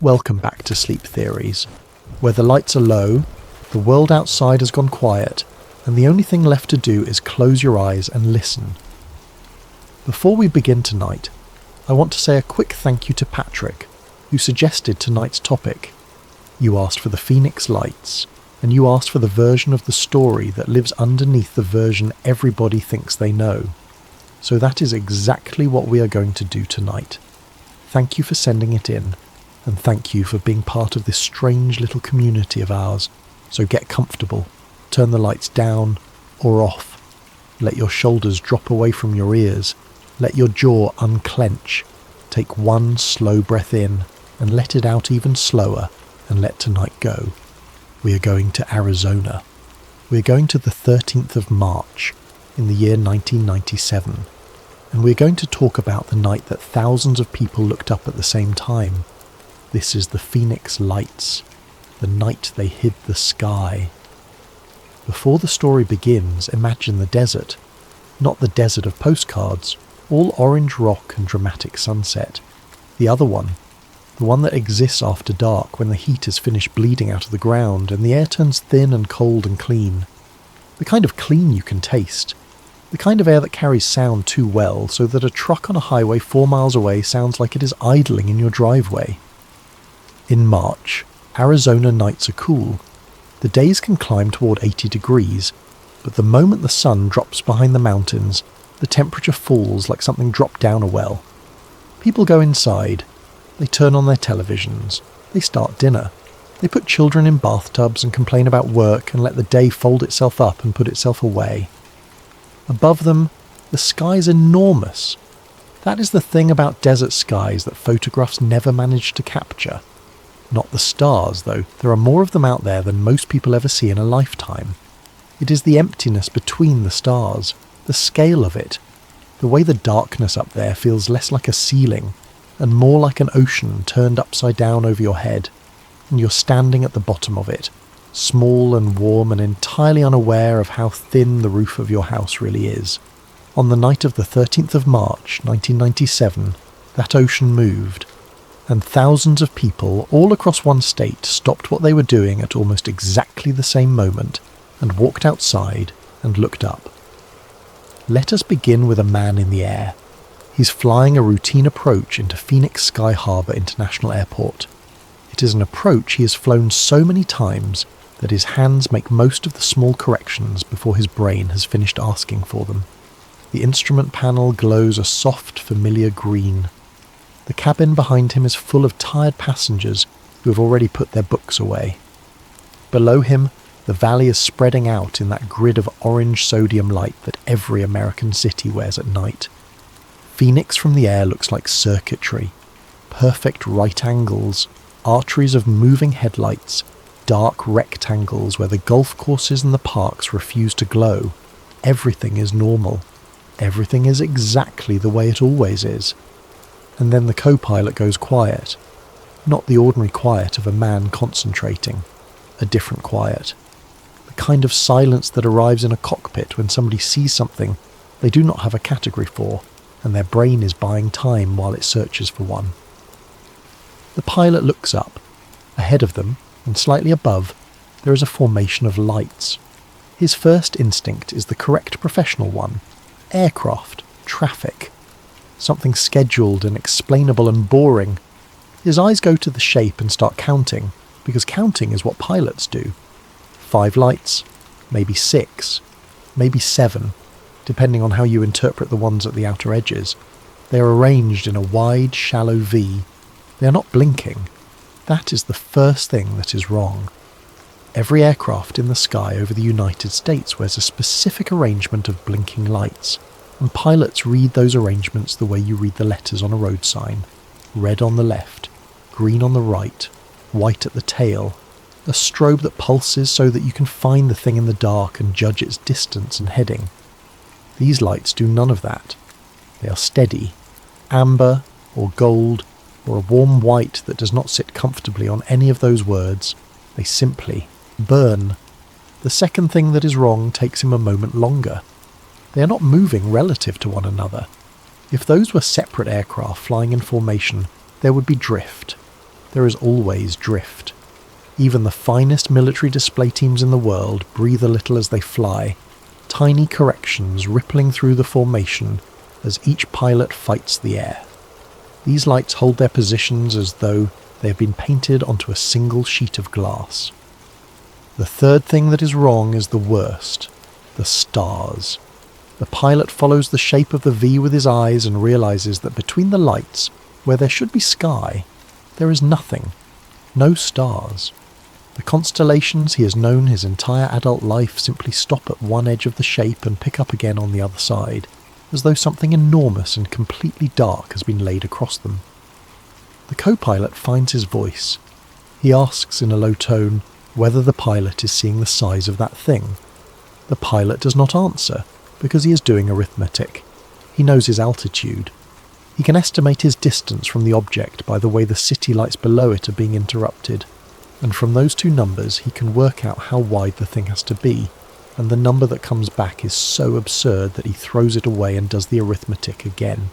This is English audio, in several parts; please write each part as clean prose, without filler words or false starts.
Welcome back to Sleep Theories, where the lights are low, the world outside has gone quiet, and the only thing left to do is close your eyes and listen. Before we begin tonight, I want to say a quick thank you to Patrick, who suggested tonight's topic. You asked for the Phoenix Lights, and you asked for the version of the story that lives underneath the version everybody thinks they know. So that is exactly what we are going to do tonight. Thank you for sending it in. And thank you for being part of this strange little community of ours. So get comfortable, turn the lights down or off, let your shoulders drop away from your ears, let your jaw unclench, take one slow breath in and let it out even slower and let tonight go. We are going to Arizona. We are going to the 13th of March in the year 1997. And we are going to talk about the night that thousands of people looked up at the same time. This is the Phoenix Lights, the night they hid the sky. Before the story begins, imagine the desert. Not the desert of postcards, all orange rock and dramatic sunset. The other one, the one that exists after dark when the heat has finished bleeding out of the ground and the air turns thin and cold and clean. The kind of clean you can taste. The kind of air that carries sound too well so that a truck on a highway 4 miles away sounds like it is idling in your driveway. In March, Arizona nights are cool. The days can climb toward 80 degrees, but the moment the sun drops behind the mountains, the temperature falls like something dropped down a well. People go inside, they turn on their televisions, they start dinner, they put children in bathtubs and complain about work and let the day fold itself up and put itself away. Above them, the sky's enormous. That is the thing about desert skies that photographs never manage to capture. Not the stars, though. There are more of them out there than most people ever see in a lifetime. It is the emptiness between the stars, the scale of it, the way the darkness up there feels less like a ceiling and more like an ocean turned upside down over your head, and you're standing at the bottom of it, small and warm and entirely unaware of how thin the roof of your house really is. On the night of the 13th of March, 1997, that ocean moved, and thousands of people all across one state stopped what they were doing at almost exactly the same moment and walked outside and looked up. Let us begin with a man in the air. He's flying a routine approach into Phoenix Sky Harbor International Airport. It is an approach he has flown so many times that his hands make most of the small corrections before his brain has finished asking for them. The instrument panel glows a soft, familiar green. The cabin behind him is full of tired passengers who have already put their books away. Below him, the valley is spreading out in that grid of orange sodium light that every American city wears at night. Phoenix from the air looks like circuitry, perfect right angles, arteries of moving headlights, dark rectangles where the golf courses and the parks refuse to glow. Everything is normal. Everything is exactly the way it always is. And then the co-pilot goes quiet. Not the ordinary quiet of a man concentrating. A different quiet. The kind of silence that arrives in a cockpit when somebody sees something they do not have a category for, and their brain is buying time while it searches for one. The pilot looks up. Ahead of them, and slightly above, there is a formation of lights. His first instinct is the correct professional one. Aircraft. Traffic. Something scheduled and explainable and boring. His eyes go to the shape and start counting, because counting is what pilots do. 5 lights, maybe 6, maybe 7, depending on how you interpret the ones at the outer edges. They are arranged in a wide, shallow V. They are not blinking. That is the first thing that is wrong. Every aircraft in the sky over the United States wears a specific arrangement of blinking lights, and pilots read those arrangements the way you read the letters on a road sign. Red on the left, green on the right, white at the tail, a strobe that pulses so that you can find the thing in the dark and judge its distance and heading. These lights do none of that. They are steady, amber or gold or a warm white that does not sit comfortably on any of those words. They simply burn. The second thing that is wrong takes him a moment longer. They are not moving relative to one another. If those were separate aircraft flying in formation, there would be drift. there is always drift. Even the finest military display teams in the world breathe a little as they fly, tiny corrections rippling through the formation as each pilot fights the air. These lights hold their positions as though they have been painted onto a single sheet of glass. The third thing that is wrong is the worst: the stars. The pilot follows the shape of the V with his eyes and realizes that between the lights, where there should be sky, there is nothing. No stars. The constellations he has known his entire adult life simply stop at one edge of the shape and pick up again on the other side, as though something enormous and completely dark has been laid across them. The co-pilot finds his voice. He asks in a low tone whether the pilot is seeing the size of that thing. The pilot does not answer, because he is doing arithmetic. He knows his altitude. He can estimate his distance from the object by the way the city lights below it are being interrupted, and from those two numbers he can work out how wide the thing has to be, and the number that comes back is so absurd that he throws it away and does the arithmetic again.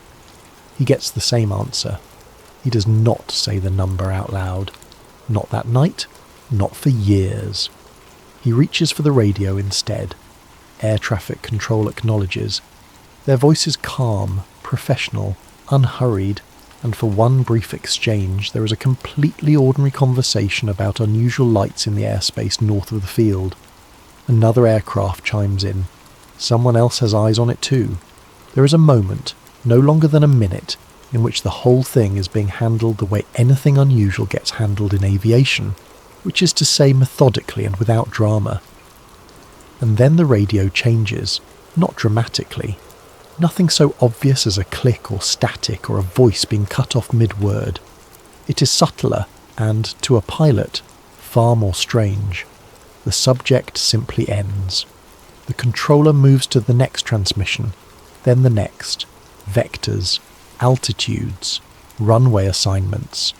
He gets the same answer. He does not say the number out loud. Not that night, not for years. He reaches for the radio instead. Air traffic control acknowledges. Their voice is calm, professional, unhurried, and for one brief exchange there is a completely ordinary conversation about unusual lights in the airspace north of the field. Another aircraft chimes in. Someone else has eyes on it too. There is a moment, no longer than a minute, in which the whole thing is being handled the way anything unusual gets handled in aviation, which is to say methodically and without drama. And then the radio changes, not dramatically. Nothing so obvious as a click or static or a voice being cut off mid-word. It is subtler and, to a pilot, far more strange. The subject simply ends. The controller moves to the next transmission, then the next. Vectors, altitudes, runway assignments.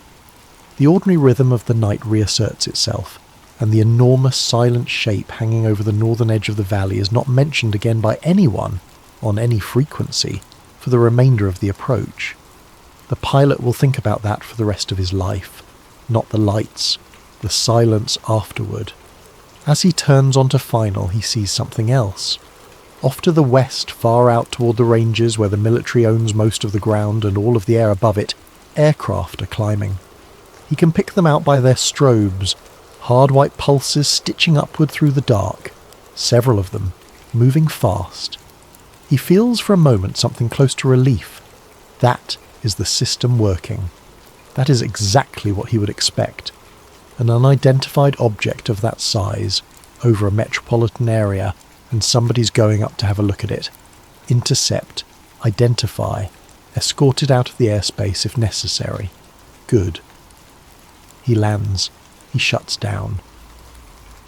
The ordinary rhythm of the night reasserts itself, and the enormous silent shape hanging over the northern edge of the valley is not mentioned again by anyone on any frequency for the remainder of the approach. The pilot will think about that for the rest of his life, not the lights, the silence afterward. As he turns onto final, he sees something else. Off to the west, far out toward the ranges where the military owns most of the ground and all of the air above it, aircraft are climbing. He can pick them out by their strobes, hard white pulses stitching upward through the dark, several of them, moving fast. He feels for a moment something close to relief. That is the system working. That is exactly what he would expect. An unidentified object of that size, over a metropolitan area, and somebody's going up to have a look at it. Intercept, identify, escort it out of the airspace if necessary. Good. He lands. He shuts down.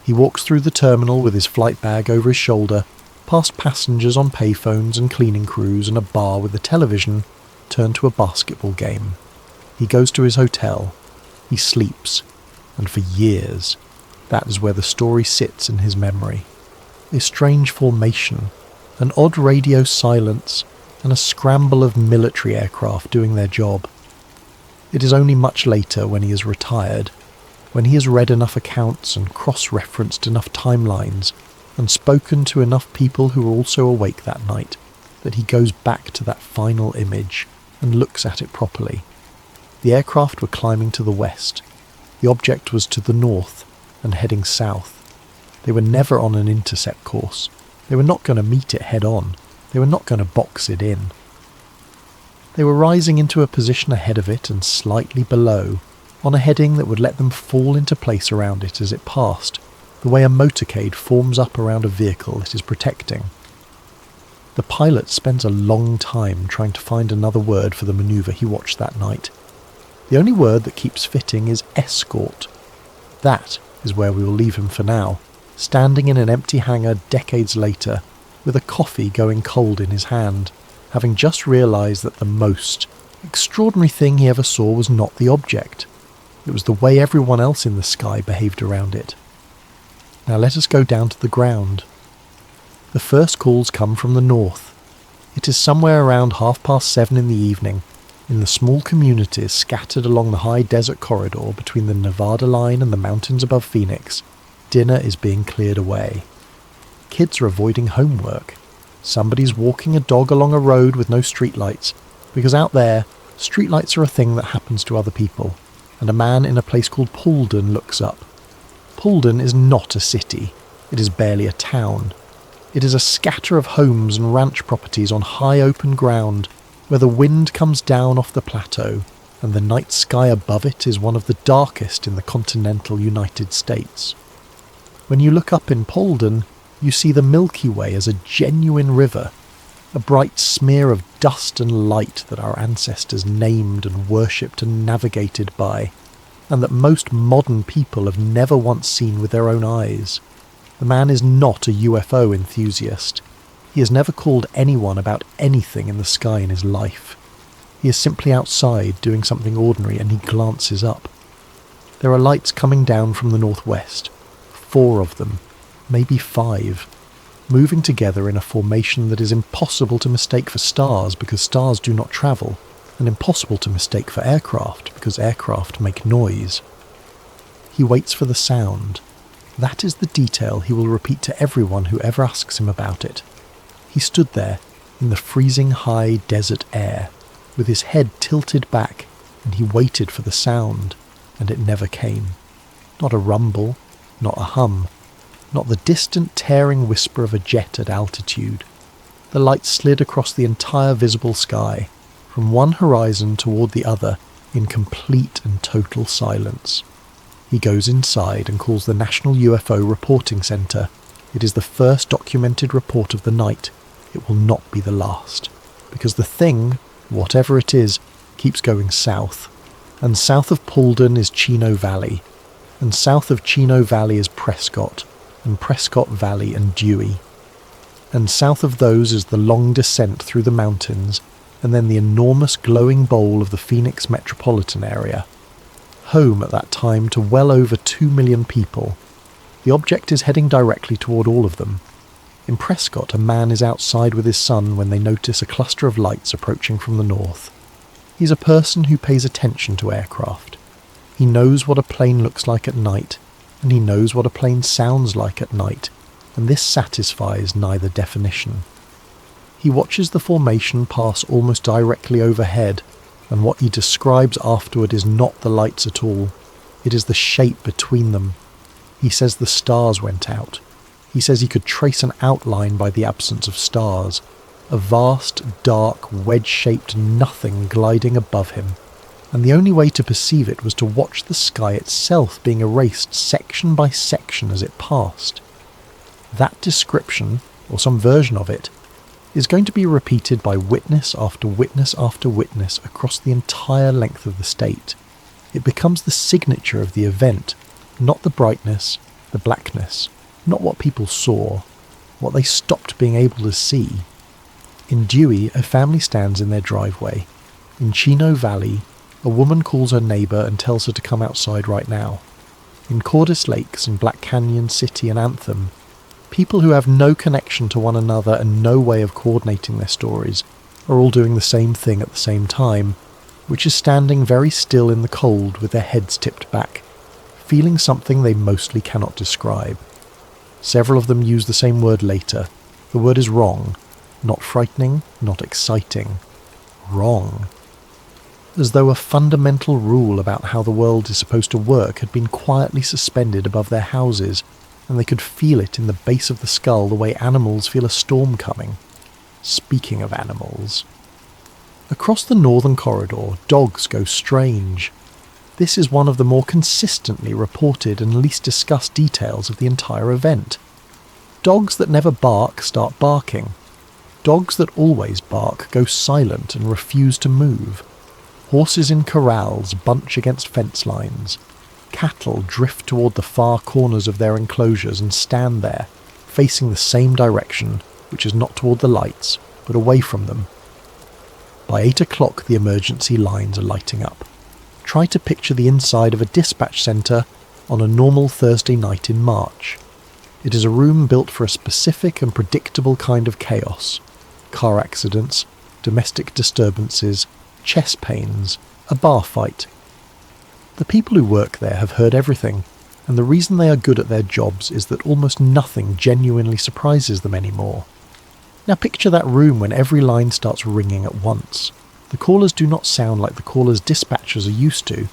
He walks through the terminal with his flight bag over his shoulder, past passengers on payphones and cleaning crews and a bar with a television, turned to a basketball game. He goes to his hotel. He sleeps. And for years, that is where the story sits in his memory. A strange formation, an odd radio silence, and a scramble of military aircraft doing their job. It is only much later, when he is retired, when he has read enough accounts and cross-referenced enough timelines and spoken to enough people who were also awake that night, that he goes back to that final image and looks at it properly. The aircraft were climbing to the west. The object was to the north and heading south. They were never on an intercept course. They were not going to meet it head-on. They were not going to box it in. They were rising into a position ahead of it and slightly below, on a heading that would let them fall into place around it as it passed, the way a motorcade forms up around a vehicle it is protecting. The pilot spends a long time trying to find another word for the manoeuvre he watched that night. The only word that keeps fitting is escort. That is where we will leave him for now, standing in an empty hangar decades later, with a coffee going cold in his hand, having just realised that the most extraordinary thing he ever saw was not the object. It was the way everyone else in the sky behaved around it. Now let us go down to the ground. The first calls come from the north. It is somewhere around 7:30 in the evening, In the small communities scattered along the high desert corridor between the Nevada line and the mountains above Phoenix, dinner is being cleared away. Kids are avoiding homework. Somebody's walking a dog along a road with no streetlights, because out there, streetlights are a thing that happens to other people, and a man in a place called Paulden looks up. Paulden is not a city. It is barely a town. It is a scatter of homes and ranch properties on high open ground, where the wind comes down off the plateau, and the night sky above it is one of the darkest in the continental United States. When you look up in Paulden, you see the Milky Way as a genuine river, a bright smear of dust and light that our ancestors named and worshipped and navigated by, and that most modern people have never once seen with their own eyes. The man is not a UFO enthusiast. He has never called anyone about anything in the sky in his life. He is simply outside doing something ordinary, and he glances up. There are lights coming down from the northwest, 4 of them, maybe 5, moving together in a formation that is impossible to mistake for stars because stars do not travel, and impossible to mistake for aircraft because aircraft make noise. He waits for the sound. That is the detail he will repeat to everyone who ever asks him about it. He stood there, in the freezing high desert air, with his head tilted back, and he waited for the sound, and it never came. Not a rumble, not a hum, not the distant tearing whisper of a jet at altitude. The light slid across the entire visible sky, from one horizon toward the other, in complete and total silence. He goes inside and calls the National UFO Reporting Center. It is the first documented report of the night. It will not be the last, because the thing, whatever it is, keeps going south. And south of Paulden is Chino Valley, and south of Chino Valley is Prescott, and Prescott Valley and Dewey. And south of those is the long descent through the mountains, and then the enormous glowing bowl of the Phoenix metropolitan area. Home at that time to well over 2 million people. The object is heading directly toward all of them. In Prescott, a man is outside with his son when they notice a cluster of lights approaching from the north. He's a person who pays attention to aircraft. He knows what a plane looks like at night, and he knows what a plane sounds like at night, and this satisfies neither definition. He watches the formation pass almost directly overhead, and what he describes afterward is not the lights at all. It is the shape between them. He says the stars went out. He says he could trace an outline by the absence of stars, a vast, dark, wedge-shaped nothing gliding above him, and the only way to perceive it was to watch the sky itself being erased section by section as it passed. That description, or some version of it, is going to be repeated by witness after witness after witness across the entire length of the state. It becomes the signature of the event, not the brightness, the blackness, not what people saw, what they stopped being able to see. In Dewey, a family stands in their driveway. In Chino Valley, a woman calls her neighbour and tells her to come outside right now. In Cordis Lakes and Black Canyon City and Anthem, people who have no connection to one another and no way of coordinating their stories are all doing the same thing at the same time, which is standing very still in the cold with their heads tipped back, feeling something they mostly cannot describe. Several of them use the same word later. The word is wrong. Not frightening, not exciting. Wrong. As though a fundamental rule about how the world is supposed to work had been quietly suspended above their houses, and they could feel it in the base of the skull the way animals feel a storm coming. Speaking of animals. Across the northern corridor, dogs go strange. This is one of the more consistently reported and least discussed details of the entire event. Dogs that never bark start barking. Dogs that always bark go silent and refuse to move. Horses in corrals bunch against fence lines. Cattle drift toward the far corners of their enclosures and stand there, facing the same direction, which is not toward the lights, but away from them. By 8 o'clock the emergency lines are lighting up. Try to picture the inside of a dispatch centre on a normal Thursday night in March. It is a room built for a specific and predictable kind of chaos. Car accidents, domestic disturbances, chest pains, a bar fight. The people who work there have heard everything, and the reason they are good at their jobs is that almost nothing genuinely surprises them anymore. Now picture that room when every line starts ringing at once. The callers do not sound like the callers dispatchers are used to.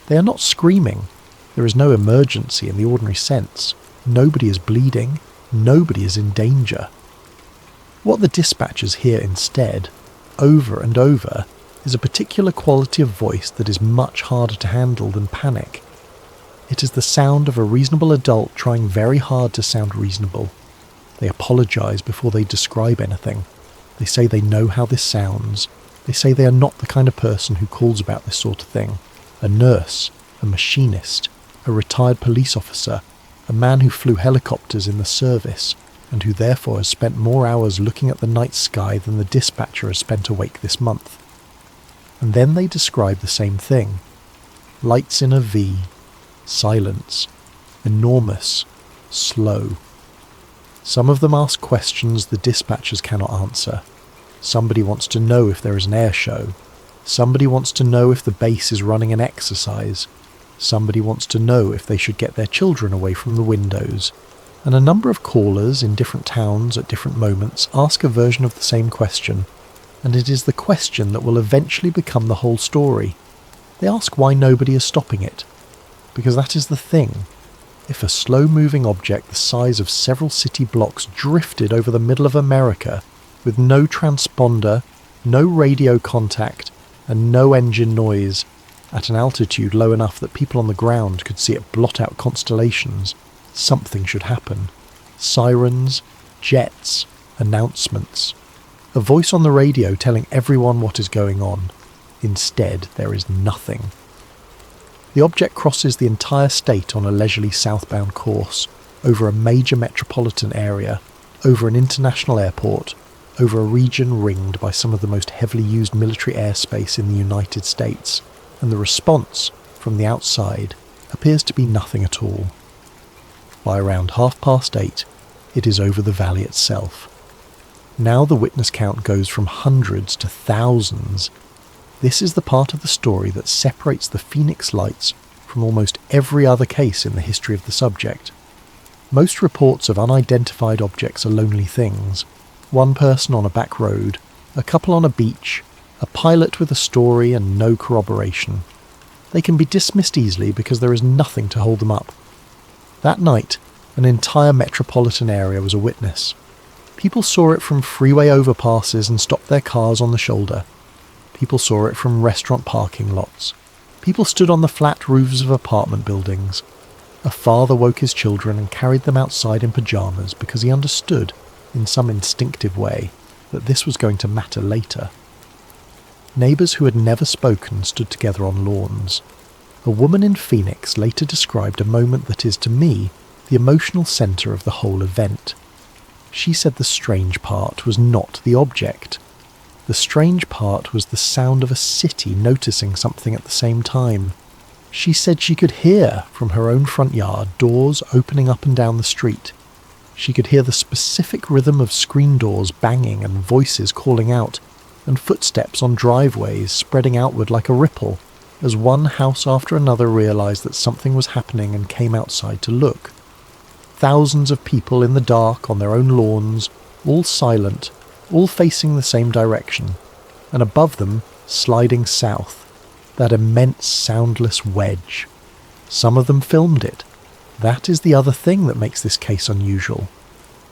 They are not screaming. There is no emergency in the ordinary sense. Nobody is bleeding. Nobody is in danger. What the dispatchers hear instead, over and over, is a particular quality of voice that is much harder to handle than panic. It is the sound of a reasonable adult trying very hard to sound reasonable. They apologise before they describe anything. They say they know how this sounds. They say they are not the kind of person who calls about this sort of thing. A nurse, a machinist, a retired police officer, a man who flew helicopters in the service, and who therefore has spent more hours looking at the night sky than the dispatcher has spent awake this month. And then they describe the same thing. Lights in a V, silence, enormous, slow. Some of them ask questions the dispatchers cannot answer. Somebody wants to know if there is an air show. Somebody wants to know if the base is running an exercise. Somebody wants to know if they should get their children away from the windows. And a number of callers in different towns at different moments ask a version of the same question, and it is the question that will eventually become the whole story. They ask why nobody is stopping it, because that is the thing. If a slow-moving object the size of several city blocks drifted over the middle of America with no transponder, no radio contact, and no engine noise, at an altitude low enough that people on the ground could see it blot out constellations, something should happen. Sirens, jets, announcements. A voice on the radio telling everyone what is going on. Instead, there is nothing. The object crosses the entire state on a leisurely southbound course, over a major metropolitan area, over an international airport, over a region ringed by some of the most heavily used military airspace in the United States, and the response, from the outside, appears to be nothing at all. By around 8:30, it is over the valley itself. Now the witness count goes from hundreds to thousands. This is the part of the story that separates the Phoenix Lights from almost every other case in the history of the subject. Most reports of unidentified objects are lonely things. One person on a back road, a couple on a beach, a pilot with a story and no corroboration. They can be dismissed easily because there is nothing to hold them up. That night, an entire metropolitan area was a witness. People saw it from freeway overpasses and stopped their cars on the shoulder. People saw it from restaurant parking lots. People stood on the flat roofs of apartment buildings. A father woke his children and carried them outside in pyjamas because he understood, in some instinctive way, that this was going to matter later. Neighbours who had never spoken stood together on lawns. A woman in Phoenix later described a moment that is, to me, the emotional centre of the whole event. She said the strange part was not the object. The strange part was the sound of a city noticing something at the same time. She said she could hear, from her own front yard, doors opening up and down the street. She could hear the specific rhythm of screen doors banging and voices calling out, and footsteps on driveways spreading outward like a ripple, as one house after another realised that something was happening and came outside to look. Thousands of people in the dark on their own lawns, all silent, all facing the same direction, and above them, sliding south, that immense soundless wedge. Some of them filmed it. That is the other thing that makes this case unusual.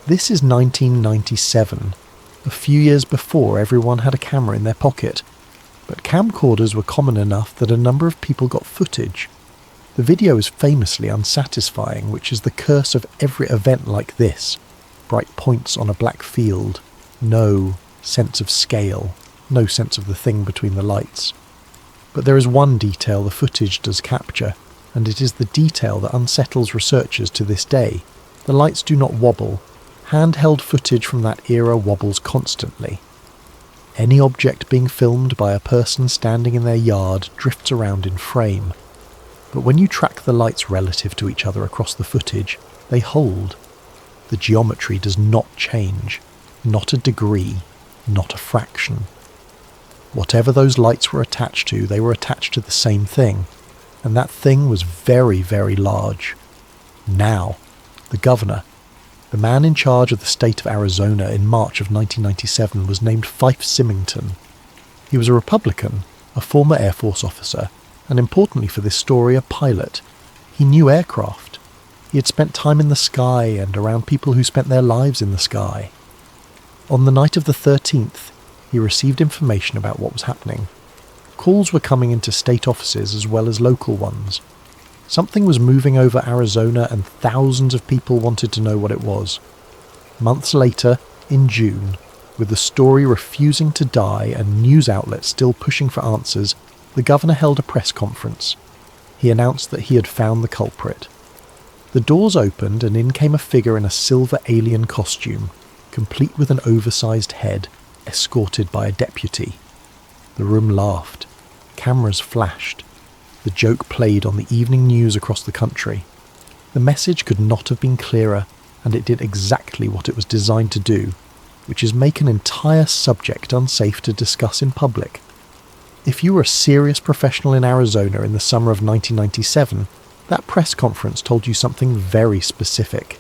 This is 1997, a few years before everyone had a camera in their pocket, but camcorders were common enough that a number of people got footage. The video is famously unsatisfying, which is the curse of every event like this. Bright points on a black field, no sense of scale, no sense of the thing between the lights. But there is one detail the footage does capture, and it is the detail that unsettles researchers to this day. The lights do not wobble. Handheld footage from that era wobbles constantly. Any object being filmed by a person standing in their yard drifts around in frame. But when you track the lights relative to each other across the footage, they hold. The geometry does not change. Not a degree, not a fraction. Whatever those lights were attached to, they were attached to the same thing, and that thing was very, very large. Now, the governor, the man in charge of the state of Arizona in March of 1997, was named Fife Symington. He was a Republican, a former Air Force officer, and importantly for this story, a pilot. He knew aircraft. He had spent time in the sky and around people who spent their lives in the sky. On the night of the 13th, he received information about what was happening. Calls were coming into state offices as well as local ones. Something was moving over Arizona and thousands of people wanted to know what it was. Months later, in June, with the story refusing to die and news outlets still pushing for answers, the governor held a press conference. He announced that he had found the culprit. The doors opened and in came a figure in a silver alien costume, complete with an oversized head, escorted by a deputy. The room laughed. Cameras flashed. The joke played on the evening news across the country. The message could not have been clearer, and it did exactly what it was designed to do, which is make an entire subject unsafe to discuss in public. If you were a serious professional in Arizona in the summer of 1997, that press conference told you something very specific.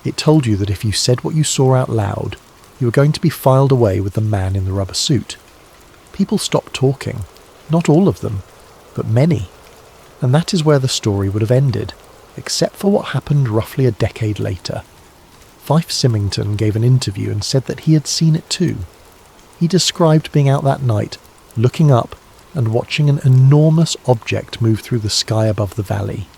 It told you that if you said what you saw out loud, you were going to be filed away with the man in the rubber suit. People stopped talking. Not all of them, but many. And that is where the story would have ended, except for what happened roughly a decade later. Fife Symington gave an interview and said that he had seen it too. He described being out that night, looking up and watching an enormous object move through the sky above the valley.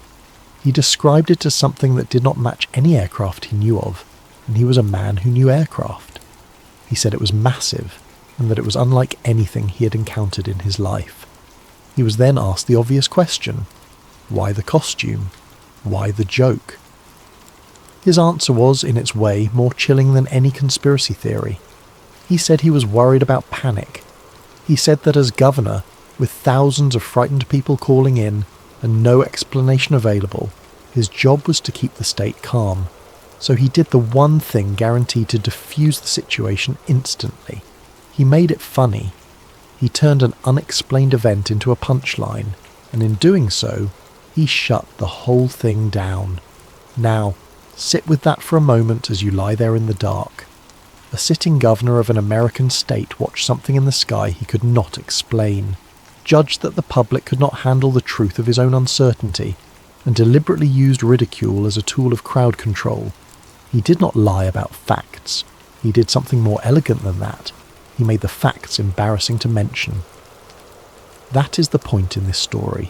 He described it as something that did not match any aircraft he knew of, and he was a man who knew aircraft. He said it was massive, and that it was unlike anything he had encountered in his life. He was then asked the obvious question: why the costume? Why the joke? His answer was, in its way, more chilling than any conspiracy theory. He said he was worried about panic. He said that as governor, with thousands of frightened people calling in and no explanation available, his job was to keep the state calm. So he did the one thing guaranteed to defuse the situation instantly. He made it funny. He turned an unexplained event into a punchline, and in doing so, he shut the whole thing down. Now, sit with that for a moment as you lie there in the dark. A sitting governor of an American state watched something in the sky he could not explain, judged that the public could not handle the truth of his own uncertainty, and deliberately used ridicule as a tool of crowd control. He did not lie about facts. He did something more elegant than that. He made the facts embarrassing to mention. That is the point in this story,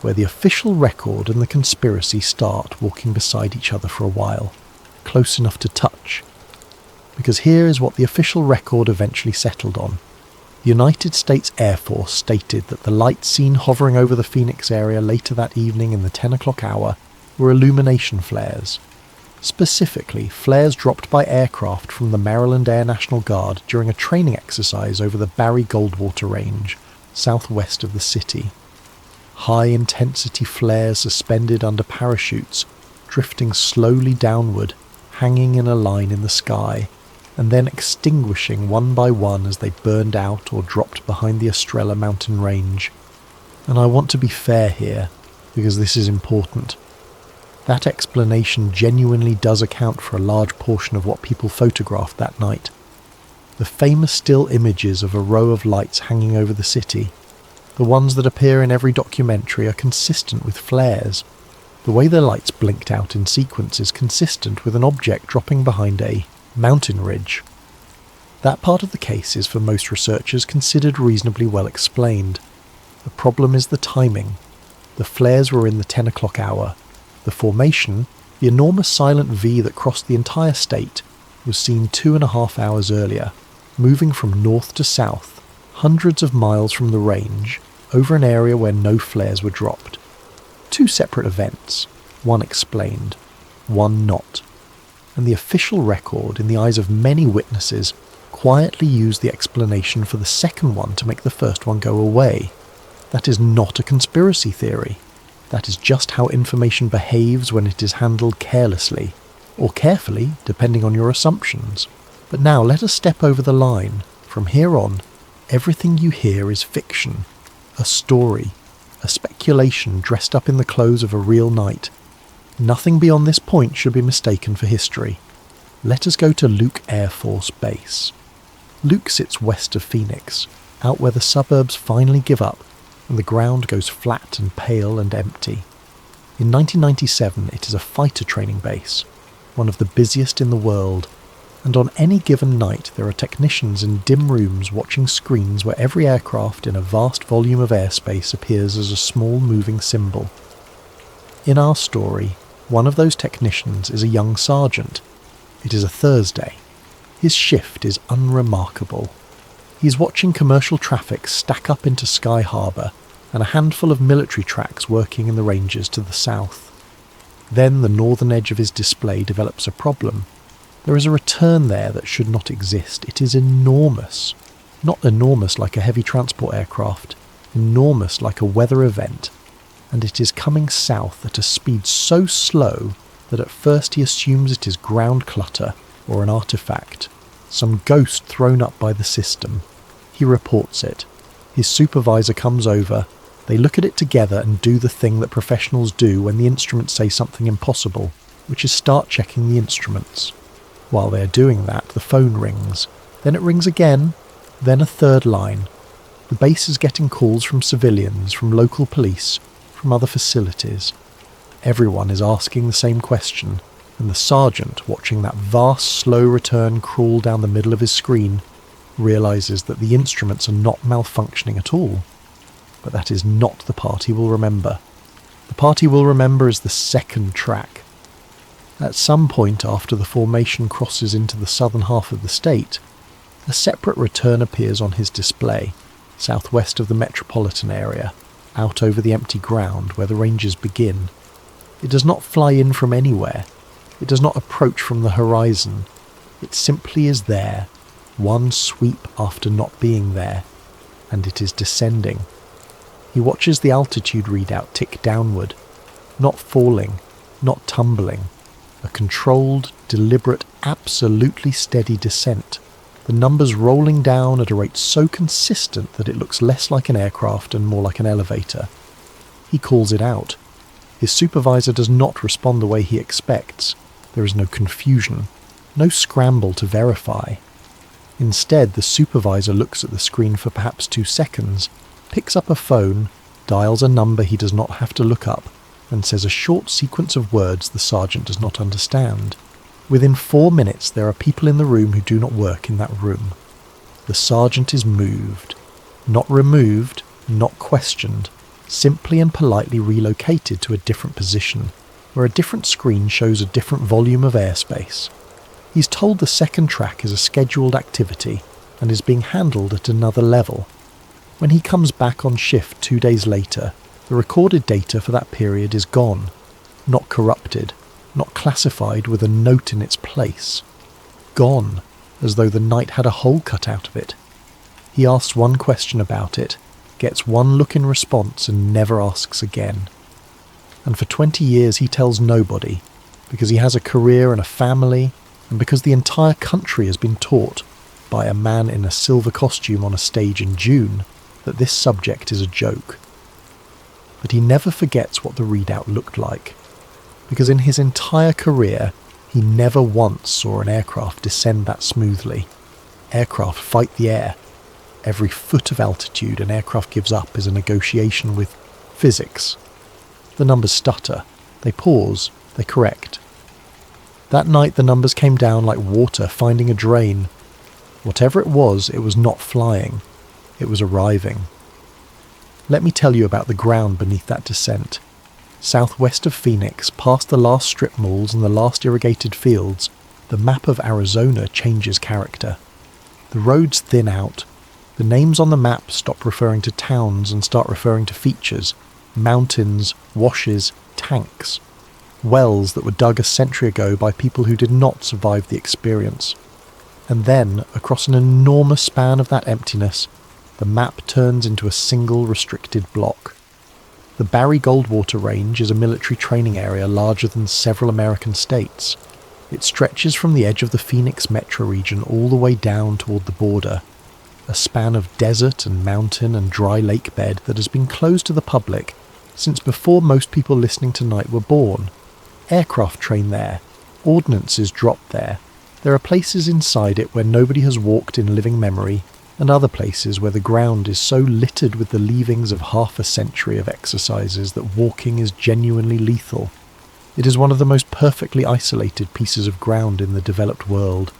where the official record and the conspiracy start walking beside each other for a while, close enough to touch. Because here is what the official record eventually settled on. The United States Air Force stated that the lights seen hovering over the Phoenix area later that evening in the 10 o'clock hour were illumination flares. Specifically, flares dropped by aircraft from the Maryland Air National Guard during a training exercise over the Barry Goldwater Range, southwest of the city. High-intensity flares suspended under parachutes, drifting slowly downward, hanging in a line in the sky, and then extinguishing one by one as they burned out or dropped behind the Estrella mountain range. And I want to be fair here, because this is important. That explanation genuinely does account for a large portion of what people photographed that night. The famous still images of a row of lights hanging over the city, the ones that appear in every documentary, are consistent with flares. The way the lights blinked out in sequence is consistent with an object dropping behind a mountain ridge. That part of the case is for most researchers considered reasonably well explained. The problem is the timing. The flares were in the 10 o'clock hour. The formation, the enormous silent V that crossed the entire state, was seen 2.5 hours earlier, moving from north to south, hundreds of miles from the range, over an area where no flares were dropped. Two separate events, one explained, one not. And the official record, in the eyes of many witnesses, quietly used the explanation for the second one to make the first one go away. That is not a conspiracy theory. That is just how information behaves when it is handled carelessly, or carefully, depending on your assumptions. But now let us step over the line. From here on, Everything you hear is fiction, a story, a speculation dressed up in the clothes of a real knight. Nothing beyond this point should be mistaken for history. Let us go to Luke Air Force Base. Luke sits west of Phoenix, out where the suburbs finally give up and the ground goes flat and pale and empty. In 1997, it is a fighter training base, one of the busiest in the world, and on any given night there are technicians in dim rooms watching screens where every aircraft in a vast volume of airspace appears as a small moving symbol. In our story, one of those technicians is a young sergeant. It is a Thursday. His shift is unremarkable. He's watching commercial traffic stack up into Sky Harbour and a handful of military tracks working in the ranges to the south. Then the northern edge of his display develops a problem. There is a return there that should not exist. It is enormous. Not enormous like a heavy transport aircraft, enormous like a weather event, and it is coming south at a speed so slow that at first he assumes it is ground clutter or an artifact, some ghost thrown up by the system. He reports it. His supervisor comes over. They look at it together and do the thing that professionals do when the instruments say something impossible, which is start checking the instruments. While they are doing that, the phone rings. Then it rings again, then a third line. The base is getting calls from civilians, from local police, from other facilities. Everyone is asking the same question, and the sergeant, watching that vast slow return crawl down the middle of his screen, realises that the instruments are not malfunctioning at all. But that is not the part he will remember. The part he will remember is the second track. At some point after the formation crosses into the southern half of the state, a separate return appears on his display, southwest of the metropolitan area, out over the empty ground where the ranges begin. It does not fly in from anywhere. It does not approach from the horizon. It simply is there, one sweep after not being there, and it is descending. He watches the altitude readout tick downward, not falling, not tumbling, a controlled, deliberate, absolutely steady descent, the numbers rolling down at a rate so consistent that it looks less like an aircraft and more like an elevator. He calls it out. His supervisor does not respond the way he expects. There is no confusion, no scramble to verify. Instead, the supervisor looks at the screen for perhaps 2 seconds, picks up a phone, dials a number he does not have to look up, and says a short sequence of words the sergeant does not understand. Within 4 minutes there are people in the room who do not work in that room. The sergeant is moved. Not removed, not questioned, simply and politely relocated to a different position, where a different screen shows a different volume of airspace. He's told the second track is a scheduled activity and is being handled at another level. When he comes back on shift 2 days later, the recorded data for that period is gone, not corrupted, not classified with a note in its place. Gone, as though the night had a hole cut out of it. He asks one question about it, gets one look in response and never asks again. And for 20 years he tells nobody, because he has a career and a family, and because the entire country has been taught, by a man in a silver costume on a stage in June, that this subject is a joke. But he never forgets what the readout looked like, because in his entire career he never once saw an aircraft descend that smoothly. Aircraft fight the air. Every foot of altitude an aircraft gives up is a negotiation with physics. The numbers stutter, they pause, they correct. That night the numbers came down like water finding a drain. Whatever it was not flying, it was arriving. Let me tell you about the ground beneath that descent. Southwest of Phoenix, past the last strip malls and the last irrigated fields, the map of Arizona changes character. The roads thin out. The names on the map stop referring to towns and start referring to features, mountains, washes, tanks, wells that were dug a century ago by people who did not survive the experience. And then, across an enormous span of that emptiness, the map turns into a single restricted block. The Barry Goldwater Range is a military training area larger than several American states. It stretches from the edge of the Phoenix metro region all the way down toward the border. a span of desert and mountain and dry lake bed that has been closed to the public since before most people listening tonight were born. Aircraft train there, ordnances dropped there. There are places inside it where nobody has walked in living memory, and other places where the ground is so littered with the leavings of half a century of exercises that walking is genuinely lethal. It is one of the most perfectly isolated pieces of ground in the developed world.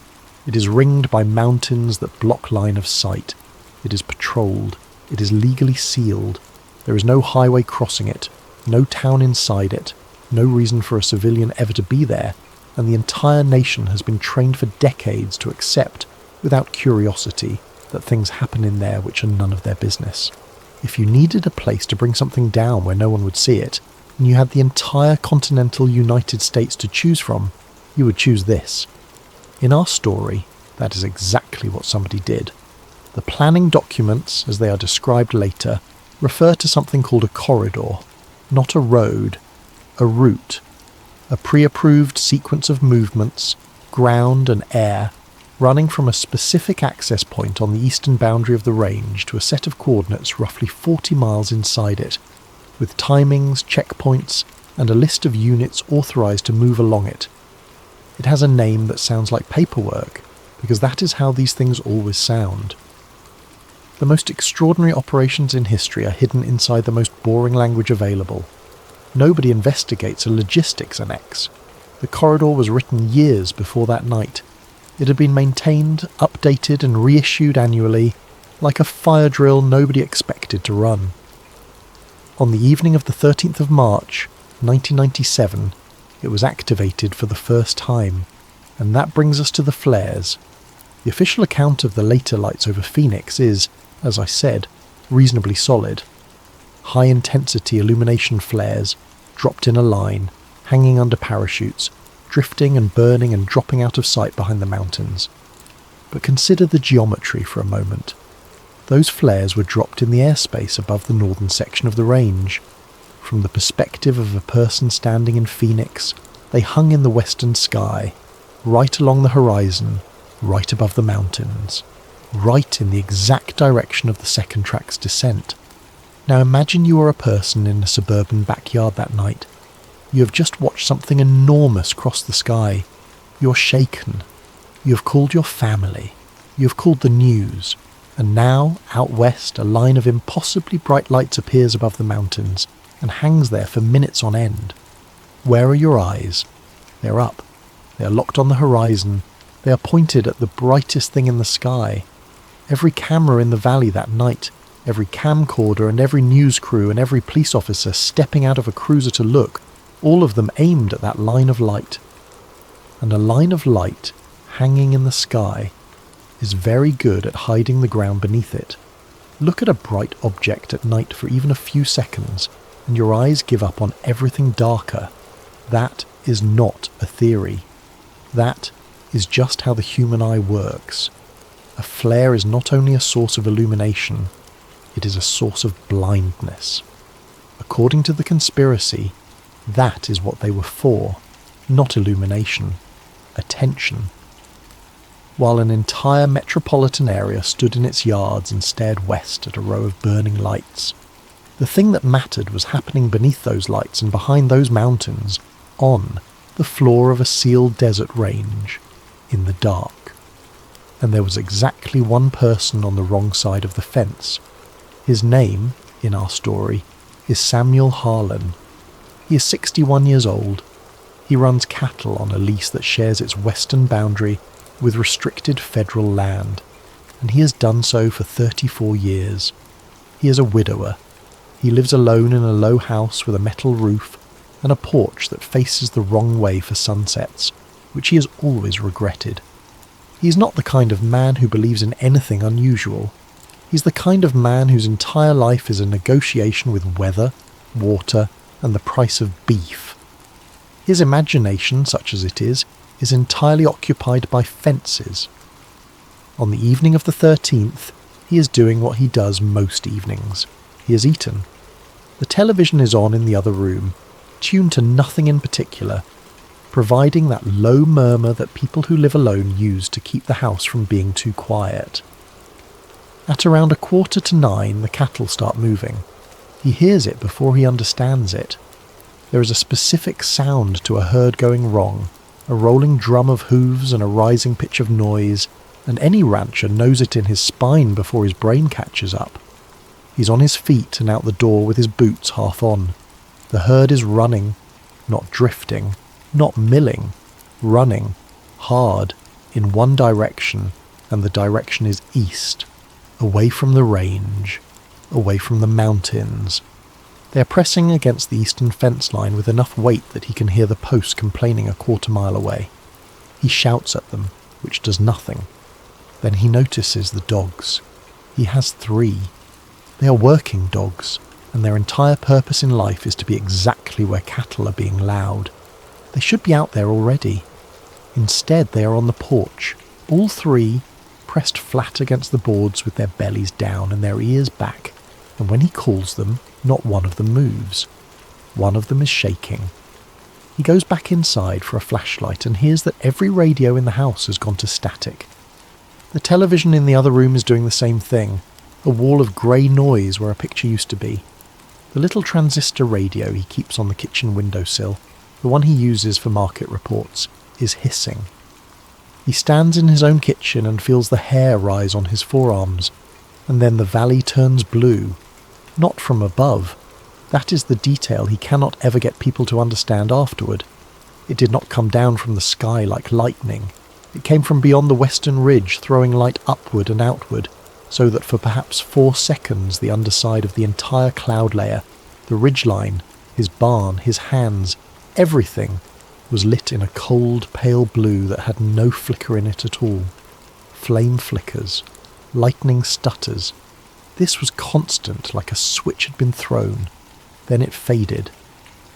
It is ringed by mountains that block line of sight. It is patrolled. It is legally sealed. There is no highway crossing it, no town inside it, no reason for a civilian ever to be there, and the entire nation has been trained for decades to accept, without curiosity, that things happen in there which are none of their business. If you needed a place to bring something down where no one would see it, and you had the entire continental United States to choose from, you would choose this. In our story, that is exactly what somebody did. The planning documents, as they are described later, refer to something called a corridor, not a road, a route, a pre-approved sequence of movements, ground and air, running from a specific access point on the eastern boundary of the range to a set of coordinates roughly 40 miles inside it, with timings, checkpoints, and a list of units authorized to move along it. It has a name that sounds like paperwork, because that is how these things always sound. The most extraordinary operations in history are hidden inside the most boring language available. Nobody investigates a logistics annex. The corridor was written years before that night. It had been maintained, updated and reissued annually, like a fire drill nobody expected to run. On the evening of the 13th of March, 1997, it was activated for the first time, and that brings us to the flares. The official account of the later lights over Phoenix is, as I said, reasonably solid. High-intensity illumination flares, dropped in a line, hanging under parachutes, drifting and burning and dropping out of sight behind the mountains. But consider the geometry for a moment. Those flares were dropped in the airspace above the northern section of the range. From the perspective of a person standing in Phoenix, they hung in the western sky, right along the horizon, right above the mountains, right in the exact direction of the second track's descent. Now imagine you are a person in a suburban backyard that night. You have just watched something enormous cross the sky. You're shaken. You have called your family. You have called the news. And now, out west, a line of impossibly bright lights appears above the mountains and hangs there for minutes on end. Where are your eyes? They are up. They are locked on the horizon. They are pointed at the brightest thing in the sky. Every camera in the valley that night, every camcorder and every news crew and every police officer stepping out of a cruiser to look, all of them aimed at that line of light. And a line of light, hanging in the sky, is very good at hiding the ground beneath it. Look at a bright object at night for even a few seconds, and your eyes give up on everything darker. That is not a theory. That is just how the human eye works. A flare is not only a source of illumination, it is a source of blindness. According to the conspiracy, that is what they were for, not illumination, attention. While an entire metropolitan area stood in its yards and stared west at a row of burning lights, the thing that mattered was happening beneath those lights and behind those mountains, on the floor of a sealed desert range, in the dark. And there was exactly one person on the wrong side of the fence. His name, in our story, is Samuel Harlan. He is 61 years old. He runs cattle on a lease that shares its western boundary with restricted federal land, and he has done so for 34 years. He is a widower. He lives alone in a low house with a metal roof and a porch that faces the wrong way for sunsets, which he has always regretted. He is not the kind of man who believes in anything unusual. He's the kind of man whose entire life is a negotiation with weather, water, and the price of beef. His imagination, such as it is entirely occupied by fences. On the evening of the 13th, he is doing what he does most evenings. He has eaten. The television is on in the other room, tuned to nothing in particular, providing that low murmur that people who live alone use to keep the house from being too quiet. At around 8:45, the cattle start moving. He hears it before he understands it. There is a specific sound to a herd going wrong, a rolling drum of hooves and a rising pitch of noise, and any rancher knows it in his spine before his brain catches up. He's on his feet and out the door with his boots half on. The herd is running, not drifting, not milling, running, hard, in one direction, and the direction is east, away from the range, away from the mountains. They are pressing against the eastern fence line with enough weight that he can hear the post complaining 1/4 mile away. He shouts at them, which does nothing. Then he notices the dogs. He has 3. They are working dogs, and their entire purpose in life is to be exactly where cattle are being loud. They should be out there already. Instead, they are on the porch, all 3, pressed flat against the boards with their bellies down and their ears back, and when he calls them, not one of them moves. One of them is shaking. He goes back inside for a flashlight and hears that every radio in the house has gone to static. The television in the other room is doing the same thing, a wall of grey noise where a picture used to be. The little transistor radio he keeps on the kitchen windowsill, the one he uses for market reports, is hissing. He stands in his own kitchen and feels the hair rise on his forearms, and then the valley turns blue. Not from above. That is the detail he cannot ever get people to understand afterward. It did not come down from the sky like lightning. It came from beyond the western ridge, throwing light upward and outward, so that for perhaps 4 seconds the underside of the entire cloud layer, the ridgeline, his barn, his hands, everything, was lit in a cold, pale blue that had no flicker in it at all. Flame flickers. Lightning stutters. This was constant, like a switch had been thrown. Then it faded.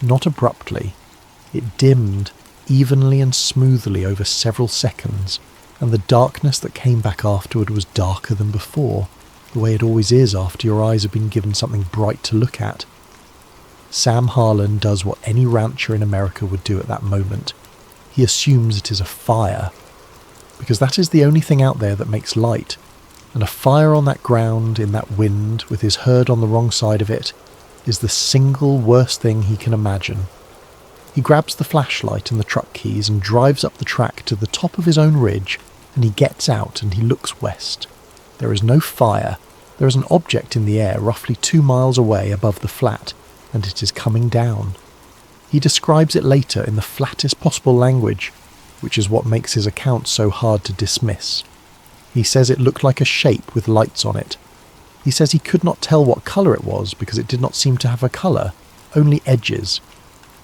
Not abruptly. It dimmed, evenly and smoothly over several seconds, and the darkness that came back afterward was darker than before, the way it always is after your eyes have been given something bright to look at. Sam Harlan does what any rancher in America would do at that moment. He assumes it is a fire, because that is the only thing out there that makes light, and a fire on that ground, in that wind, with his herd on the wrong side of it, is the single worst thing he can imagine. He grabs the flashlight and the truck keys and drives up the track to the top of his own ridge, and he gets out and he looks west. There is no fire. There is an object in the air roughly 2 miles away above the flat, and it is coming down. He describes it later in the flattest possible language, which is what makes his account so hard to dismiss. He says it looked like a shape with lights on it. He says he could not tell what colour it was because it did not seem to have a colour, only edges.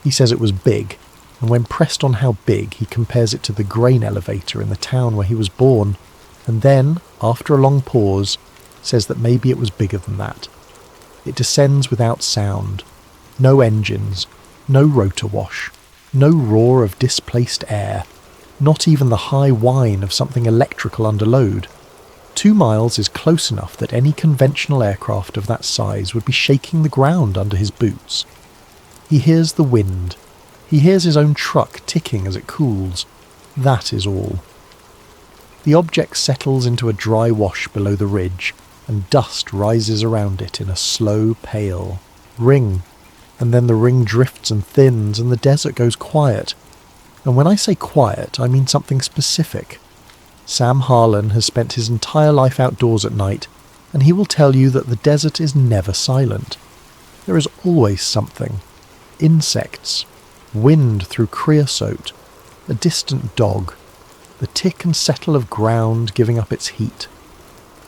He says it was big, and when pressed on how big, he compares it to the grain elevator in the town where he was born, and then, after a long pause, says that maybe it was bigger than that. It descends without sound. No engines, no rotor wash, no roar of displaced air, not even the high whine of something electrical under load. 2 miles is close enough that any conventional aircraft of that size would be shaking the ground under his boots. He hears the wind. He hears his own truck ticking as it cools. That is all. The object settles into a dry wash below the ridge, and dust rises around it in a slow, pale ring, and then the ring drifts and thins, and the desert goes quiet. And when I say quiet, I mean something specific. Sam Harlan has spent his entire life outdoors at night, and he will tell you that the desert is never silent. There is always something. Insects, wind through creosote, a distant dog, the tick and settle of ground giving up its heat.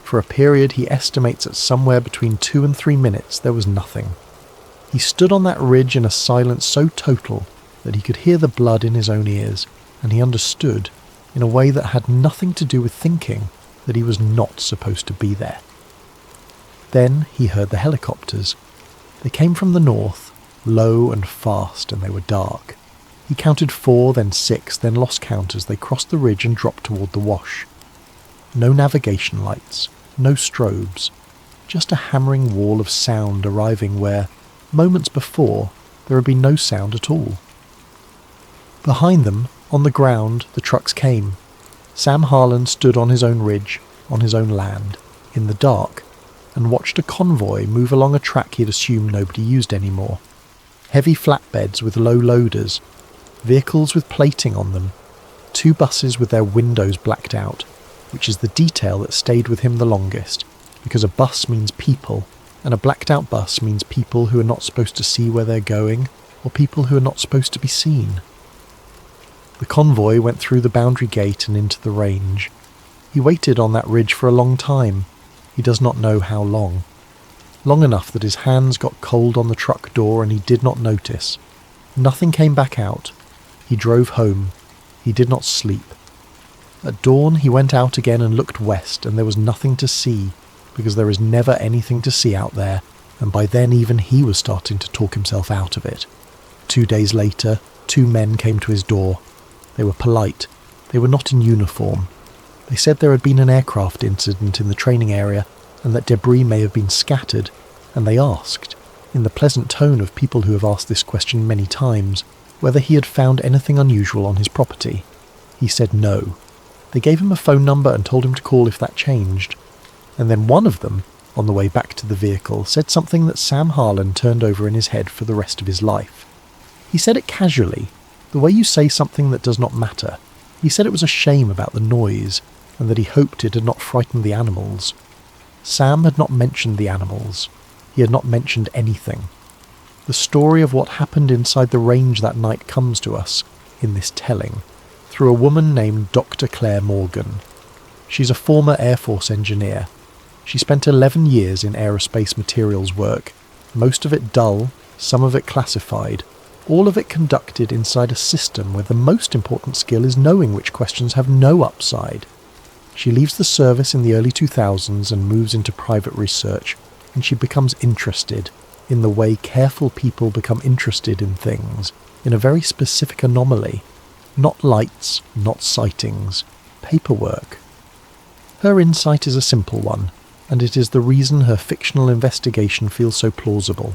For a period he estimates at somewhere between 2 and 3 minutes there was nothing. He stood on that ridge in a silence so total that he could hear the blood in his own ears, and he understood, in a way that had nothing to do with thinking, that he was not supposed to be there. Then he heard the helicopters. They came from the north, low and fast, and they were dark. He counted 4, then 6, then lost count as they crossed the ridge and dropped toward the wash. No navigation lights, no strobes, just a hammering wall of sound arriving where, moments before, there had been no sound at all. Behind them, on the ground, the trucks came. Sam Harlan stood on his own ridge, on his own land, in the dark, and watched a convoy move along a track he'd assumed nobody used anymore. Heavy flatbeds with low loaders, vehicles with plating on them, 2 buses with their windows blacked out, which is the detail that stayed with him the longest, because a bus means people, and a blacked out bus means people who are not supposed to see where they're going, or people who are not supposed to be seen. The convoy went through the boundary gate and into the range. He waited on that ridge for a long time. He does not know how long. Long enough that his hands got cold on the truck door and he did not notice. Nothing came back out. He drove home. He did not sleep. At dawn he went out again and looked west, and there was nothing to see, because there is never anything to see out there, and by then even he was starting to talk himself out of it. 2 days later, 2 men came to his door. They were polite. They were not in uniform. They said there had been an aircraft incident in the training area, and that debris may have been scattered, and they asked, in the pleasant tone of people who have asked this question many times, whether he had found anything unusual on his property. He said no. They gave him a phone number and told him to call if that changed. And then one of them, on the way back to the vehicle, said something that Sam Harlan turned over in his head for the rest of his life. He said it casually, the way you say something that does not matter. He said it was a shame about the noise, and that he hoped it had not frightened the animals. Sam had not mentioned the animals. He had not mentioned anything. The story of what happened inside the range that night comes to us, in this telling, through a woman named Dr. Claire Morgan. She's a former Air Force engineer. She spent 11 years in aerospace materials work, most of it dull, some of it classified, all of it conducted inside a system where the most important skill is knowing which questions have no upside. She leaves the service in the early 2000s and moves into private research, and she becomes interested in the way careful people become interested in things, in a very specific anomaly. Not lights, not sightings, paperwork. Her insight is a simple one, and it is the reason her fictional investigation feels so plausible.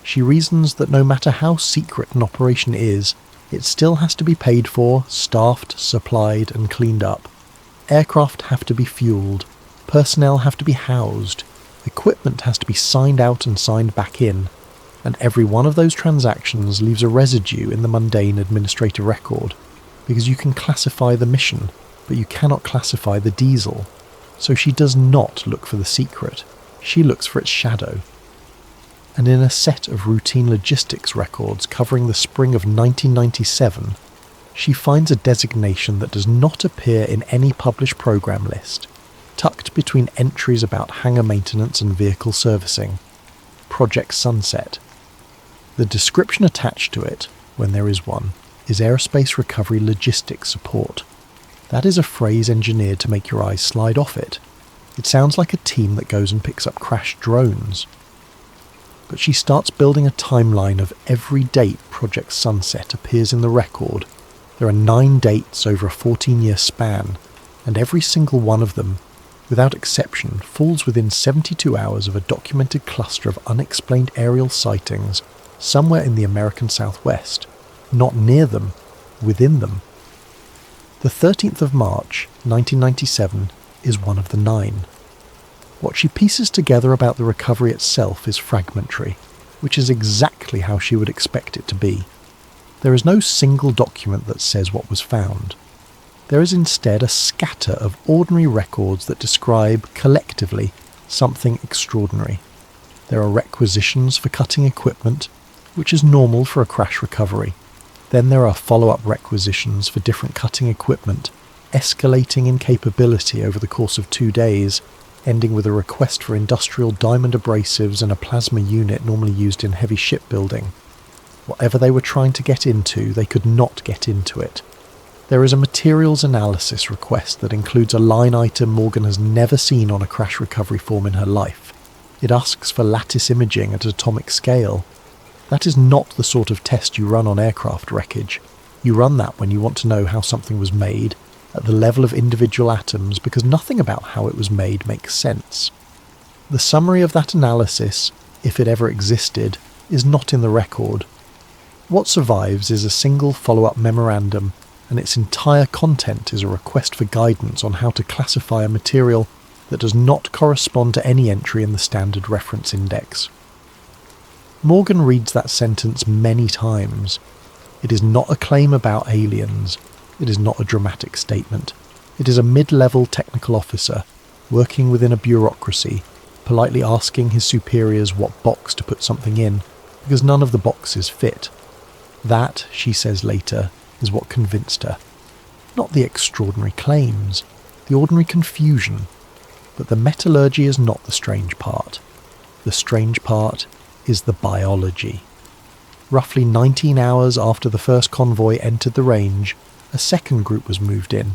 She reasons that no matter how secret an operation is, it still has to be paid for, staffed, supplied, and cleaned up. Aircraft have to be fueled, personnel have to be housed, equipment has to be signed out and signed back in, and every one of those transactions leaves a residue in the mundane administrative record, because you can classify the mission, but you cannot classify the diesel. So she does not look for the secret, she looks for its shadow. And in a set of routine logistics records covering the spring of 1997, she finds a designation that does not appear in any published program list, tucked between entries about hangar maintenance and vehicle servicing. Project Sunset. The description attached to it, when there is one, is Aerospace Recovery Logistics Support. That is a phrase engineered to make your eyes slide off it. It sounds like a team that goes and picks up crashed drones. But she starts building a timeline of every date Project Sunset appears in the record. There are 9 dates over a 14-year span, and every single one of them, without exception, falls within 72 hours of a documented cluster of unexplained aerial sightings somewhere in the American Southwest. Not near them, within them. The 13th of March, 1997, is one of the 9. What she pieces together about the recovery itself is fragmentary, which is exactly how she would expect it to be. There is no single document that says what was found. There is instead a scatter of ordinary records that describe, collectively, something extraordinary. There are requisitions for cutting equipment, which is normal for a crash recovery. Then there are follow-up requisitions for different cutting equipment, escalating in capability over the course of 2 days, ending with a request for industrial diamond abrasives and a plasma unit normally used in heavy shipbuilding. Whatever they were trying to get into, they could not get into it. There is a materials analysis request that includes a line item Morgan has never seen on a crash recovery form in her life. It asks for lattice imaging at atomic scale. That is not the sort of test you run on aircraft wreckage. You run that when you want to know how something was made, at the level of individual atoms, because nothing about how it was made makes sense. The summary of that analysis, if it ever existed, is not in the record. What survives is a single follow-up memorandum, and its entire content is a request for guidance on how to classify a material that does not correspond to any entry in the standard reference index. Morgan reads that sentence many times. It is not a claim about aliens. It is not a dramatic statement. It is a mid-level technical officer, working within a bureaucracy, politely asking his superiors what box to put something in, because none of the boxes fit. That, she says later, is what convinced her. Not the extraordinary claims, the ordinary confusion. But the metallurgy is not the strange part. The strange part is the biology. Roughly 19 hours after the first convoy entered the range, a second group was moved in.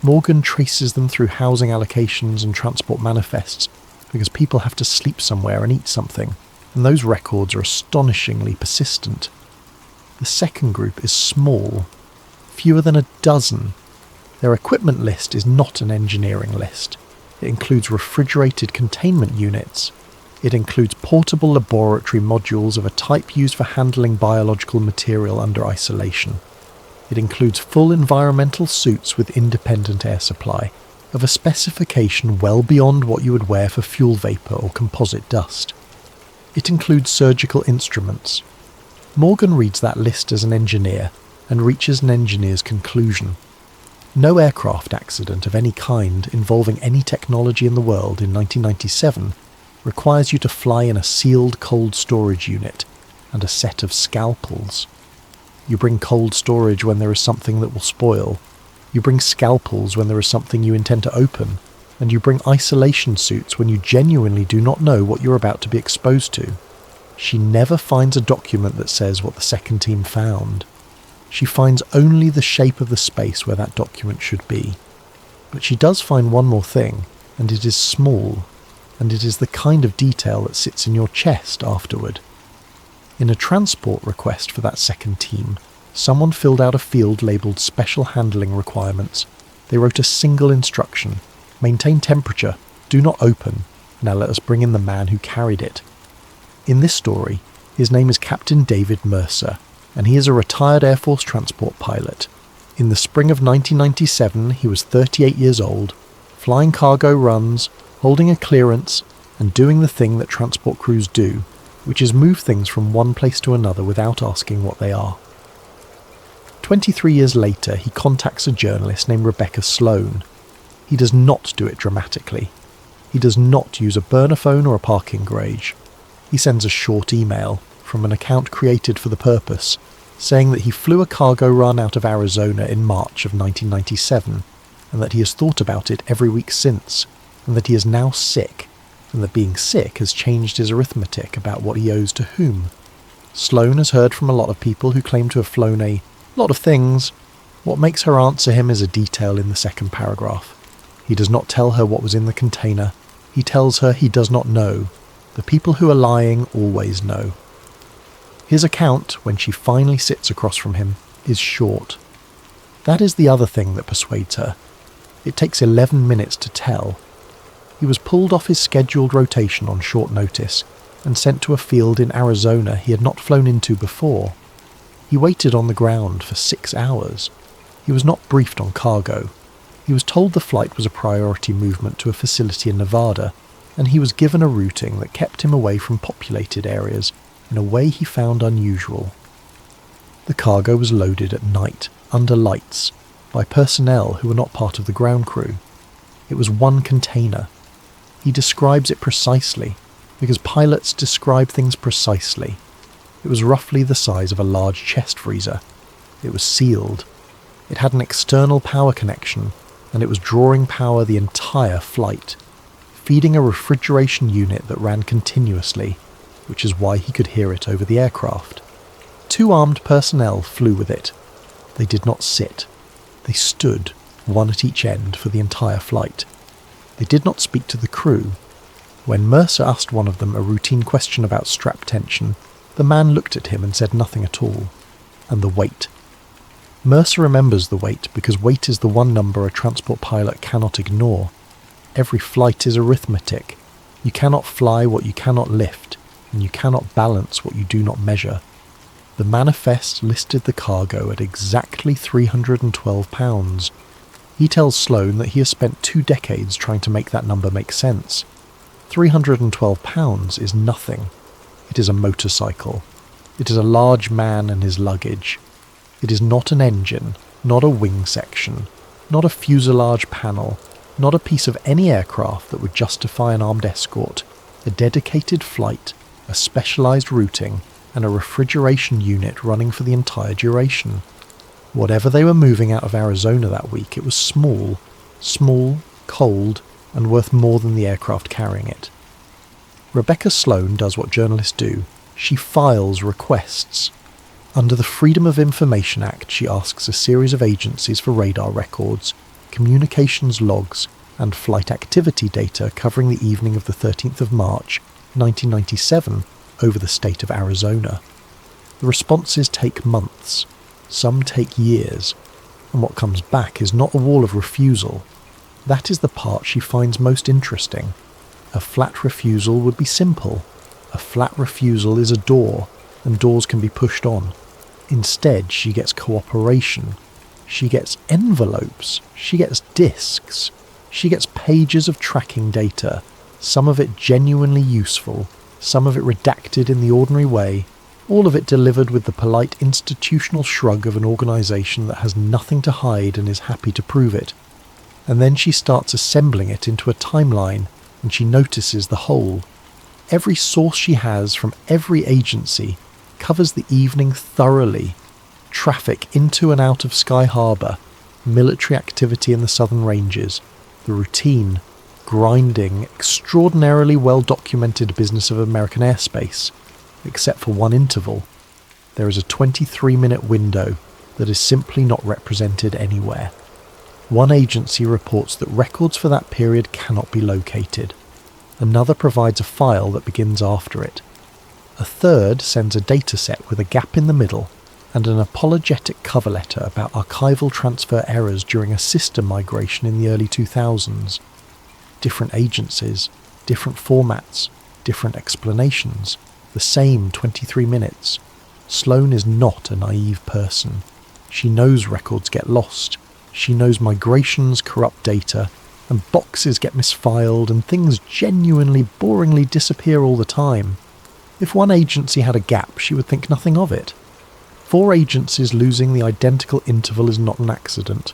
Morgan traces them through housing allocations and transport manifests, because people have to sleep somewhere and eat something, and those records are astonishingly persistent. The second group is small, fewer than a dozen. Their equipment list is not an engineering list. It includes refrigerated containment units. It includes portable laboratory modules of a type used for handling biological material under isolation. It includes full environmental suits with independent air supply, of a specification well beyond what you would wear for fuel vapour or composite dust. It includes surgical instruments. Morgan reads that list as an engineer and reaches an engineer's conclusion. No aircraft accident of any kind involving any technology in the world in 1997 requires you to fly in a sealed cold storage unit and a set of scalpels. You bring cold storage when there is something that will spoil. You bring scalpels when there is something you intend to open. And you bring isolation suits when you genuinely do not know what you're about to be exposed to. She never finds a document that says what the second team found. She finds only the shape of the space where that document should be. But she does find one more thing, and it is small, and it is the kind of detail that sits in your chest afterward. In a transport request for that second team, someone filled out a field labelled Special Handling Requirements. They wrote a single instruction: maintain temperature, do not open, now let us bring in the man who carried it. In this story, his name is Captain David Mercer, and he is a retired Air Force transport pilot. In the spring of 1997, he was 38 years old, flying cargo runs, holding a clearance, and doing the thing that transport crews do, which is move things from one place to another without asking what they are. 23 years later, he contacts a journalist named Rebecca Sloan. He does not do it dramatically. He does not use a burner phone or a parking garage. He sends a short email from an account created for the purpose, saying that he flew a cargo run out of Arizona in March of 1997, and that he has thought about it every week since, and that he is now sick, and that being sick has changed his arithmetic about what he owes to whom. Sloan has heard from a lot of people who claim to have flown a lot of things. What makes her answer him is a detail in the second paragraph. He does not tell her what was in the container. He tells her he does not know. The people who are lying always know. His account, when she finally sits across from him, is short. That is the other thing that persuades her. It takes 11 minutes to tell. He was pulled off his scheduled rotation on short notice and sent to a field in Arizona he had not flown into before. He waited on the ground for 6 hours. He was not briefed on cargo. He was told the flight was a priority movement to a facility in Nevada, and he was given a routing that kept him away from populated areas in a way he found unusual. The cargo was loaded at night, under lights, by personnel who were not part of the ground crew. It was one container. He describes it precisely, because pilots describe things precisely. It was roughly the size of a large chest freezer. It was sealed. It had an external power connection, and it was drawing power the entire flight, feeding a refrigeration unit that ran continuously, which is why he could hear it over the aircraft. 2 armed personnel flew with it. They did not sit. They stood, one at each end, for the entire flight. They did not speak to the crew. When Mercer asked one of them a routine question about strap tension, the man looked at him and said nothing at all. And the weight. Mercer remembers the weight because weight is the one number a transport pilot cannot ignore. Every flight is arithmetic. You cannot fly what you cannot lift, and you cannot balance what you do not measure. The manifest listed the cargo at exactly 312 pounds. He tells Sloane that he has spent 2 decades trying to make that number make sense. 312 pounds is nothing. It is a motorcycle. It is a large man and his luggage. It is not an engine, not a wing section, not a fuselage panel, not a piece of any aircraft that would justify an armed escort, a dedicated flight, a specialised routing, and a refrigeration unit running for the entire duration. Whatever they were moving out of Arizona that week, it was small, cold, and worth more than the aircraft carrying it. Rebecca Sloane does what journalists do. She files requests. Under the Freedom of Information Act, she asks a series of agencies for radar records, communications logs, and flight activity data covering the evening of the 13th of March, 1997, over the state of Arizona. The responses take months. Some take years, and what comes back is not a wall of refusal. That is the part she finds most interesting. A flat refusal would be simple. A flat refusal is a door, and doors can be pushed on. Instead, she gets cooperation. She gets envelopes. She gets discs. She gets pages of tracking data, some of it genuinely useful, some of it redacted in the ordinary way, all of it delivered with the polite institutional shrug of an organisation that has nothing to hide and is happy to prove it. And then she starts assembling it into a timeline, and she notices the whole. Every source she has from every agency covers the evening thoroughly. Traffic into and out of Sky Harbor, military activity in the southern ranges, the routine, grinding, extraordinarily well-documented business of American airspace, except for one interval. There is a 23-minute window that is simply not represented anywhere. One agency reports that records for that period cannot be located. Another provides a file that begins after it. A third sends a dataset with a gap in the middle and an apologetic cover letter about archival transfer errors during a system migration in the early 2000s. Different agencies, different formats, different explanations. The same 23 minutes. Sloane is not a naive person. She knows records get lost. She knows migrations corrupt data, and boxes get misfiled, and things genuinely, boringly disappear all the time. If one agency had a gap, she would think nothing of it. 4 agencies losing the identical interval is not an accident.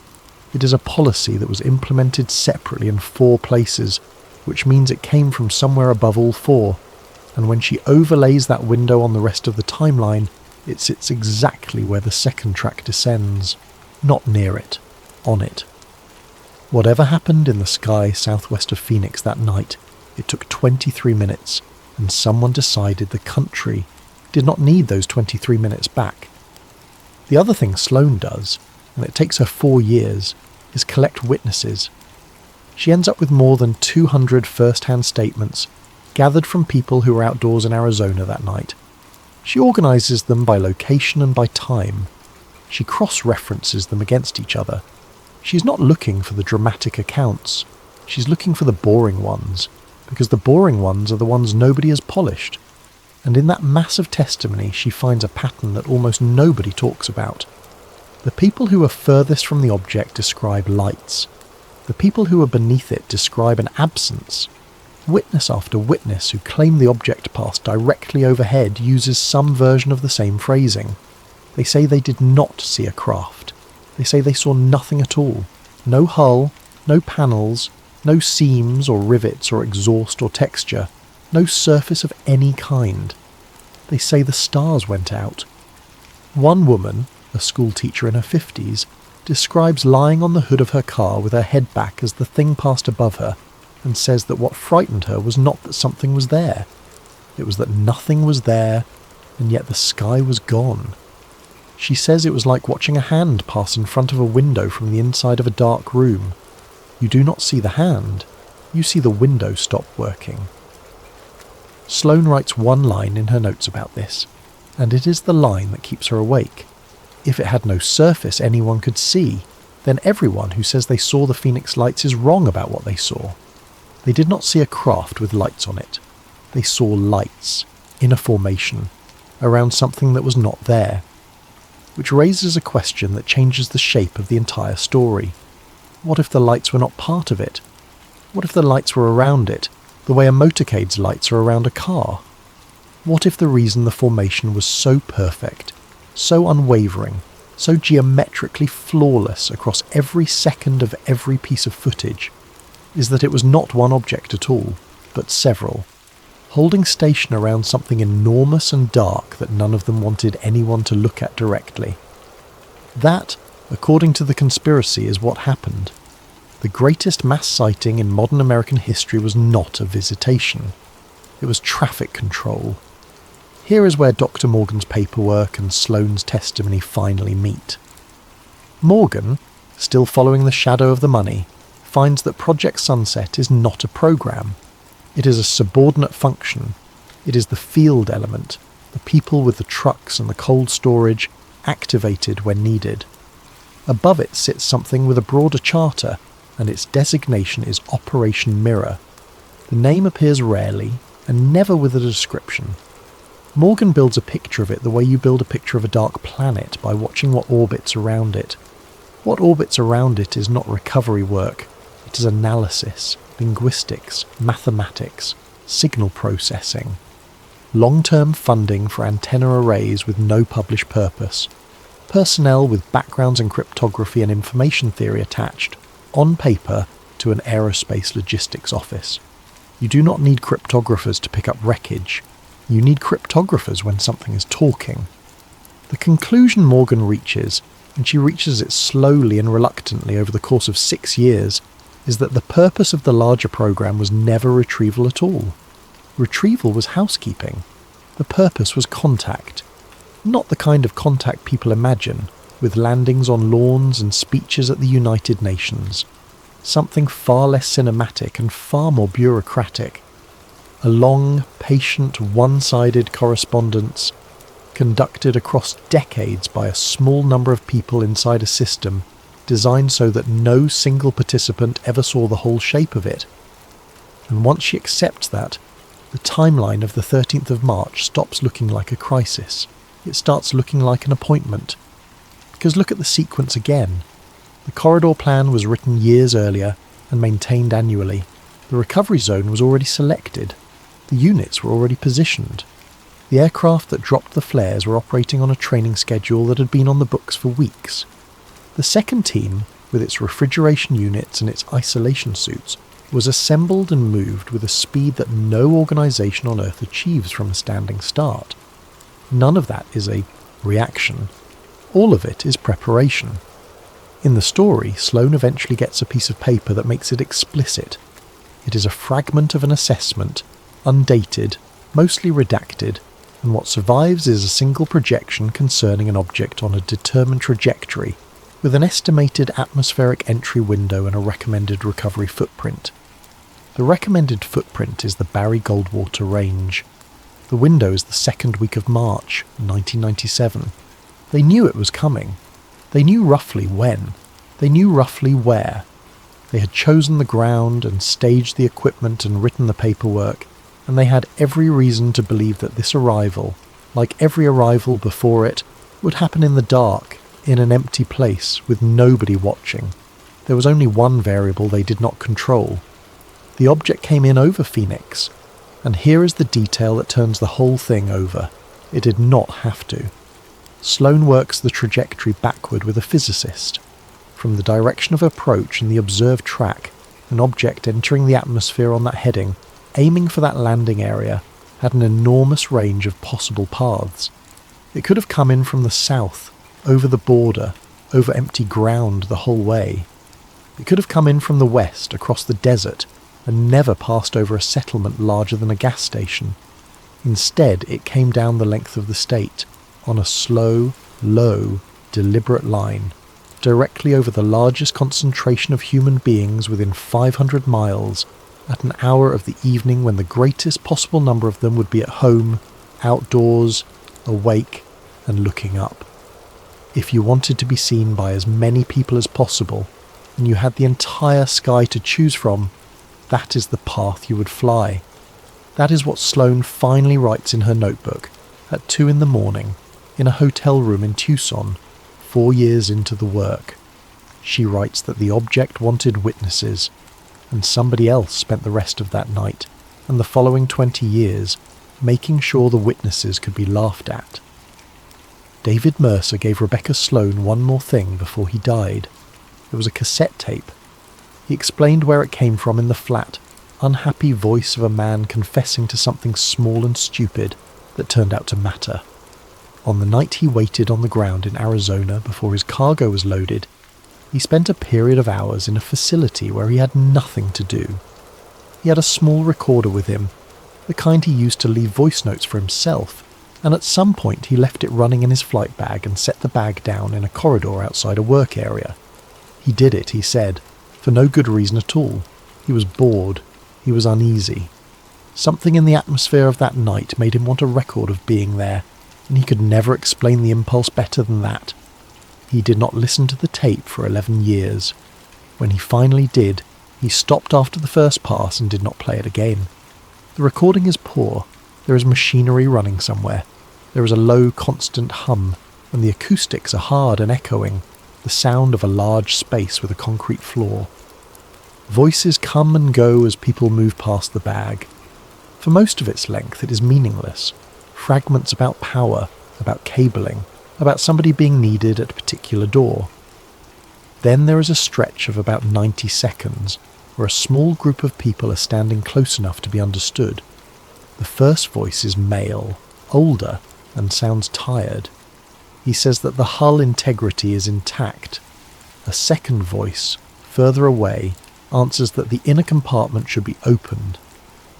It is a policy that was implemented separately in 4 places, which means it came from somewhere above all 4. And when she overlays that window on the rest of the timeline, it sits exactly where the second track descends. Not near it. On it. Whatever happened in the sky southwest of Phoenix that night, it took 23 minutes, and someone decided the country did not need those 23 minutes back. The other thing Sloane does, and it takes her 4 years, is collect witnesses. She ends up with more than 200 first-hand statements gathered from people who were outdoors in Arizona that night. She organises them by location and by time. She cross-references them against each other. She's not looking for the dramatic accounts. She's looking for the boring ones, because the boring ones are the ones nobody has polished. And in that mass of testimony, she finds a pattern that almost nobody talks about. The people who are furthest from the object describe lights. The people who are beneath it describe an absence. Witness after witness who claim the object passed directly overhead uses some version of the same phrasing. They say they did not see a craft. They say they saw nothing at all. No hull, no panels, no seams or rivets or exhaust or texture, no surface of any kind. They say the stars went out. One woman, a schoolteacher in her 50s, describes lying on the hood of her car with her head back as the thing passed above her, and says that what frightened her was not that something was there. It was that nothing was there, and yet the sky was gone. She says it was like watching a hand pass in front of a window from the inside of a dark room. You do not see the hand, you see the window stop working. Sloane writes one line in her notes about this, and it is the line that keeps her awake. If it had no surface anyone could see, then everyone who says they saw the Phoenix lights is wrong about what they saw. They did not see a craft with lights on it. They saw lights, in a formation, around something that was not there. Which raises a question that changes the shape of the entire story. What if the lights were not part of it? What if the lights were around it, the way a motorcade's lights are around a car? What if the reason the formation was so perfect, so unwavering, so geometrically flawless across every second of every piece of footage, is that it was not one object at all, but several, holding station around something enormous and dark that none of them wanted anyone to look at directly? That, according to the conspiracy, is what happened. The greatest mass sighting in modern American history was not a visitation. It was traffic control. Here is where Dr. Morgan's paperwork and Sloane's testimony finally meet. Morgan, still following the shadow of the money, finds that Project Sunset is not a program. It is a subordinate function. It is the field element, the people with the trucks and the cold storage, activated when needed. Above it sits something with a broader charter, and its designation is Operation Mirror. The name appears rarely, and never with a description. Morgan builds a picture of it the way you build a picture of a dark planet by watching what orbits around it. What orbits around it is not recovery work, it is analysis, linguistics, mathematics, signal processing. Long-term funding for antenna arrays with no published purpose. Personnel with backgrounds in cryptography and information theory attached, on paper, to an aerospace logistics office. You do not need cryptographers to pick up wreckage. You need cryptographers when something is talking. The conclusion Morgan reaches, and she reaches it slowly and reluctantly over the course of 6 years, is that the purpose of the larger program was never retrieval at all. Retrieval was housekeeping. The purpose was contact. Not the kind of contact people imagine, with landings on lawns and speeches at the United Nations. Something far less cinematic and far more bureaucratic. A long, patient, one-sided correspondence conducted across decades by a small number of people inside a system designed so that no single participant ever saw the whole shape of it. And once she accepts that, the timeline of the 13th of March stops looking like a crisis. It starts looking like an appointment. Because look at the sequence again. The corridor plan was written years earlier and maintained annually. The recovery zone was already selected. The units were already positioned. The aircraft that dropped the flares were operating on a training schedule that had been on the books for weeks. The second team, with its refrigeration units and its isolation suits, was assembled and moved with a speed that no organisation on Earth achieves from a standing start. None of that is a reaction. All of it is preparation. In the story, Sloane eventually gets a piece of paper that makes it explicit. It is a fragment of an assessment, undated, mostly redacted, and what survives is a single projection concerning an object on a determined trajectory, with an estimated atmospheric entry window and a recommended recovery footprint. The recommended footprint is the Barry Goldwater Range. The window is the second week of March, 1997. They knew it was coming. They knew roughly when. They knew roughly where. They had chosen the ground and staged the equipment and written the paperwork, and they had every reason to believe that this arrival, like every arrival before it, would happen in the dark, in an empty place, with nobody watching. There was only one variable they did not control. The object came in over Phoenix, and here is the detail that turns the whole thing over. It did not have to. Sloane works the trajectory backward with a physicist. From the direction of approach and the observed track, an object entering the atmosphere on that heading, aiming for that landing area, had an enormous range of possible paths. It could have come in from the south, over the border, over empty ground the whole way. It could have come in from the west, across the desert, and never passed over a settlement larger than a gas station. Instead, it came down the length of the state, on a slow, low, deliberate line, directly over the largest concentration of human beings within 500 miles, at an hour of the evening when the greatest possible number of them would be at home, outdoors, awake, and looking up. If you wanted to be seen by as many people as possible, and you had the entire sky to choose from, that is the path you would fly. That is what Sloane finally writes in her notebook at 2 a.m, in a hotel room in Tucson, 4 years into the work. She writes that the object wanted witnesses, and somebody else spent the rest of that night and the following 20 years making sure the witnesses could be laughed at. David Mercer gave Rebecca Sloan one more thing before he died. It was a cassette tape. He explained where it came from in the flat, unhappy voice of a man confessing to something small and stupid that turned out to matter. On the night he waited on the ground in Arizona before his cargo was loaded, he spent a period of hours in a facility where he had nothing to do. He had a small recorder with him, the kind he used to leave voice notes for himself, and at some point he left it running in his flight bag and set the bag down in a corridor outside a work area. He did it, he said, for no good reason at all. He was bored. He was uneasy. Something in the atmosphere of that night made him want a record of being there, and he could never explain the impulse better than that. He did not listen to the tape for 11 years. When he finally did, he stopped after the first pass and did not play it again. The recording is poor. There is machinery running somewhere. There is a low, constant hum, and the acoustics are hard and echoing, the sound of a large space with a concrete floor. Voices come and go as people move past the bag. For most of its length, it is meaningless. Fragments about power, about cabling, about somebody being needed at a particular door. Then there is a stretch of about 90 seconds, where a small group of people are standing close enough to be understood. The first voice is male, older, and sounds tired. He says that the hull integrity is intact. A second voice, further away, answers that the inner compartment should be opened.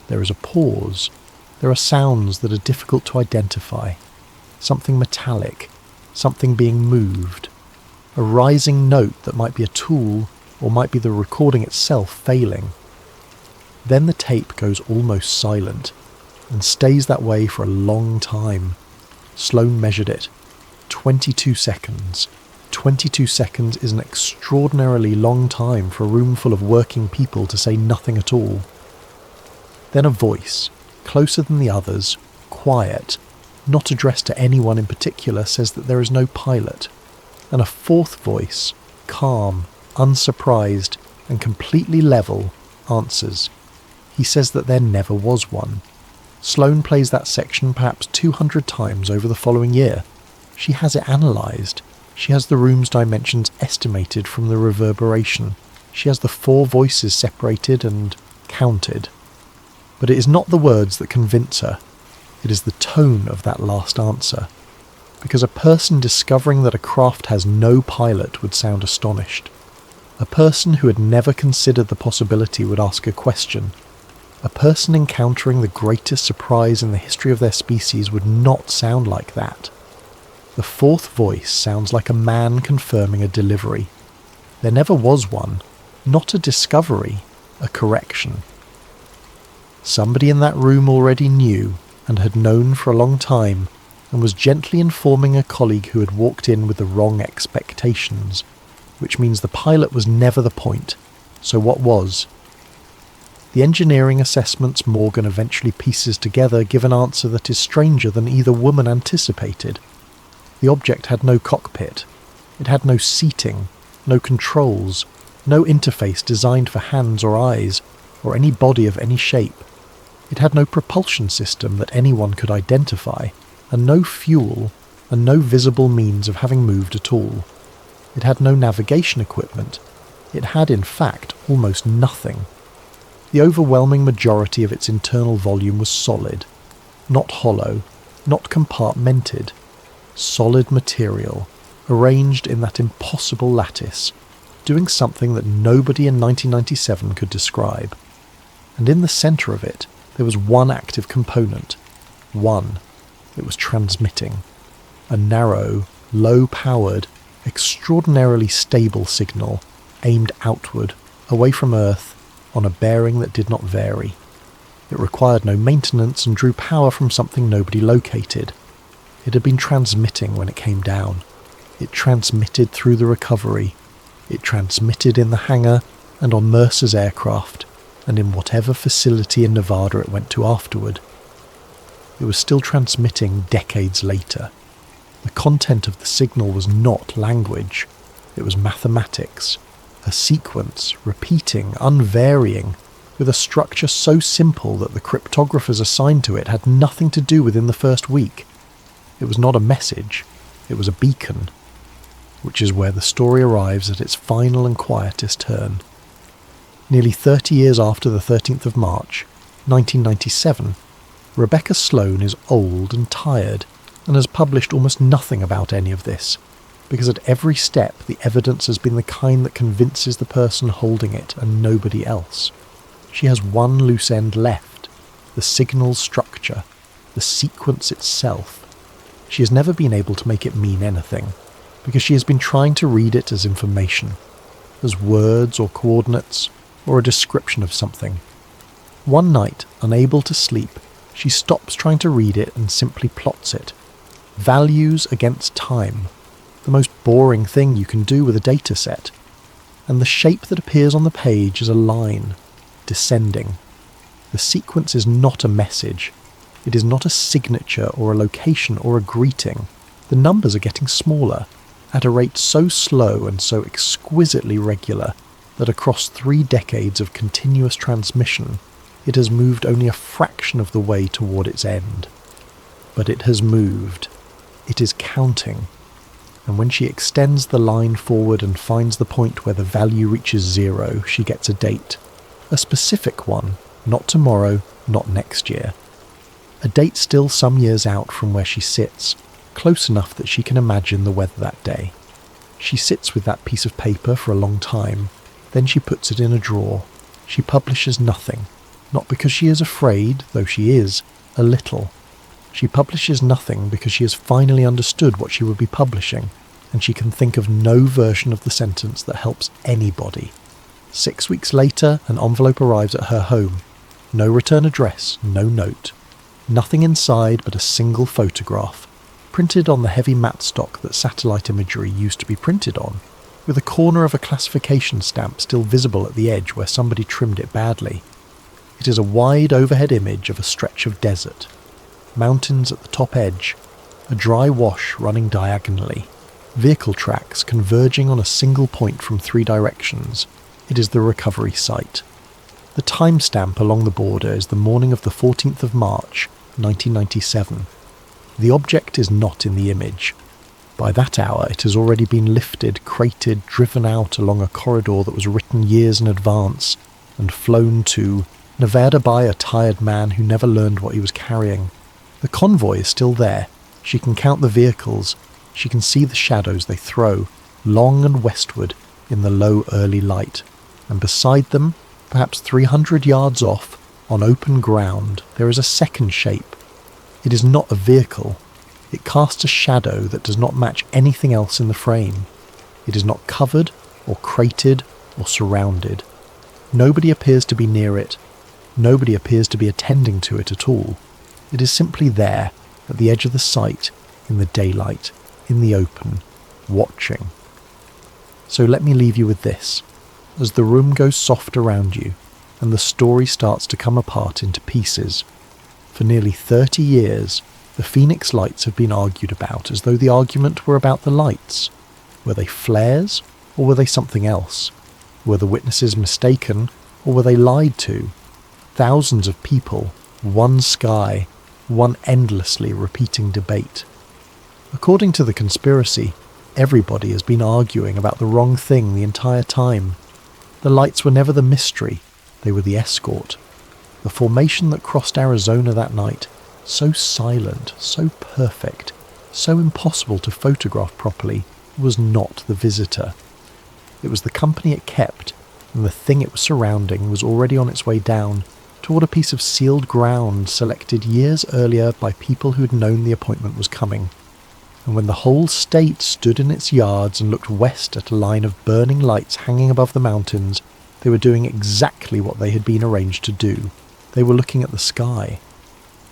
There is a pause. There are sounds that are difficult to identify. Something metallic, something being moved. A rising note that might be a tool or might be the recording itself failing. Then the tape goes almost silent, and stays that way for a long time. Sloan measured it. 22 seconds. 22 seconds is an extraordinarily long time for a room full of working people to say nothing at all. Then a voice, closer than the others, quiet, not addressed to anyone in particular, says that there is no pilot. And a fourth voice, calm, unsurprised, and completely level, answers. He says that there never was one. Sloan plays that section perhaps 200 times over the following year. She has it analysed. She has the room's dimensions estimated from the reverberation. She has the 4 voices separated and counted. But it is not the words that convince her. It is the tone of that last answer. Because a person discovering that a craft has no pilot would sound astonished. A person who had never considered the possibility would ask a question. A person encountering the greatest surprise in the history of their species would not sound like that. The fourth voice sounds like a man confirming a delivery. There never was one, not a discovery, a correction. Somebody in that room already knew, and had known for a long time, and was gently informing a colleague who had walked in with the wrong expectations, which means the pilot was never the point. So what was? The engineering assessments Morgan eventually pieces together give an answer that is stranger than either woman anticipated. The object had no cockpit. It had no seating, no controls, no interface designed for hands or eyes, or any body of any shape. It had no propulsion system that anyone could identify, and no fuel, and no visible means of having moved at all. It had no navigation equipment. It had, in fact, almost nothing. The overwhelming majority of its internal volume was solid, not hollow, not compartmented. Solid material, arranged in that impossible lattice, doing something that nobody in 1997 could describe. And in the centre of it, there was one active component. One. It was transmitting. A narrow, low-powered, extraordinarily stable signal, aimed outward, away from Earth, on a bearing that did not vary. It required no maintenance and drew power from something nobody located. It had been transmitting when it came down. It transmitted through the recovery. It transmitted in the hangar and on Mercer's aircraft, and in whatever facility in Nevada it went to afterward. It was still transmitting decades later. The content of the signal was not language. It was mathematics, a sequence, repeating, unvarying, with a structure so simple that the cryptographers assigned to it had nothing to do within the first week. It was not a message, it was a beacon, which is where the story arrives at its final and quietest turn. Nearly 30 years after the 13th of March, 1997, Rebecca Sloan is old and tired and has published almost nothing about any of this, because at every step the evidence has been the kind that convinces the person holding it and nobody else. She has one loose end left, the signal structure, the sequence itself. She has never been able to make it mean anything, because she has been trying to read it as information, as words or coordinates, or a description of something. One night, unable to sleep, she stops trying to read it and simply plots it. Values against time, the most boring thing you can do with a data set. And the shape that appears on the page is a line, descending. The sequence is not a message. It is not a signature or a location or a greeting. The numbers are getting smaller, at a rate so slow and so exquisitely regular that across 3 decades of continuous transmission, it has moved only a fraction of the way toward its end. But it has moved. It is counting. And when she extends the line forward and finds the point where the value reaches 0, she gets a date. A specific one, not tomorrow, not next year. A date still some years out from where she sits, close enough that she can imagine the weather that day. She sits with that piece of paper for a long time, then she puts it in a drawer. She publishes nothing, not because she is afraid, though she is, a little. She publishes nothing because she has finally understood what she would be publishing, and she can think of no version of the sentence that helps anybody. 6 weeks later, an envelope arrives at her home. No return address, no note. Nothing inside but a single photograph, printed on the heavy matte stock that satellite imagery used to be printed on, with a corner of a classification stamp still visible at the edge where somebody trimmed it badly. It is a wide overhead image of a stretch of desert. Mountains at the top edge, a dry wash running diagonally, vehicle tracks converging on a single point from 3 directions. It is the recovery site. The timestamp along the border is the morning of the 14th of March, 1997. The object is not in the image. By that hour it has already been lifted, crated, driven out along a corridor that was written years in advance, and flown to Nevada by a tired man who never learned what he was carrying. The convoy is still there. She can count the vehicles. She can see the shadows they throw, long and westward, in the low early light. And beside them, perhaps 300 yards off, on open ground, there is a second shape. It is not a vehicle. It casts a shadow that does not match anything else in the frame. It is not covered, or crated, or surrounded. Nobody appears to be near it. Nobody appears to be attending to it at all. It is simply there, at the edge of the site, in the daylight, in the open, watching. So let me leave you with this. As the room goes soft around you, and the story starts to come apart into pieces, for nearly 30 years, the Phoenix Lights have been argued about as though the argument were about the lights. Were they flares, or were they something else? Were the witnesses mistaken, or were they lied to? Thousands of people, one sky, one endlessly repeating debate. According to the conspiracy, everybody has been arguing about the wrong thing the entire time. The lights were never the mystery, they were the escort. The formation that crossed Arizona that night, so silent, so perfect, so impossible to photograph properly, was not the visitor. It was the company it kept, and the thing it was surrounding was already on its way down toward a piece of sealed ground selected years earlier by people who'd known the appointment was coming. And when the whole state stood in its yards and looked west at a line of burning lights hanging above the mountains, they were doing exactly what they had been arranged to do. They were looking at the sky.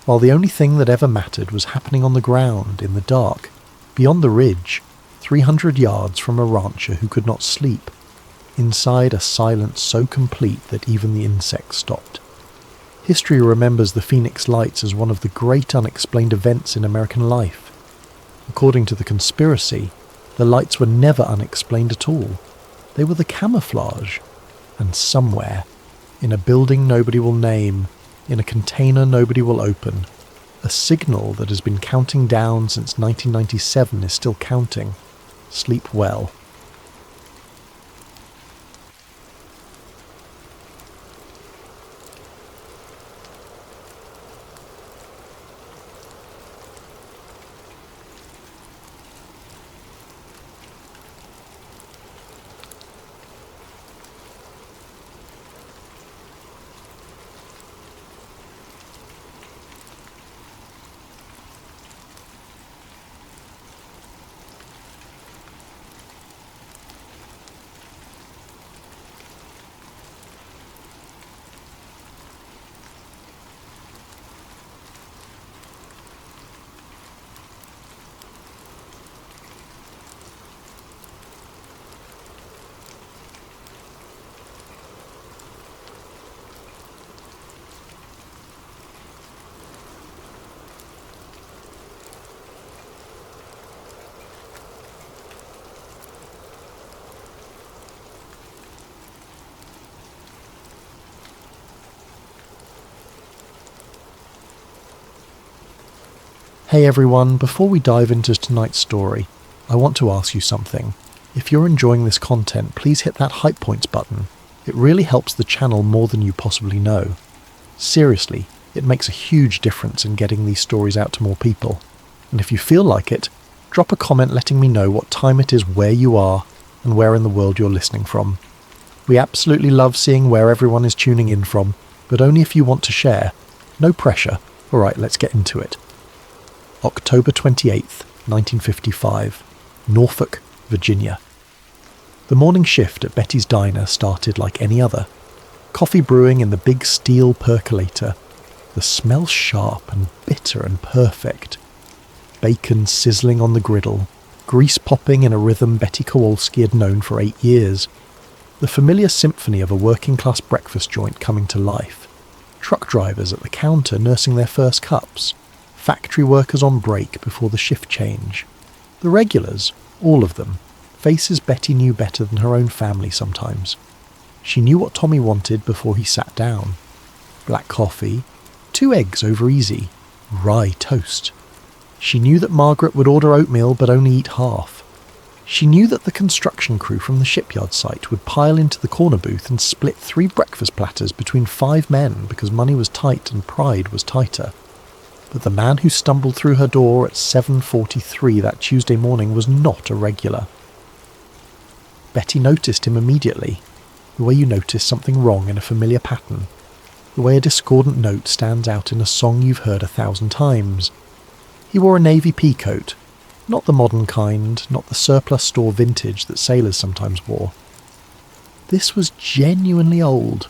While the only thing that ever mattered was happening on the ground, in the dark, beyond the ridge, 300 yards from a rancher who could not sleep, inside a silence so complete that even the insects stopped. History remembers the Phoenix Lights as one of the great unexplained events in American life. According to the conspiracy, The lights were never unexplained at all. They were the camouflage. And somewhere, in a building nobody will name, in a container nobody will open, a signal that has been counting down since 1997 is still counting. Sleep well. Hey everyone, before we dive into tonight's story, I want to ask you something. If you're enjoying this content, please hit that hype points button. It really helps the channel more than you possibly know. Seriously, it makes a huge difference in getting these stories out to more people. And if you feel like it, drop a comment letting me know what time it is where you are and where in the world you're listening from. We absolutely love seeing where everyone is tuning in from, but only if you want to share. No pressure. Alright, let's get into it. October 28th, 1955, Norfolk, Virginia. The morning shift at Betty's Diner started like any other. Coffee brewing in the big steel percolator. The smell sharp and bitter and perfect. Bacon sizzling on the griddle. Grease popping in a rhythm Betty Kowalski had known for 8 years. The familiar symphony of a working-class breakfast joint coming to life. Truck drivers at the counter nursing their first cups. Factory workers on break before the shift change. The regulars, all of them, faces Betty knew better than her own family sometimes. She knew what Tommy wanted before he sat down. Black coffee, 2 eggs over easy, rye toast. She knew that Margaret would order oatmeal but only eat half. She knew that the construction crew from the shipyard site would pile into the corner booth and split 3 breakfast platters between 5 men because money was tight and pride was tighter. But the man who stumbled through her door at 7:43 that Tuesday morning was not a regular. Betty noticed him immediately, the way you notice something wrong in a familiar pattern, the way a discordant note stands out in a song you've heard 1,000 times. He wore a navy pea coat, not the modern kind, not the surplus store vintage that sailors sometimes wore. This was genuinely old.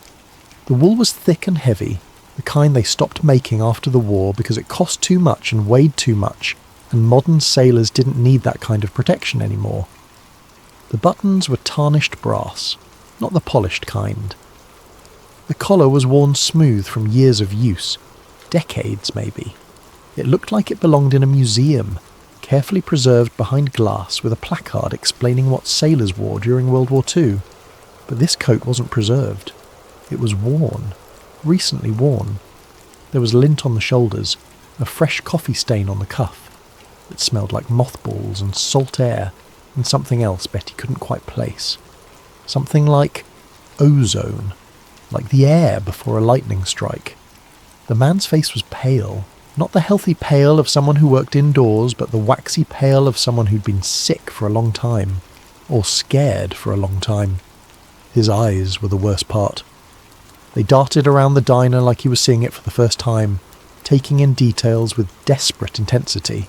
The wool was thick and heavy, the kind they stopped making after the war because it cost too much and weighed too much, and modern sailors didn't need that kind of protection anymore. The buttons were tarnished brass, not the polished kind. The collar was worn smooth from years of use, decades maybe. It looked like it belonged in a museum, carefully preserved behind glass with a placard explaining what sailors wore during World War II. But this coat wasn't preserved. It was worn. Recently worn. There was lint on the shoulders, a fresh coffee stain on the cuff. It smelled like mothballs and salt air, and something else Betty couldn't quite place. Something like ozone, like the air before a lightning strike. The man's face was pale, not the healthy pale of someone who worked indoors, but the waxy pale of someone who'd been sick for a long time, or scared for a long time. His eyes were the worst part. They darted around the diner like he was seeing it for the first time, taking in details with desperate intensity.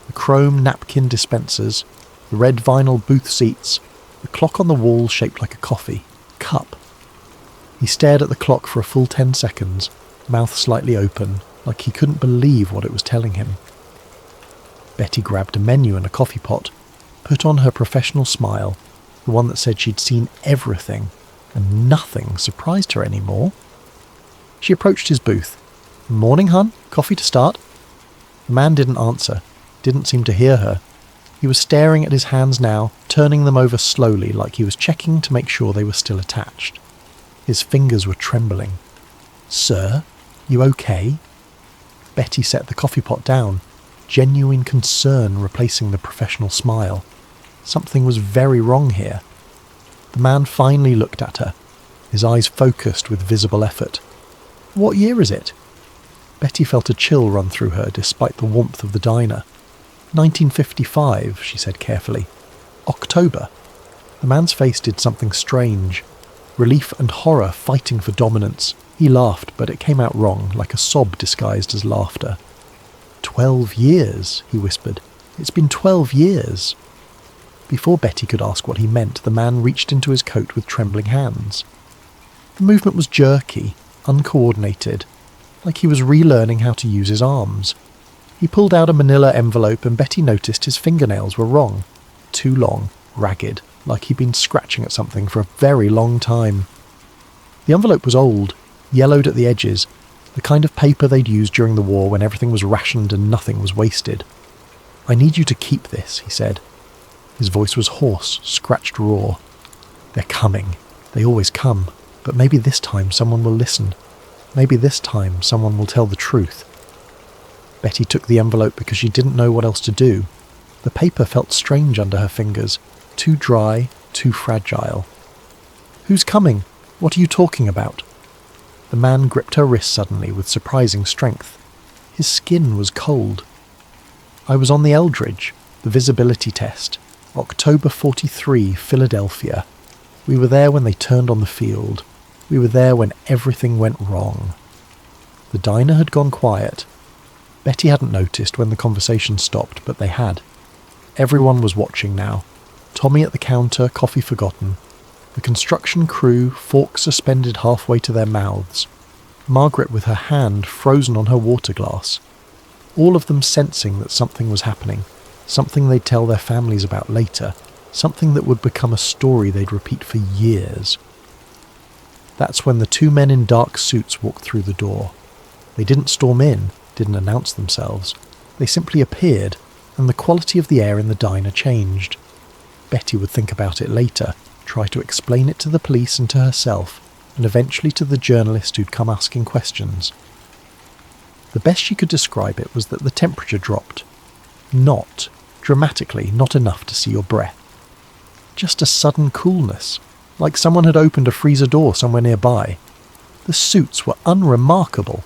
The chrome napkin dispensers, the red vinyl booth seats, the clock on the wall shaped like a coffee cup. He stared at the clock for a full 10 seconds, mouth slightly open, like he couldn't believe what it was telling him. Betty grabbed a menu and a coffee pot, put on her professional smile, the one that said she'd seen everything, and nothing surprised her anymore. She approached his booth. "Morning, hun. Coffee to start?" The man didn't answer, didn't seem to hear her. He was staring at his hands now, turning them over slowly like he was checking to make sure they were still attached. His fingers were trembling. "Sir, you okay?" Betty set the coffee pot down, genuine concern replacing the professional smile. Something was very wrong here. The man finally looked at her, his eyes focused with visible effort. "What year is it?" Betty felt a chill run through her despite the warmth of the diner. 1955, she said carefully. October. The man's face did something strange. Relief and horror fighting for dominance. He laughed, but it came out wrong, like a sob disguised as laughter. 12 years, he whispered. "It's been 12 years. Before Betty could ask what he meant, the man reached into his coat with trembling hands. The movement was jerky, uncoordinated, like he was relearning how to use his arms. He pulled out a manila envelope and Betty noticed his fingernails were wrong. Too long, ragged, like he'd been scratching at something for a very long time. The envelope was old, yellowed at the edges, the kind of paper they'd used during the war when everything was rationed and nothing was wasted. "I need you to keep this," he said. His voice was hoarse, scratched raw. "They're coming. They always come. But maybe this time someone will listen. Maybe this time someone will tell the truth." Betty took the envelope because she didn't know what else to do. The paper felt strange under her fingers, too dry, too fragile. "Who's coming? What are you talking about?" The man gripped her wrist suddenly with surprising strength. His skin was cold. "I was on the Eldridge, the visibility test. October 43, Philadelphia. We were there when they turned on the field. We were there when everything went wrong." The diner had gone quiet. Betty hadn't noticed when the conversation stopped, but they had. Everyone was watching now. Tommy at the counter, coffee forgotten. The construction crew, forks suspended halfway to their mouths. Margaret with her hand frozen on her water glass. All of them sensing that something was happening, something they'd tell their families about later, something that would become a story they'd repeat for years. That's when the two men in dark suits walked through the door. They didn't storm in, didn't announce themselves. They simply appeared, and the quality of the air in the diner changed. Betty would think about it later, try to explain it to the police and to herself, and eventually to the journalist who'd come asking questions. The best she could describe it was that the temperature dropped. Not, dramatically, not enough to see your breath. Just a sudden coolness, like someone had opened a freezer door somewhere nearby. The suits were unremarkable.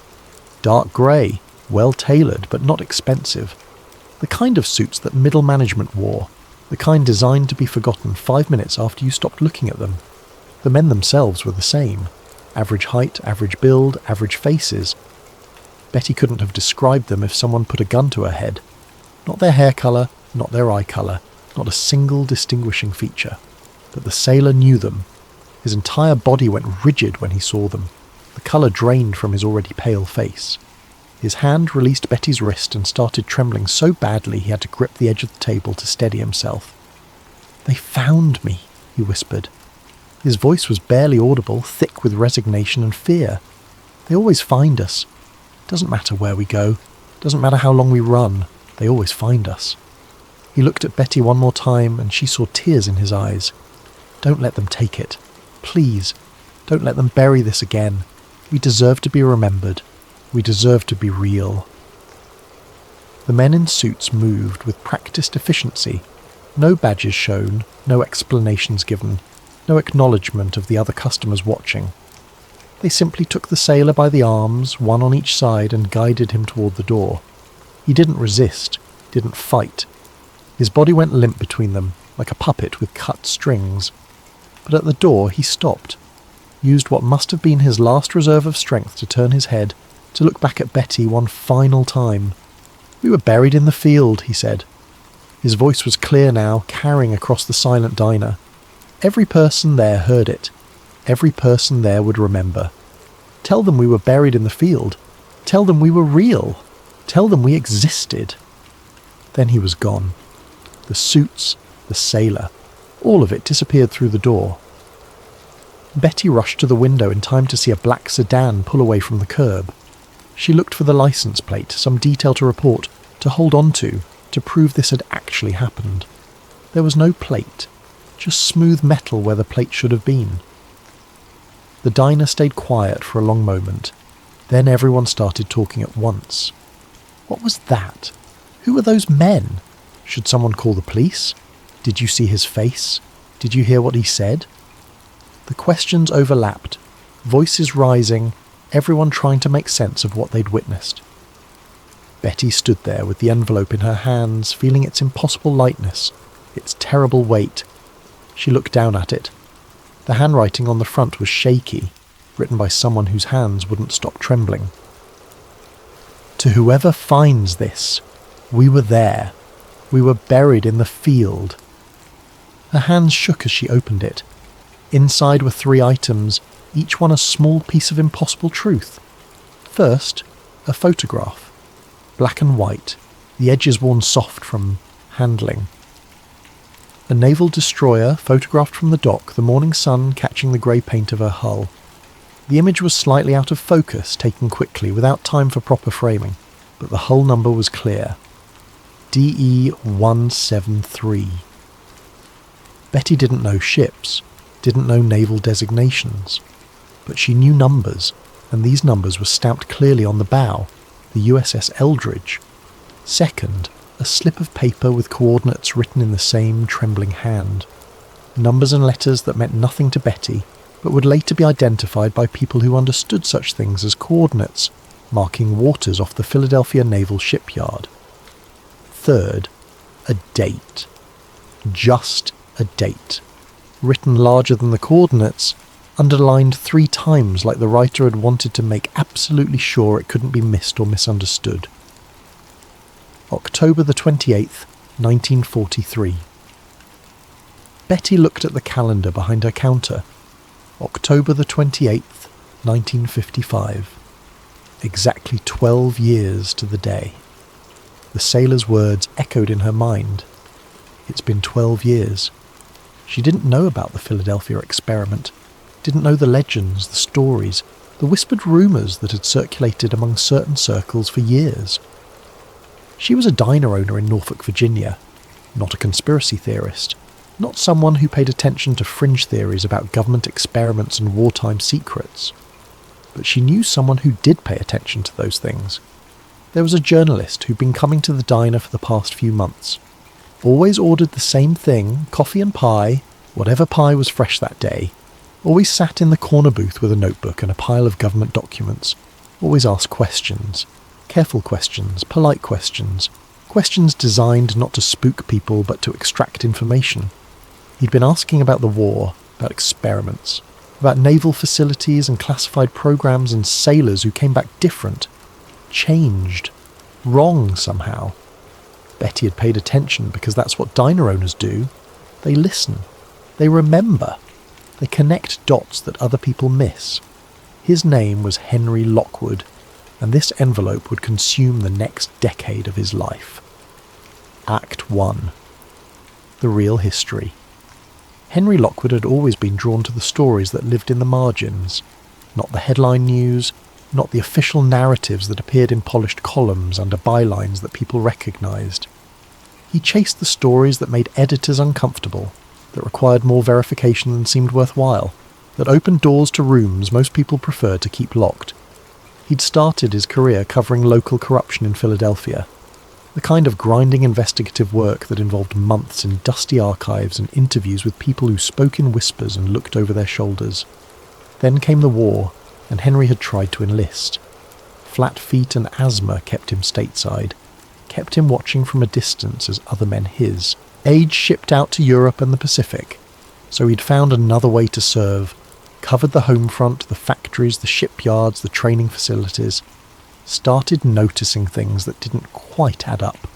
Dark grey, well-tailored but not expensive. The kind of suits that middle management wore, the kind designed to be forgotten 5 minutes after you stopped looking at them. The men themselves were the same. Average height, average build, average faces. Betty couldn't have described them if someone put a gun to her head. Not their hair colour, not their eye colour, not a single distinguishing feature. But the sailor knew them. His entire body went rigid when he saw them. The colour drained from his already pale face. His hand released Betty's wrist and started trembling so badly he had to grip the edge of the table to steady himself. "They found me," he whispered. His voice was barely audible, thick with resignation and fear. "They always find us. Doesn't matter where we go. Doesn't matter how long we run. They always find us." He looked at Betty one more time and she saw tears in his eyes. "Don't let them take it. Please, don't let them bury this again. We deserve to be remembered. We deserve to be real." The men in suits moved with practiced efficiency. No badges shown, no explanations given, no acknowledgement of the other customers watching. They simply took the sailor by the arms, one on each side, and guided him toward the door. He didn't resist, didn't fight. His body went limp between them, like a puppet with cut strings. But at the door he stopped, used what must have been his last reserve of strength to turn his head, to look back at Betty one final time. "We were buried in the field," he said. His voice was clear now, carrying across the silent diner. Every person there heard it. Every person there would remember. Tell them we were buried in the field. Tell them we were real. Tell them we existed. Then he was gone. The suits, the sailor, all of it disappeared through the door. Betty rushed to the window in time to see a black sedan pull away from the curb. She looked for the license plate, some detail to report, to hold on to. to prove this had actually happened. There was no plate, just smooth metal where the plate should have been. The diner stayed quiet for a long moment. Then everyone started talking at once. What was that? Who were those men? Should someone call the police? Did you see his face? Did you hear what he said? The questions overlapped, voices rising, everyone trying to make sense of what they'd witnessed. Betty stood there with the envelope in her hands, feeling its impossible lightness, its terrible weight. She looked down at it. The handwriting on the front was shaky, written by someone whose hands wouldn't stop trembling. To whoever finds this, we were there. We were buried in the field. Her hands shook as she opened it. Inside were 3 items, each one a small piece of impossible truth. First, a photograph. Black and white, the edges worn soft from handling. A naval destroyer photographed from the dock, the morning sun catching the grey paint of her hull. The image was slightly out of focus, taken quickly, without time for proper framing, but the hull number was clear. DE-173. Betty didn't know ships, didn't know naval designations, but she knew numbers, and these numbers were stamped clearly on the bow, the USS Eldridge. Second, a slip of paper with coordinates written in the same trembling hand. Numbers and letters that meant nothing to Betty, but would later be identified by people who understood such things as coordinates, marking waters off the Philadelphia Naval Shipyard. Third, a date. Just a date. Written larger than the coordinates, underlined 3 times like the writer had wanted to make absolutely sure it couldn't be missed or misunderstood. October the 28th, 1943. Betty looked at the calendar behind her counter. October the 28th, 1955. Exactly 12 years to the day. The sailor's words echoed in her mind. It's been 12 years. She didn't know about the Philadelphia experiment, didn't know the legends, the stories, the whispered rumours that had circulated among certain circles for years. She was a diner owner in Norfolk, Virginia, not a conspiracy theorist, not someone who paid attention to fringe theories about government experiments and wartime secrets. But she knew someone who did pay attention to those things. There was a journalist who'd been coming to the diner for the past few months. Always ordered the same thing, coffee and pie, whatever pie was fresh that day. Always sat in the corner booth with a notebook and a pile of government documents. Always asked questions. Careful questions, polite questions. Questions designed not to spook people but to extract information. He'd been asking about the war, about experiments, about naval facilities and classified programs and sailors who came back different, changed, wrong somehow. Betty had paid attention because that's what diner owners do. They listen. They remember. They connect dots that other people miss. His name was Henry Lockwood, and this envelope would consume the next decade of his life. Act 1. The real history. Henry Lockwood had always been drawn to the stories that lived in the margins, not the headline news, not the official narratives that appeared in polished columns under bylines that people recognised. He chased the stories that made editors uncomfortable, that required more verification than seemed worthwhile, that opened doors to rooms most people preferred to keep locked. He'd started his career covering local corruption in Philadelphia, the kind of grinding investigative work that involved months in dusty archives and interviews with people who spoke in whispers and looked over their shoulders. Then came the war, and Henry had tried to enlist. Flat feet and asthma kept him stateside, kept him watching from a distance as other men his. Age shipped out to Europe and the Pacific, so he'd found another way to serve, covered the home front, the factories, the shipyards, the training facilities, started noticing things that didn't quite add up.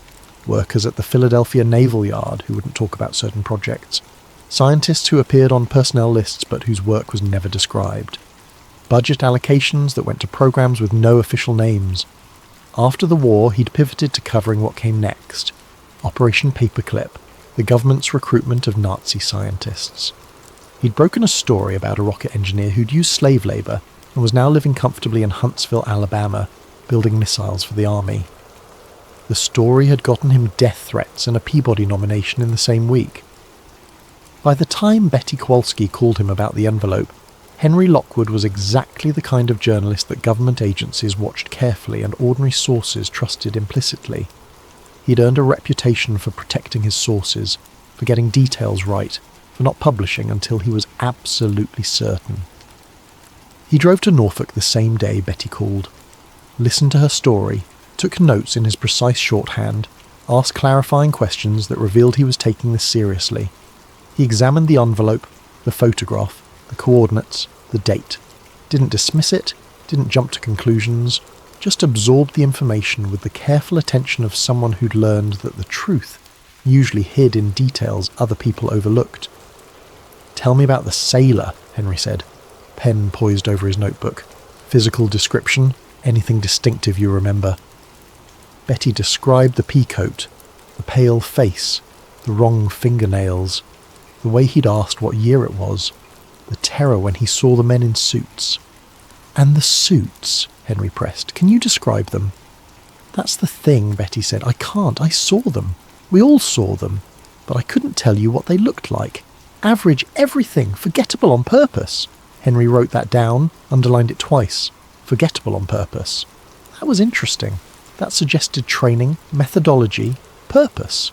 Workers at the Philadelphia Naval Yard who wouldn't talk about certain projects, scientists who appeared on personnel lists but whose work was never described, budget allocations that went to programs with no official names. After the war, he'd pivoted to covering what came next, Operation Paperclip, the government's recruitment of Nazi scientists. He'd broken a story about a rocket engineer who'd used slave labour and was now living comfortably in Huntsville, Alabama, building missiles for the army. The story had gotten him death threats and a Peabody nomination in the same week. By the time Betty Kowalski called him about the envelope, Henry Lockwood was exactly the kind of journalist that government agencies watched carefully and ordinary sources trusted implicitly. He'd earned a reputation for protecting his sources, for getting details right, for not publishing until he was absolutely certain. He drove to Norfolk the same day Betty called, listened to her story, took notes in his precise shorthand, asked clarifying questions that revealed he was taking this seriously. He examined the envelope, the photograph, the coordinates, the date. Didn't dismiss it, didn't jump to conclusions, just absorbed the information with the careful attention of someone who'd learned that the truth usually hid in details other people overlooked. "Tell me about the sailor," Henry said, pen poised over his notebook. "Physical description, anything distinctive you remember." Betty described the peacoat, the pale face, the wrong fingernails, the way he'd asked what year it was, the terror when he saw the men in suits. "And the suits," Henry pressed. "Can you describe them?" "That's the thing," Betty said. "I can't. I saw them. We all saw them. But I couldn't tell you what they looked like. Average everything. Forgettable on purpose." Henry wrote that down, underlined it twice. Forgettable on purpose. That was interesting. That suggested training, methodology, purpose.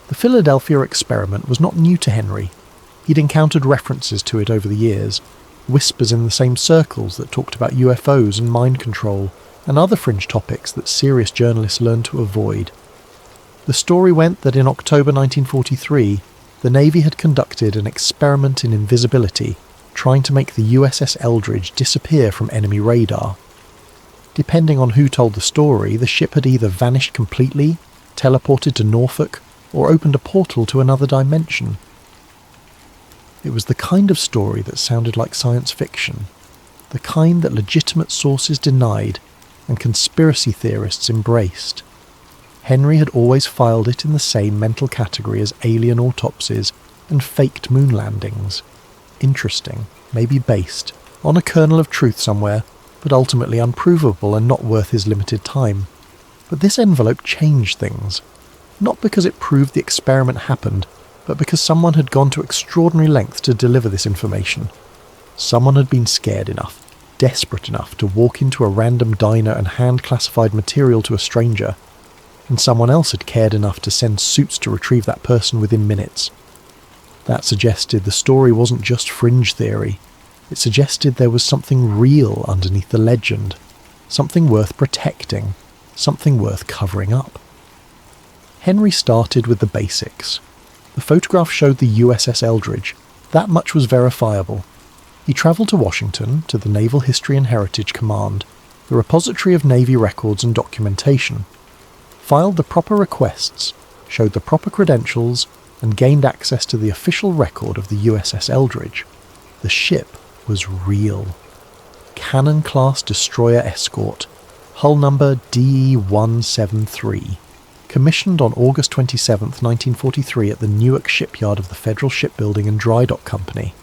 The Philadelphia experiment was not new to Henry. He'd encountered references to it over the years, whispers in the same circles that talked about UFOs and mind control, and other fringe topics that serious journalists learned to avoid. The story went that in October 1943, the Navy had conducted an experiment in invisibility, trying to make the USS Eldridge disappear from enemy radar. Depending on who told the story, the ship had either vanished completely, teleported to Norfolk, or opened a portal to another dimension. It was the kind of story that sounded like science fiction, the kind that legitimate sources denied and conspiracy theorists embraced. Henry had always filed it in the same mental category as alien autopsies and faked moon landings. Interesting, maybe based, on a kernel of truth somewhere, but ultimately unprovable and not worth his limited time. But this envelope changed things. Not because it proved the experiment happened, but because someone had gone to extraordinary lengths to deliver this information. Someone had been scared enough, desperate enough to walk into a random diner and hand classified material to a stranger, and someone else had cared enough to send suits to retrieve that person within minutes. That suggested the story wasn't just fringe theory. It suggested there was something real underneath the legend, something worth protecting, something worth covering up. Henry started with the basics. The photograph showed the USS Eldridge. That much was verifiable. He travelled to Washington, to the Naval History and Heritage Command, the repository of Navy records and documentation, filed the proper requests, showed the proper credentials, and gained access to the official record of the USS Eldridge. The ship was real. Cannon-class destroyer escort, hull number DE-173, commissioned on August 27, 1943 at the Newark shipyard of the Federal Shipbuilding and Dry Dock Company.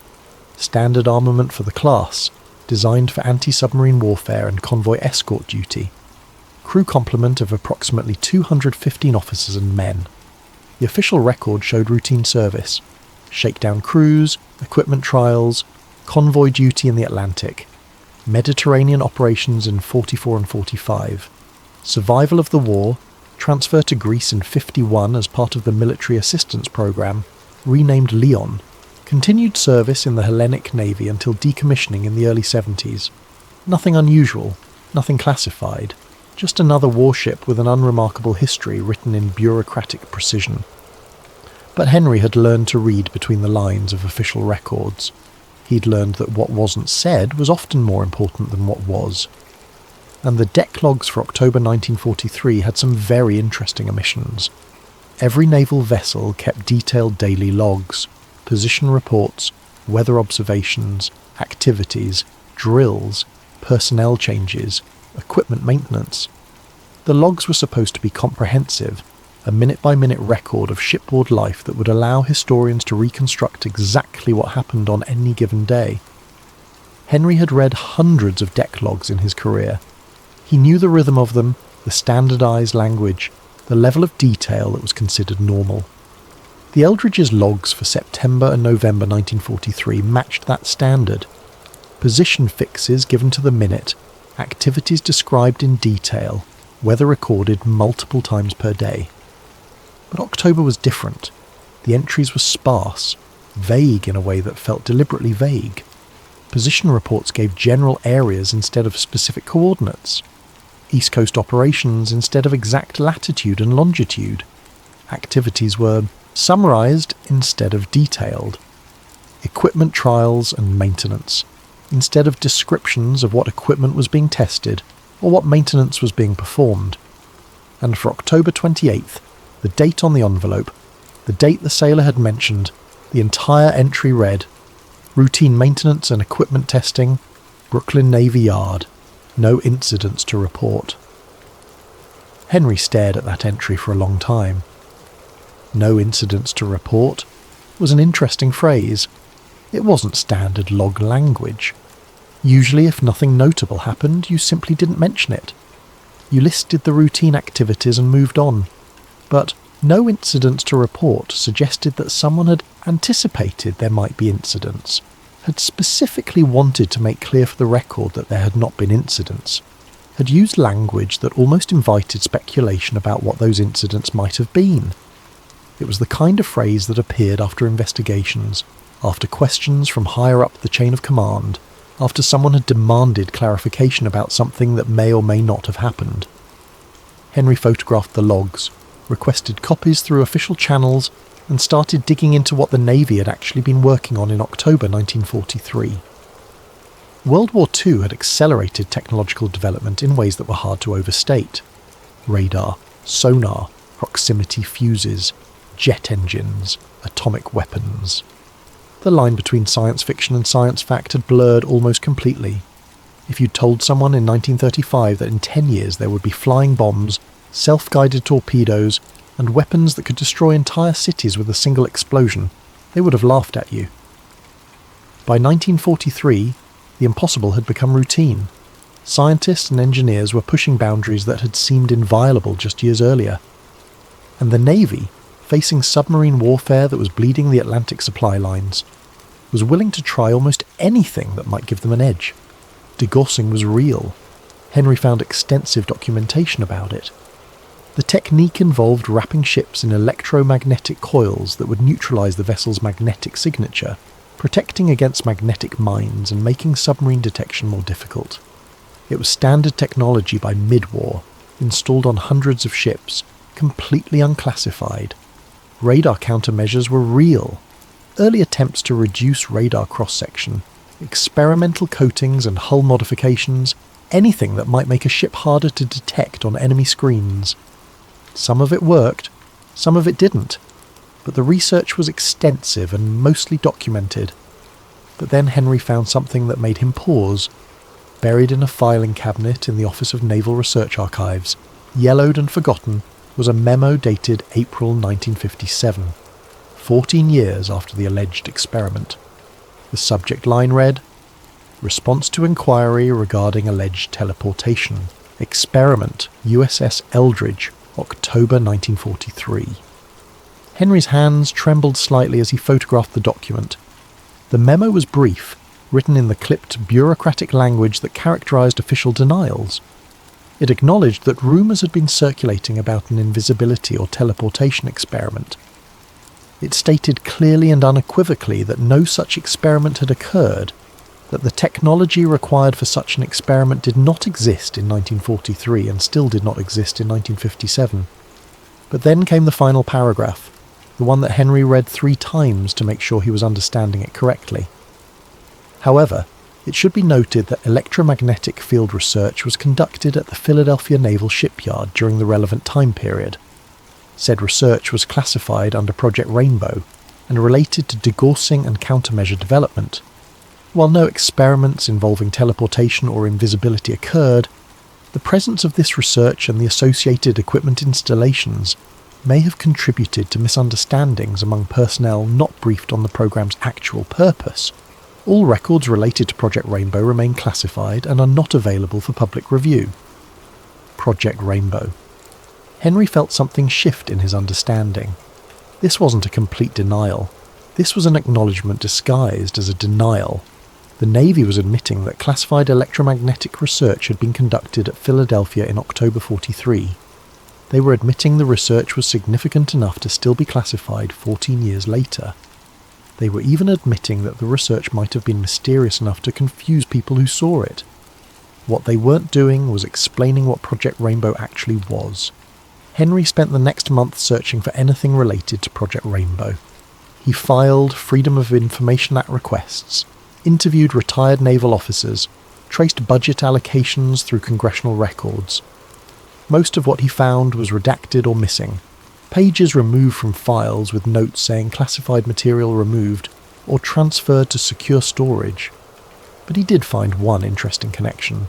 Standard armament for the class, designed for anti-submarine warfare and convoy escort duty. Crew complement of approximately 215 officers and men. The official record showed routine service, shakedown cruise, equipment trials, convoy duty in the Atlantic, Mediterranean operations in 44 and 45, survival of the war, transfer to Greece in 51 as part of the military assistance program, renamed Leon, continued service in the Hellenic Navy until decommissioning in the early 70s. Nothing unusual, nothing classified, just another warship with an unremarkable history written in bureaucratic precision. But Henry had learned to read between the lines of official records. He'd learned that what wasn't said was often more important than what was. And the deck logs for October 1943 had some very interesting omissions. Every naval vessel kept detailed daily logs, position reports, weather observations, activities, drills, personnel changes, equipment maintenance. The logs were supposed to be comprehensive, a minute-by-minute record of shipboard life that would allow historians to reconstruct exactly what happened on any given day. Henry had read hundreds of deck logs in his career. He knew the rhythm of them, the standardised language, the level of detail that was considered normal. The Eldridge's logs for September and November 1943 matched that standard. Position fixes given to the minute, activities described in detail, weather recorded multiple times per day. But October was different. The entries were sparse, vague in a way that felt deliberately vague. Position reports gave general areas instead of specific coordinates. East Coast operations instead of exact latitude and longitude. Activities were summarised instead of detailed. Equipment trials and maintenance, instead of descriptions of what equipment was being tested or what maintenance was being performed. And for October 28th, the date on the envelope, the date the sailor had mentioned, the entire entry read, routine maintenance and equipment testing, Brooklyn Navy Yard, no incidents to report. Henry stared at that entry for a long time. No incidents to report was an interesting phrase. It wasn't standard log language. Usually if nothing notable happened, you simply didn't mention it. You listed the routine activities and moved on. But no incidents to report suggested that someone had anticipated there might be incidents, had specifically wanted to make clear for the record that there had not been incidents, had used language that almost invited speculation about what those incidents might have been. It was the kind of phrase that appeared after investigations, after questions from higher up the chain of command, after someone had demanded clarification about something that may or may not have happened. Henry photographed the logs, requested copies through official channels, and started digging into what the Navy had actually been working on in October 1943. World War II had accelerated technological development in ways that were hard to overstate. Radar, sonar, proximity fuses, jet engines, atomic weapons. The line between science fiction and science fact had blurred almost completely. If you'd told someone in 1935 that in 10 years there would be flying bombs, self-guided torpedoes, and weapons that could destroy entire cities with a single explosion, they would have laughed at you. By 1943, the impossible had become routine. Scientists and engineers were pushing boundaries that had seemed inviolable just years earlier. And the Navy, facing submarine warfare that was bleeding the Atlantic supply lines, was willing to try almost anything that might give them an edge. Degaussing was real. Henry found extensive documentation about it. The technique involved wrapping ships in electromagnetic coils that would neutralize the vessel's magnetic signature, protecting against magnetic mines and making submarine detection more difficult. It was standard technology by mid-war, installed on hundreds of ships, completely unclassified. Radar countermeasures were real. Early attempts to reduce radar cross-section, experimental coatings and hull modifications, anything that might make a ship harder to detect on enemy screens. Some of it worked, some of it didn't, but the research was extensive and mostly documented. But then Henry found something that made him pause. Buried in a filing cabinet in the Office of Naval Research Archives, yellowed and forgotten, was a memo dated April 1957, 14 years after the alleged experiment. The subject line read, "Response to inquiry regarding alleged teleportation. Experiment, USS Eldridge, October 1943. Henry's hands trembled slightly as he photographed the document. The memo was brief, written in the clipped bureaucratic language that characterized official denials. It acknowledged that rumours had been circulating about an invisibility or teleportation experiment. It stated clearly and unequivocally that no such experiment had occurred, that the technology required for such an experiment did not exist in 1943 and still did not exist in 1957. But then came the final paragraph, the one that Henry read 3 times to make sure he was understanding it correctly. However, it should be noted that electromagnetic field research was conducted at the Philadelphia Naval Shipyard during the relevant time period. Said research was classified under Project Rainbow and related to degaussing and countermeasure development. While no experiments involving teleportation or invisibility occurred, the presence of this research and the associated equipment installations may have contributed to misunderstandings among personnel not briefed on the program's actual purpose. All records related to Project Rainbow remain classified and are not available for public review. Project Rainbow. Henry felt something shift in his understanding. This wasn't a complete denial. This was an acknowledgement disguised as a denial. The Navy was admitting that classified electromagnetic research had been conducted at Philadelphia in October 43. They were admitting the research was significant enough to still be classified 14 years later. They were even admitting that the research might have been mysterious enough to confuse people who saw it. What they weren't doing was explaining what Project Rainbow actually was. Henry spent the next month searching for anything related to Project Rainbow. He filed Freedom of Information Act requests, interviewed retired naval officers, traced budget allocations through congressional records. Most of what he found was redacted or missing, pages removed from files with notes saying classified material removed or transferred to secure storage. But he did find one interesting connection.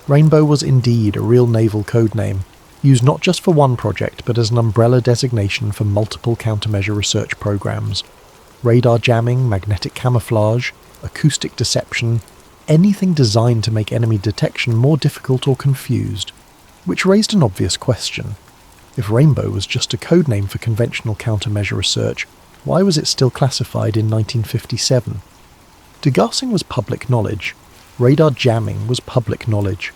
Rainbow was indeed a real naval code name, used not just for one project but as an umbrella designation for multiple countermeasure research programs. Radar jamming, magnetic camouflage, acoustic deception, anything designed to make enemy detection more difficult or confused. Which raised an obvious question. If Rainbow was just a code name for conventional countermeasure research, why was it still classified in 1957? Degassing was public knowledge. Radar jamming was public knowledge.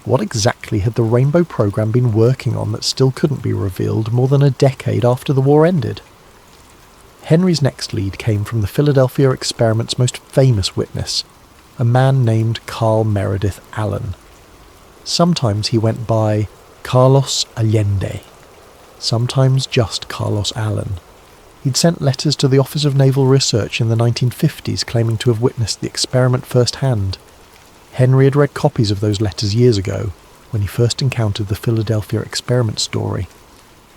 What exactly had the Rainbow program been working on that still couldn't be revealed more than a decade after the war ended? Henry's next lead came from the Philadelphia experiment's most famous witness, a man named Carl Meredith Allen. Sometimes he went by Carlos Allende, sometimes just Carlos Allen. He'd sent letters to the Office of Naval Research in the 1950s claiming to have witnessed the experiment firsthand. Henry had read copies of those letters years ago, when he first encountered the Philadelphia experiment story.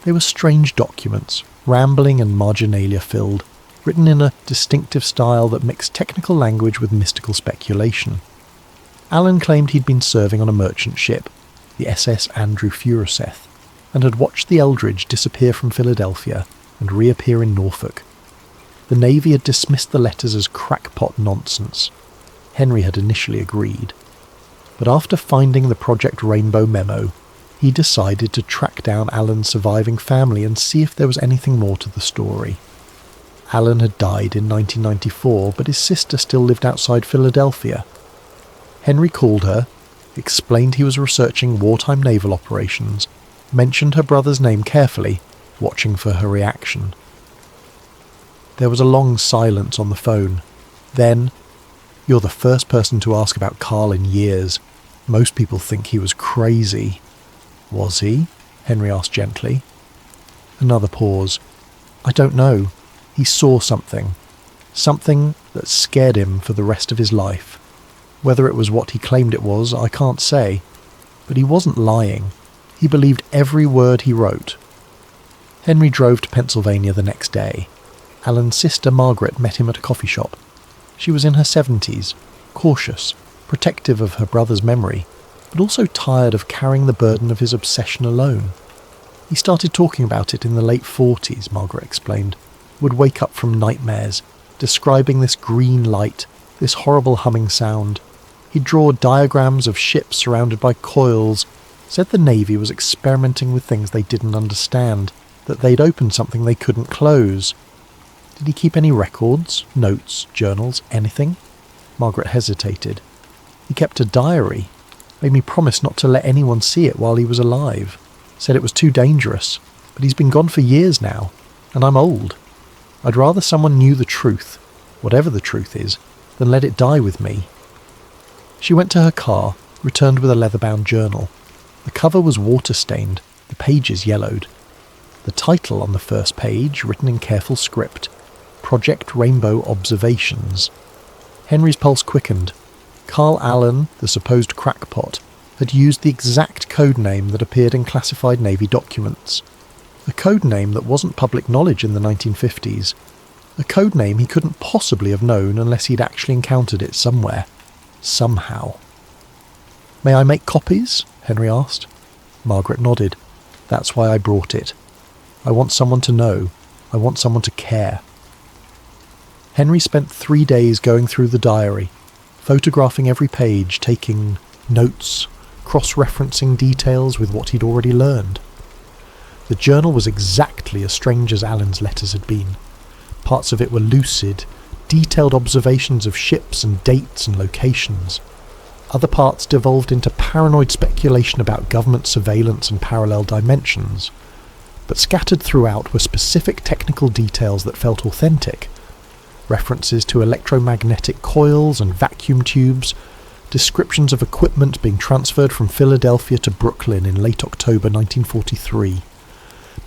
They were strange documents, rambling and marginalia filled, written in a distinctive style that mixed technical language with mystical speculation. Allen claimed he'd been serving on a merchant ship, the SS Andrew Furuseth, and had watched the Eldridge disappear from Philadelphia and reappear in Norfolk. The Navy had dismissed the letters as crackpot nonsense. Henry had initially agreed. But after finding the Project Rainbow memo, he decided to track down Allen's surviving family and see if there was anything more to the story. Allen had died in 1994, but his sister still lived outside Philadelphia. Henry called her, explained he was researching wartime naval operations, mentioned her brother's name carefully, watching for her reaction. There was a long silence on the phone. Then, "You're the first person to ask about Carl in years. Most people think he was crazy." "Was he?" Henry asked gently. Another pause. "I don't know. He saw something. Something that scared him for the rest of his life. Whether it was what he claimed it was, I can't say. But he wasn't lying. He believed every word he wrote." Henry drove to Pennsylvania the next day. Allen's sister Margaret met him at a coffee shop. She was in her 70s, cautious, protective of her brother's memory, but also tired of carrying the burden of his obsession alone. He started talking about it in the late 40s, Margaret explained. Would wake up from nightmares, describing this green light, this horrible humming sound. He'd draw diagrams of ships surrounded by coils, said the Navy was experimenting with things they didn't understand, that they'd opened something they couldn't close. Did he keep any records, notes, journals, anything? Margaret hesitated. He kept a diary, made me promise not to let anyone see it while he was alive. Said it was too dangerous, but he's been gone for years now, and I'm old. I'd rather someone knew the truth, whatever the truth is, than let it die with me. She went to her car, returned with a leather-bound journal. The cover was water-stained, the pages yellowed. The title on the first page, written in careful script, Project Rainbow Observations. Henry's pulse quickened. Carl Allen, the supposed crackpot, had used the exact code name that appeared in classified Navy documents. A code name that wasn't public knowledge in the 1950s. A code name he couldn't possibly have known unless he'd actually encountered it somewhere. Somehow. "May I make copies?" Henry asked. Margaret nodded. "That's why I brought it. I want someone to know. I want someone to care." Henry spent 3 days going through the diary, photographing every page, taking notes, cross-referencing details with what he'd already learned. The journal was exactly as strange as Alan's letters had been. Parts of it were lucid, detailed observations of ships and dates and locations. Other parts devolved into paranoid speculation about government surveillance and parallel dimensions. But scattered throughout were specific technical details that felt authentic. References to electromagnetic coils and vacuum tubes, descriptions of equipment being transferred from Philadelphia to Brooklyn in late October 1943.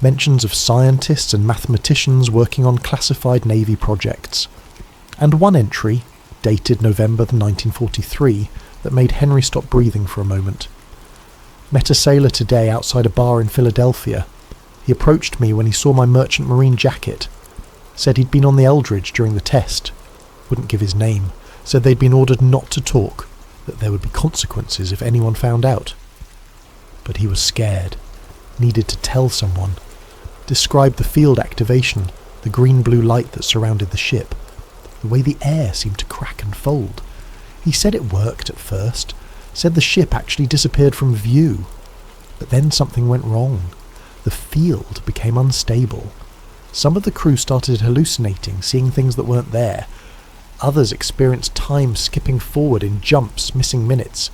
Mentions of scientists and mathematicians working on classified Navy projects. And one entry, dated November 1943, that made Henry stop breathing for a moment. Met a sailor today outside a bar in Philadelphia. He approached me when he saw my merchant marine jacket. Said he'd been on the Eldridge during the test. Wouldn't give his name. Said they'd been ordered not to talk, that there would be consequences if anyone found out. But he was scared. Needed to tell someone. Described the field activation, the green-blue light that surrounded the ship. The way the air seemed to crack and fold. He said it worked at first. Said the ship actually disappeared from view. But then something went wrong. The field became unstable. Some of the crew started hallucinating, seeing things that weren't there. Others experienced time skipping forward in jumps, missing minutes.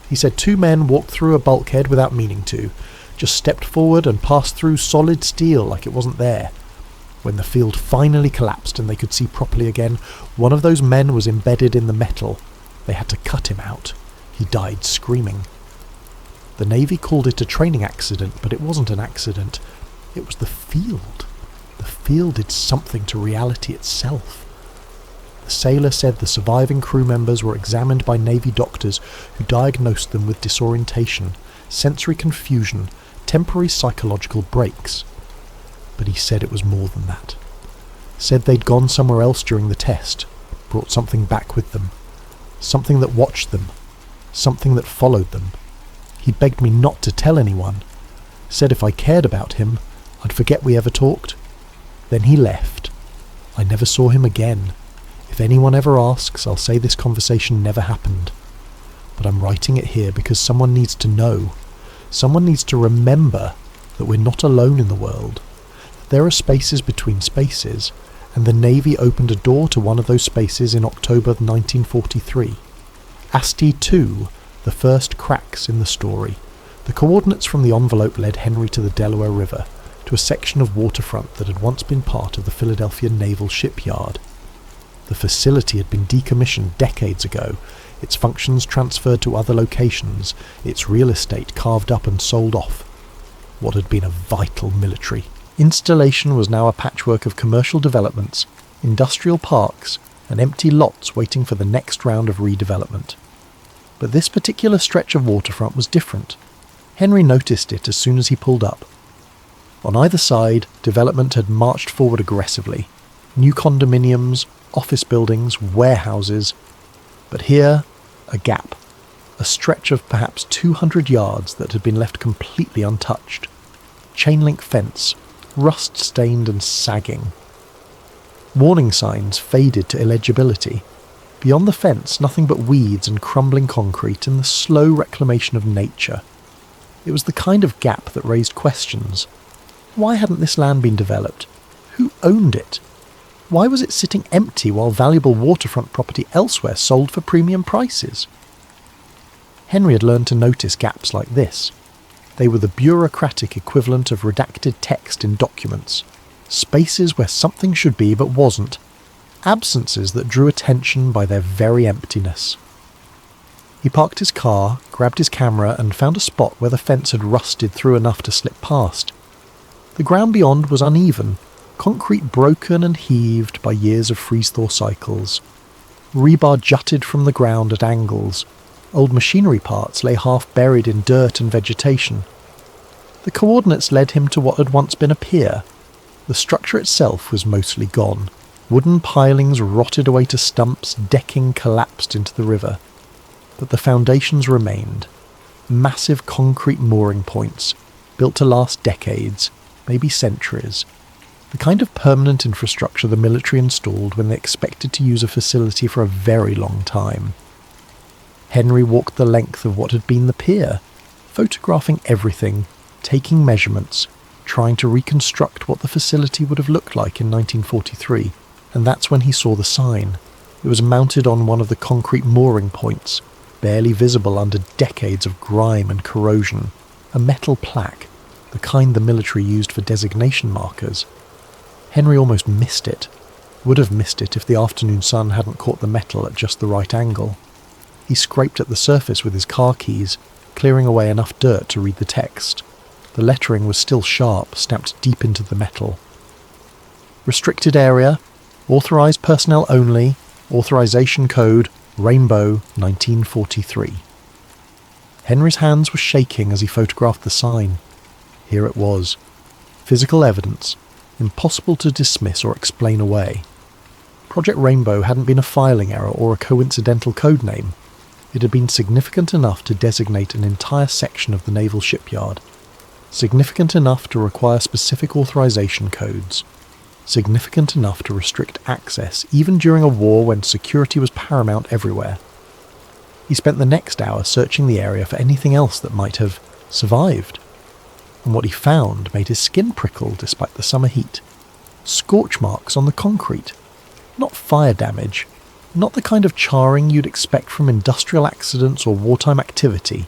He said 2 men walked through a bulkhead without meaning to, just stepped forward and passed through solid steel like it wasn't there. When the field finally collapsed and they could see properly again, one of those men was embedded in the metal. They had to cut him out. He died screaming. The Navy called it a training accident, but it wasn't an accident. It was the field. The field did something to reality itself. The sailor said the surviving crew members were examined by Navy doctors who diagnosed them with disorientation, sensory confusion, temporary psychological breaks. But he said it was more than that. Said they'd gone somewhere else during the test, brought something back with them. Something that watched them. Something that followed them. He begged me not to tell anyone. Said if I cared about him, I'd forget we ever talked. Then he left. I never saw him again. If anyone ever asks, I'll say this conversation never happened. But I'm writing it here because someone needs to know. Someone needs to remember that we're not alone in the world. There are spaces between spaces, and the Navy opened a door to one of those spaces in October 1943. ASTI 2, the first cracks in the story. The coordinates from the envelope led Henry to the Delaware River, to a section of waterfront that had once been part of the Philadelphia Naval Shipyard. The facility had been decommissioned decades ago, its functions transferred to other locations, its real estate carved up and sold off. What had been a vital military installation was now a patchwork of commercial developments, industrial parks, and empty lots waiting for the next round of redevelopment. But this particular stretch of waterfront was different. Henry noticed it as soon as he pulled up. On either side, development had marched forward aggressively. New condominiums, office buildings, warehouses. But here, a gap. A stretch of perhaps 200 yards that had been left completely untouched. Chain-link fence, rust-stained and sagging. Warning signs faded to illegibility. Beyond the fence, nothing but weeds and crumbling concrete and the slow reclamation of nature. It was the kind of gap that raised questions. Why hadn't this land been developed? Who owned it? Why was it sitting empty while valuable waterfront property elsewhere sold for premium prices? Henry had learned to notice gaps like this. They were the bureaucratic equivalent of redacted text in documents. Spaces where something should be but wasn't. Absences that drew attention by their very emptiness. He parked his car, grabbed his camera and found a spot where the fence had rusted through enough to slip past. The ground beyond was uneven, concrete broken and heaved by years of freeze-thaw cycles. Rebar jutted from the ground at angles. Old machinery parts lay half buried in dirt and vegetation. The coordinates led him to what had once been a pier. The structure itself was mostly gone. Wooden pilings rotted away to stumps, decking collapsed into the river. But the foundations remained. Massive concrete mooring points, built to last decades, maybe centuries. The kind of permanent infrastructure the military installed when they expected to use a facility for a very long time. Henry walked the length of what had been the pier, photographing everything, taking measurements, trying to reconstruct what the facility would have looked like in 1943, and that's when he saw the sign. It was mounted on one of the concrete mooring points, barely visible under decades of grime and corrosion, a metal plaque, the kind the military used for designation markers. Henry almost missed it. Would have missed it if the afternoon sun hadn't caught the metal at just the right angle. He scraped at the surface with his car keys, clearing away enough dirt to read the text. The lettering was still sharp, stamped deep into the metal. Restricted area, authorized personnel only, authorization code, Rainbow 1943. Henry's hands were shaking as he photographed the sign. Here it was. Physical evidence, impossible to dismiss or explain away. Project Rainbow hadn't been a filing error or a coincidental code name. It had been significant enough to designate an entire section of the naval shipyard. Significant enough to require specific authorization codes. Significant enough to restrict access, even during a war when security was paramount everywhere. He spent the next hour searching the area for anything else that might have survived. And what he found made his skin prickle despite the summer heat. Scorch marks on the concrete. Not fire damage. Not the kind of charring you'd expect from industrial accidents or wartime activity.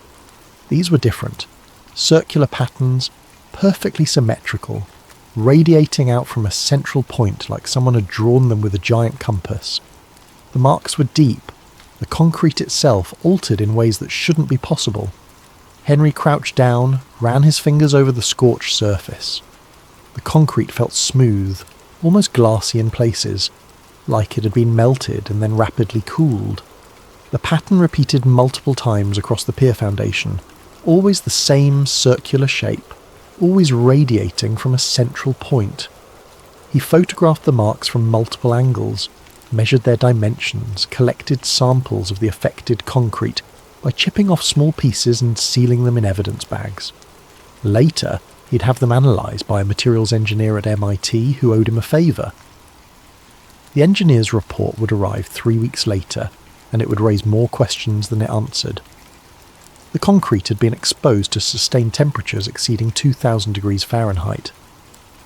These were different. Circular patterns, perfectly symmetrical, radiating out from a central point like someone had drawn them with a giant compass. The marks were deep, the concrete itself altered in ways that shouldn't be possible. Henry crouched down, ran his fingers over the scorched surface. The concrete felt smooth, almost glassy in places, like it had been melted and then rapidly cooled. The pattern repeated multiple times across the pier foundation, always the same circular shape, always radiating from a central point. He photographed the marks from multiple angles, measured their dimensions, collected samples of the affected concrete by chipping off small pieces and sealing them in evidence bags. Later, he'd have them analysed by a materials engineer at MIT who owed him a favour. The engineer's report would arrive 3 weeks later, and it would raise more questions than it answered. The concrete had been exposed to sustained temperatures exceeding 2,000 degrees Fahrenheit.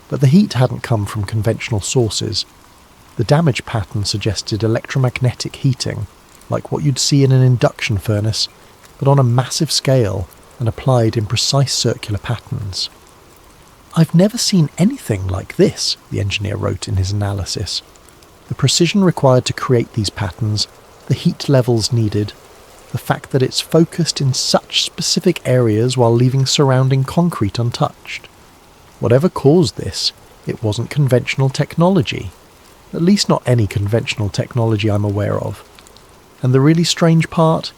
But the heat hadn't come from conventional sources. The damage pattern suggested electromagnetic heating, like what you'd see in an induction furnace, but on a massive scale and applied in precise circular patterns. "I've never seen anything like this," the engineer wrote in his analysis. The precision required to create these patterns, the heat levels needed, the fact that it's focused in such specific areas while leaving surrounding concrete untouched. Whatever caused this, it wasn't conventional technology. At least not any conventional technology I'm aware of. And the really strange part?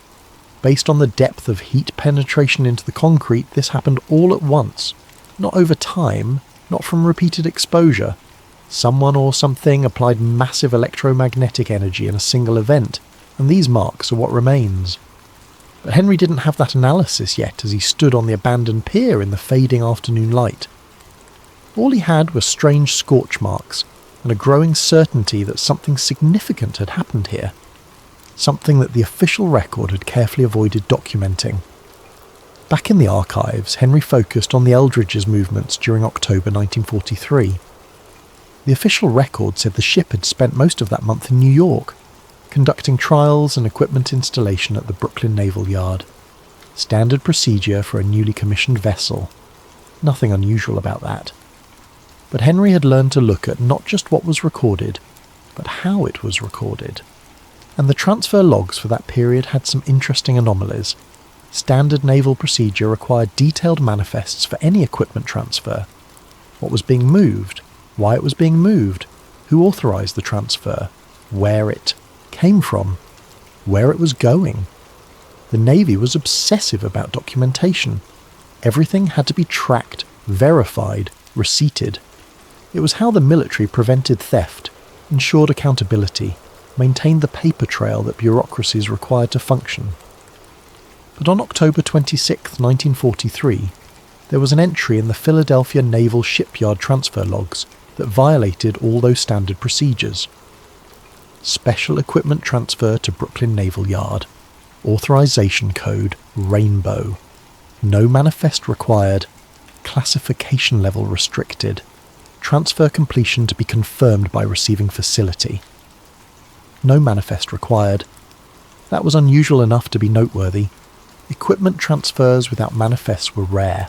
Based on the depth of heat penetration into the concrete, this happened all at once. Not over time, not from repeated exposure. Someone or something applied massive electromagnetic energy in a single event, and these marks are what remains. But Henry didn't have that analysis yet as he stood on the abandoned pier in the fading afternoon light. All he had were strange scorch marks, and a growing certainty that something significant had happened here. Something that the official record had carefully avoided documenting. Back in the archives, Henry focused on the Eldridge's movements during October 1943. The official record said the ship had spent most of that month in New York, conducting trials and equipment installation at the Brooklyn Naval Yard. Standard procedure for a newly commissioned vessel. Nothing unusual about that. But Henry had learned to look at not just what was recorded, but how it was recorded. And the transfer logs for that period had some interesting anomalies. Standard naval procedure required detailed manifests for any equipment transfer. What was being moved, why it was being moved, who authorised the transfer, where it came from, where it was going. The Navy was obsessive about documentation. Everything had to be tracked, verified, receipted. It was how the military prevented theft, ensured accountability, maintained the paper trail that bureaucracies required to function. But on October 26, 1943, there was an entry in the Philadelphia Naval Shipyard transfer logs that violated all those standard procedures. Special equipment transfer to Brooklyn Naval Yard. Authorization code Rainbow. No manifest required. Classification level restricted. Transfer completion to be confirmed by receiving facility. No manifest required. That was unusual enough to be noteworthy. Equipment transfers without manifests were rare,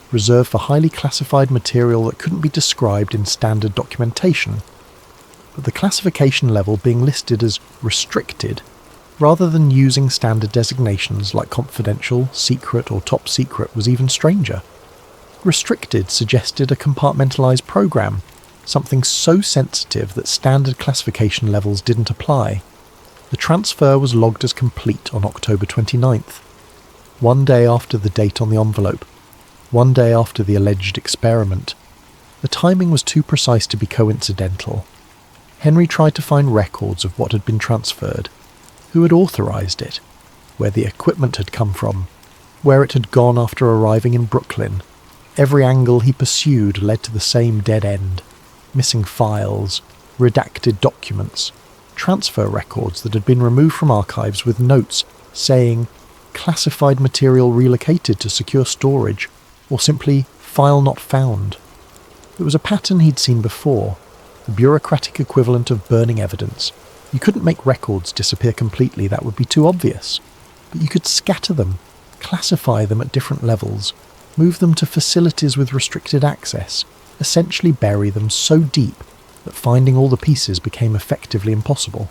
reserved for highly classified material that couldn't be described in standard documentation. But the classification level being listed as restricted, rather than using standard designations like confidential, secret or top secret, was even stranger. Restricted suggested a compartmentalized program, something so sensitive that standard classification levels didn't apply. The transfer was logged as complete on October 29th, one day after the date on the envelope, one day after the alleged experiment. The timing was too precise to be coincidental. Henry tried to find records of what had been transferred, who had authorized it, where the equipment had come from, where it had gone after arriving in Brooklyn. Every angle he pursued led to the same dead end. Missing files, redacted documents, transfer records that had been removed from archives with notes saying classified material relocated to secure storage, or simply file not found. It was a pattern he'd seen before, the bureaucratic equivalent of burning evidence. You couldn't make records disappear completely, that would be too obvious. But you could scatter them, classify them at different levels, move them to facilities with restricted access, essentially bury them so deep that finding all the pieces became effectively impossible.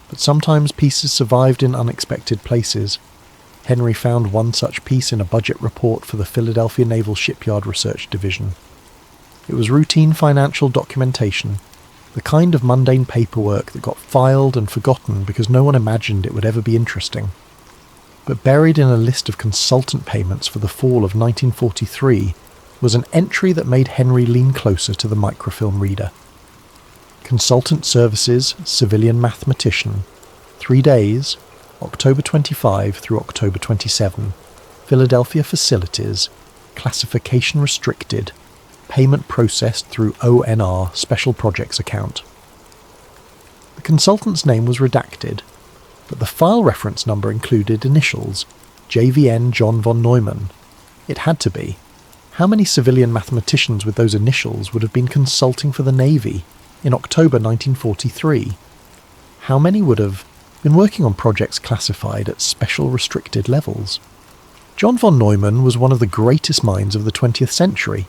But sometimes pieces survived in unexpected places. Henry found one such piece in a budget report for the Philadelphia Naval Shipyard Research Division. It was routine financial documentation, the kind of mundane paperwork that got filed and forgotten because no one imagined it would ever be interesting. But buried in a list of consultant payments for the fall of 1943 was an entry that made Henry lean closer to the microfilm reader. Consultant Services, Civilian Mathematician, 3 days, October 25 through October 27, Philadelphia Facilities, Classification Restricted, Payment processed through ONR Special Projects account. The consultant's name was redacted, but the file reference number included initials, JVN John von Neumann. It had to be. How many civilian mathematicians with those initials would have been consulting for the Navy in October 1943? How many would have been working on projects classified at special restricted levels? John von Neumann was one of the greatest minds of the 20th century.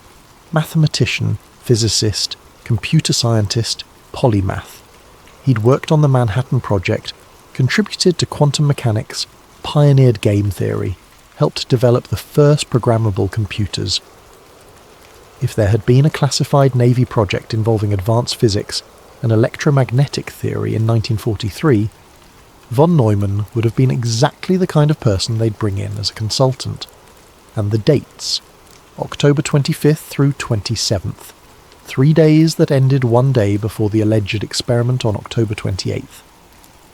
Mathematician, physicist, computer scientist, polymath. He'd worked on the Manhattan Project, contributed to quantum mechanics, pioneered game theory, helped develop the first programmable computers. If there had been a classified Navy project involving advanced physics and electromagnetic theory in 1943, von Neumann would have been exactly the kind of person they'd bring in as a consultant. And the dates: October 25th through 27th, 3 days that ended one day before the alleged experiment on October 28th.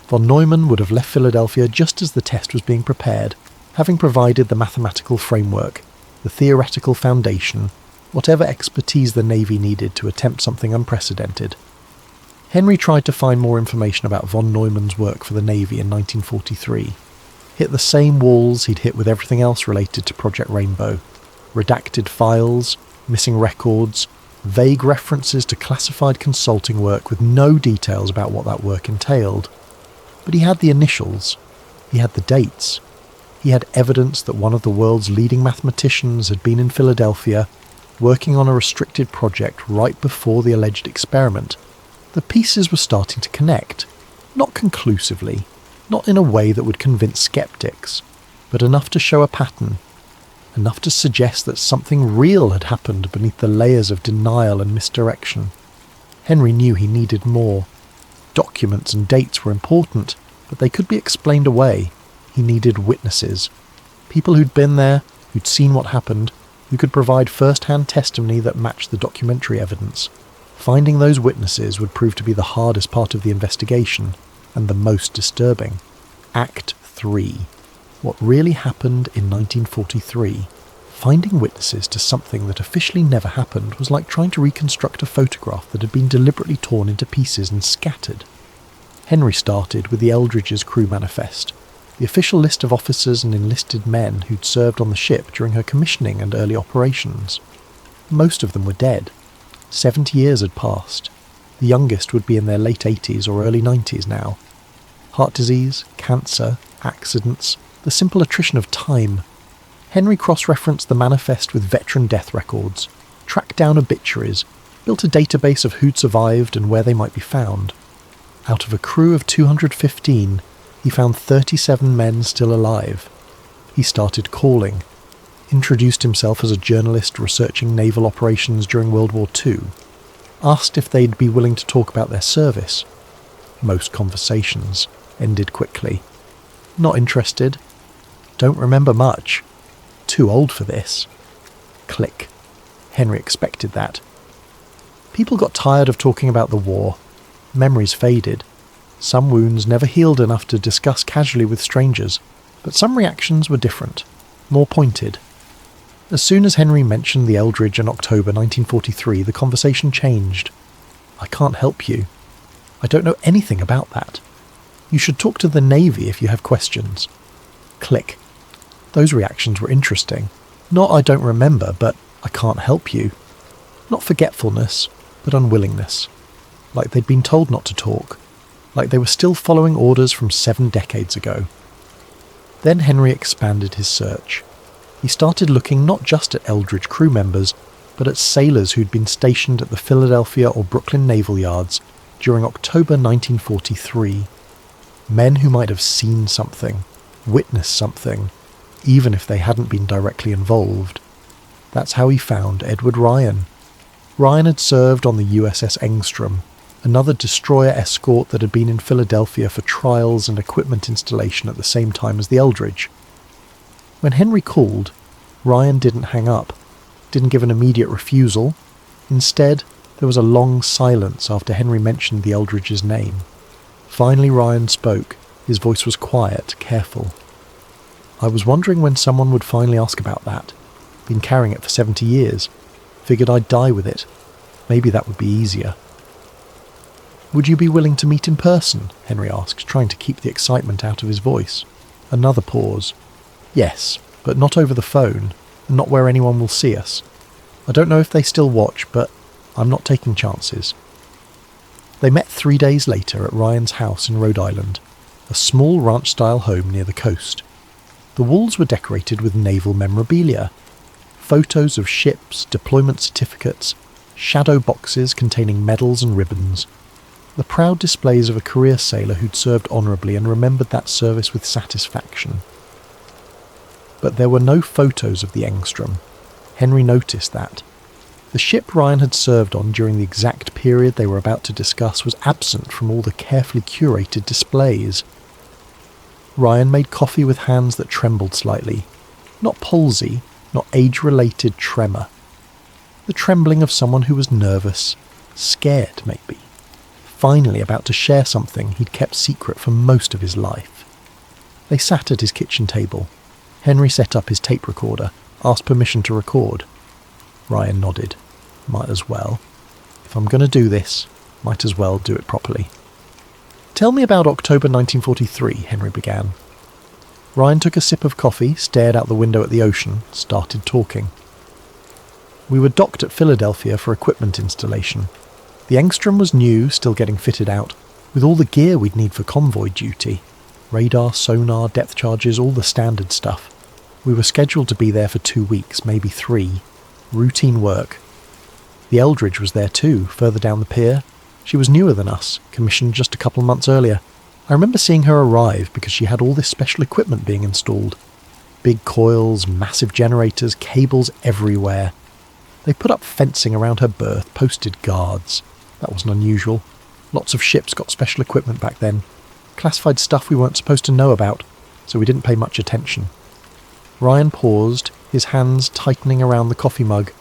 Von Neumann would have left Philadelphia just as the test was being prepared, having provided the mathematical framework, the theoretical foundation, whatever expertise the Navy needed to attempt something unprecedented. Henry tried to find more information about von Neumann's work for the Navy in 1943. Hit the same walls he'd hit with everything else related to Project Rainbow. Redacted files, missing records, vague references to classified consulting work with no details about what that work entailed. But he had the initials. He had the dates. He had evidence that one of the world's leading mathematicians had been in Philadelphia, working on a restricted project right before the alleged experiment. The pieces were starting to connect. Not conclusively, not in a way that would convince skeptics, but enough to show a pattern. Enough to suggest that something real had happened beneath the layers of denial and misdirection. Henry knew he needed more. Documents and dates were important, but they could be explained away. He needed witnesses. People who'd been there, who'd seen what happened, who could provide first-hand testimony that matched the documentary evidence. Finding those witnesses would prove to be the hardest part of the investigation, and the most disturbing. Act 3. What really happened in 1943. Finding witnesses to something that officially never happened was like trying to reconstruct a photograph that had been deliberately torn into pieces and scattered. Henry started with the Eldridge's crew manifest, the official list of officers and enlisted men who'd served on the ship during her commissioning and early operations. Most of them were dead. 70 years had passed. The youngest would be in their late 80s or early 90s now. Heart disease, cancer, accidents, the simple attrition of time. Henry cross-referenced the manifest with veteran death records, tracked down obituaries, built a database of who'd survived and where they might be found. Out of a crew of 215, he found 37 men still alive. He started calling, introduced himself as a journalist researching naval operations during World War II, asked if they'd be willing to talk about their service. Most conversations ended quickly. Not interested. Don't remember much. Too old for this. Click. Henry expected that. People got tired of talking about the war. Memories faded. Some wounds never healed enough to discuss casually with strangers, but some reactions were different, more pointed. As soon as Henry mentioned the Eldridge in October 1943, the conversation changed. I can't help you. I don't know anything about that. You should talk to the Navy if you have questions. Click. Those reactions were interesting. Not I don't remember, but I can't help you. Not forgetfulness, but unwillingness. Like they'd been told not to talk. Like they were still following orders from 7 decades ago. Then Henry expanded his search. He started looking not just at Eldridge crew members, but at sailors who'd been stationed at the Philadelphia or Brooklyn naval yards during October 1943. Men who might have seen something, witnessed something, even if they hadn't been directly involved. That's how he found Edward Ryan. Ryan had served on the USS Engstrom, another destroyer escort that had been in Philadelphia for trials and equipment installation at the same time as the Eldridge. When Henry called, Ryan didn't hang up, didn't give an immediate refusal. Instead, there was a long silence after Henry mentioned the Eldridge's name. Finally Ryan spoke. His voice was quiet, careful. I was wondering when someone would finally ask about that. Been carrying it for 70 years. Figured I'd die with it. Maybe that would be easier. Would you be willing to meet in person? Henry asked, trying to keep the excitement out of his voice. Another pause. Yes, but not over the phone, and not where anyone will see us. I don't know if they still watch, but I'm not taking chances. They met 3 days later at Ryan's house in Rhode Island, a small ranch-style home near the coast. The walls were decorated with naval memorabilia. Photos of ships, deployment certificates, shadow boxes containing medals and ribbons. The proud displays of a career sailor who'd served honourably and remembered that service with satisfaction. But there were no photos of the Engstrom. Henry noticed that. The ship Ryan had served on during the exact period they were about to discuss was absent from all the carefully curated displays. Ryan made coffee with hands that trembled slightly. Not palsy, not age-related tremor. The trembling of someone who was nervous, scared maybe. Finally about to share something he'd kept secret for most of his life. They sat at his kitchen table. Henry set up his tape recorder, asked permission to record. Ryan nodded. Might as well. If I'm going to do this, might as well do it properly. Tell me about October 1943, Henry began. Ryan took a sip of coffee, stared out the window at the ocean, started talking. We were docked at Philadelphia for equipment installation. The Engstrom was new, still getting fitted out, with all the gear we'd need for convoy duty. Radar, sonar, depth charges, all the standard stuff. We were scheduled to be there for 2 weeks, maybe 3. Routine work. The Eldridge was there too, further down the pier. She was newer than us, commissioned just a couple months earlier. I remember seeing her arrive because she had all this special equipment being installed. Big coils, massive generators, cables everywhere. They put up fencing around her berth, posted guards. That wasn't unusual. Lots of ships got special equipment back then. Classified stuff we weren't supposed to know about, so we didn't pay much attention. Ryan paused, his hands tightening around the coffee mug.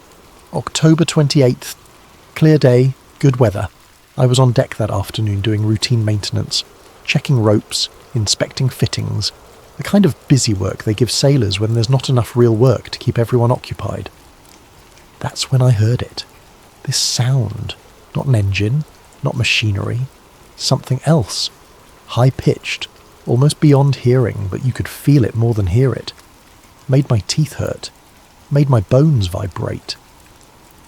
October 28th. Clear day, good weather. I was on deck that afternoon doing routine maintenance, checking ropes, inspecting fittings, the kind of busy work they give sailors when there's not enough real work to keep everyone occupied. That's when I heard it. This sound. Not an engine, not machinery. Something else. High-pitched, almost beyond hearing, but you could feel it more than hear it. Made my teeth hurt, made my bones vibrate.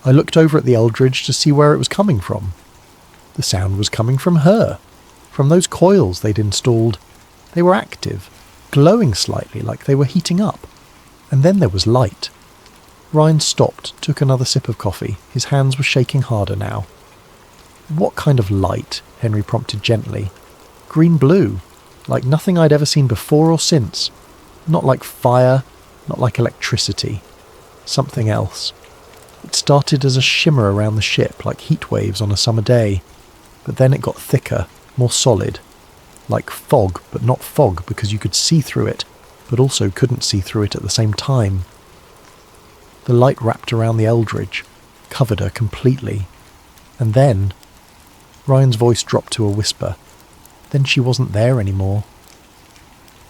I looked over at the Eldridge to see where it was coming from. The sound was coming from her, from those coils they'd installed. They were active, glowing slightly like they were heating up. And then there was light. Ryan stopped, took another sip of coffee. His hands were shaking harder now. What kind of light? Henry prompted gently. Green-blue, like nothing I'd ever seen before or since. Not like fire, not like electricity. Something else. It started as a shimmer around the ship, like heat waves on a summer day. But then it got thicker, more solid. Like fog, but not fog because you could see through it, but also couldn't see through it at the same time. The light wrapped around the Eldridge, covered her completely. And then... Ryan's voice dropped to a whisper. Then she wasn't there anymore.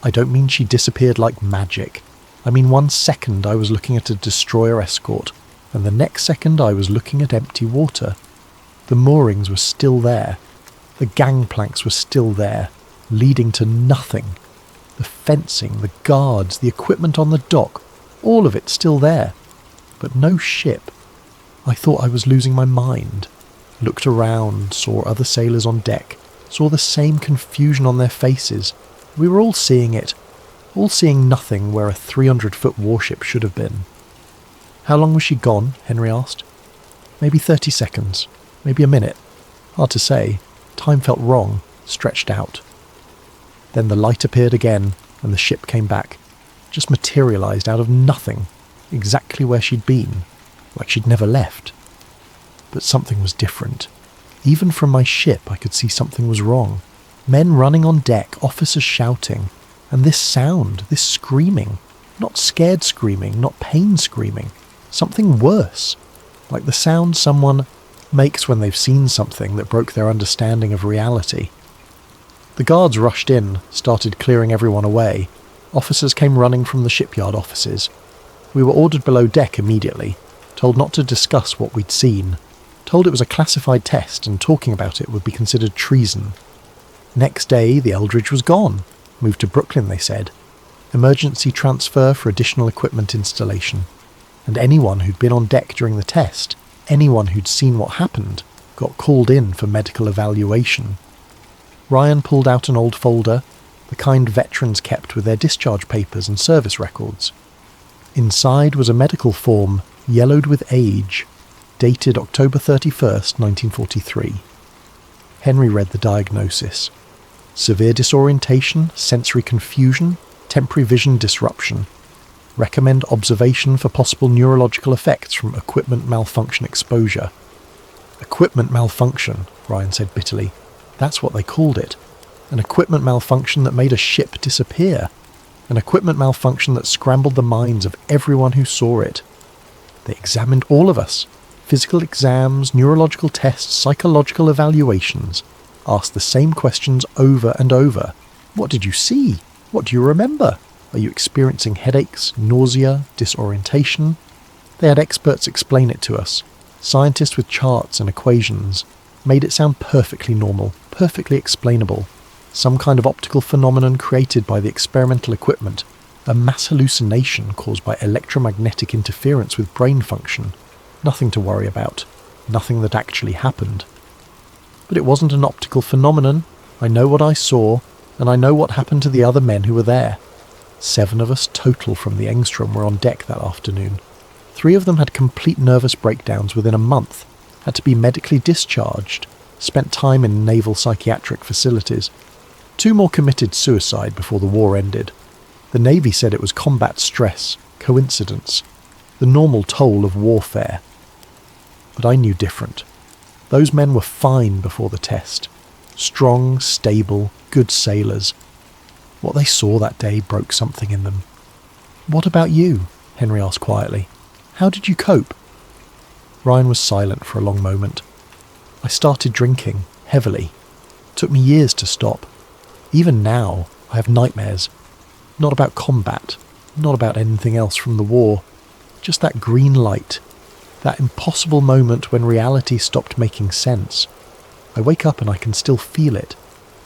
I don't mean she disappeared like magic. I mean 1 second I was looking at a destroyer escort, and the next second I was looking at empty water. The moorings were still there. The gangplanks were still there, leading to nothing. The fencing, the guards, the equipment on the dock, all of it still there. But no ship. I thought I was losing my mind. Looked around, saw other sailors on deck, saw the same confusion on their faces. We were all seeing it, all seeing nothing where a 300-foot warship should have been. How long was she gone? Henry asked. Maybe 30 seconds, maybe a minute. Hard to say. Time felt wrong, stretched out. Then the light appeared again, and the ship came back. Just materialised out of nothing, exactly where she'd been, like she'd never left. But something was different. Even from my ship I could see something was wrong. Men running on deck, officers shouting, and this sound, this screaming. Not scared screaming, not pain screaming. Something worse, like the sound someone makes when they've seen something that broke their understanding of reality. The guards rushed in, started clearing everyone away. Officers came running from the shipyard offices. We were ordered below deck immediately, told not to discuss what we'd seen, told it was a classified test and talking about it would be considered treason. Next day, the Eldridge was gone. Moved to Brooklyn, they said. Emergency transfer for additional equipment installation. And anyone who'd been on deck during the test, anyone who'd seen what happened, got called in for medical evaluation. Ryan pulled out an old folder, the kind veterans kept with their discharge papers and service records. Inside was a medical form, yellowed with age, dated October 31st, 1943. Henry read the diagnosis. Severe disorientation, sensory confusion, temporary vision disruption. Recommend observation for possible neurological effects from equipment malfunction exposure. Equipment malfunction, Ryan said bitterly. That's what they called it. An equipment malfunction that made a ship disappear. An equipment malfunction that scrambled the minds of everyone who saw it. They examined all of us. Physical exams, neurological tests, psychological evaluations. Asked the same questions over and over. What did you see? What do you remember? Are you experiencing headaches, nausea, disorientation? They had experts explain it to us. Scientists with charts and equations. Made it sound perfectly normal, perfectly explainable. Some kind of optical phenomenon created by the experimental equipment. A mass hallucination caused by electromagnetic interference with brain function. Nothing to worry about. Nothing that actually happened. But it wasn't an optical phenomenon. I know what I saw, and I know what happened to the other men who were there. 7 of us total from the Engstrom were on deck that afternoon. 3 of them had complete nervous breakdowns within a month, had to be medically discharged, spent time in naval psychiatric facilities. 2 more committed suicide before the war ended. The Navy said it was combat stress, coincidence, the normal toll of warfare. But I knew different. Those men were fine before the test. Strong, stable, good sailors. What they saw that day broke something in them. What about you? Henry asked quietly. How did you cope? Ryan was silent for a long moment. I started drinking, heavily. It took me years to stop. Even now, I have nightmares. Not about combat, not about anything else from the war. Just that green light. That impossible moment when reality stopped making sense. I wake up and I can still feel it.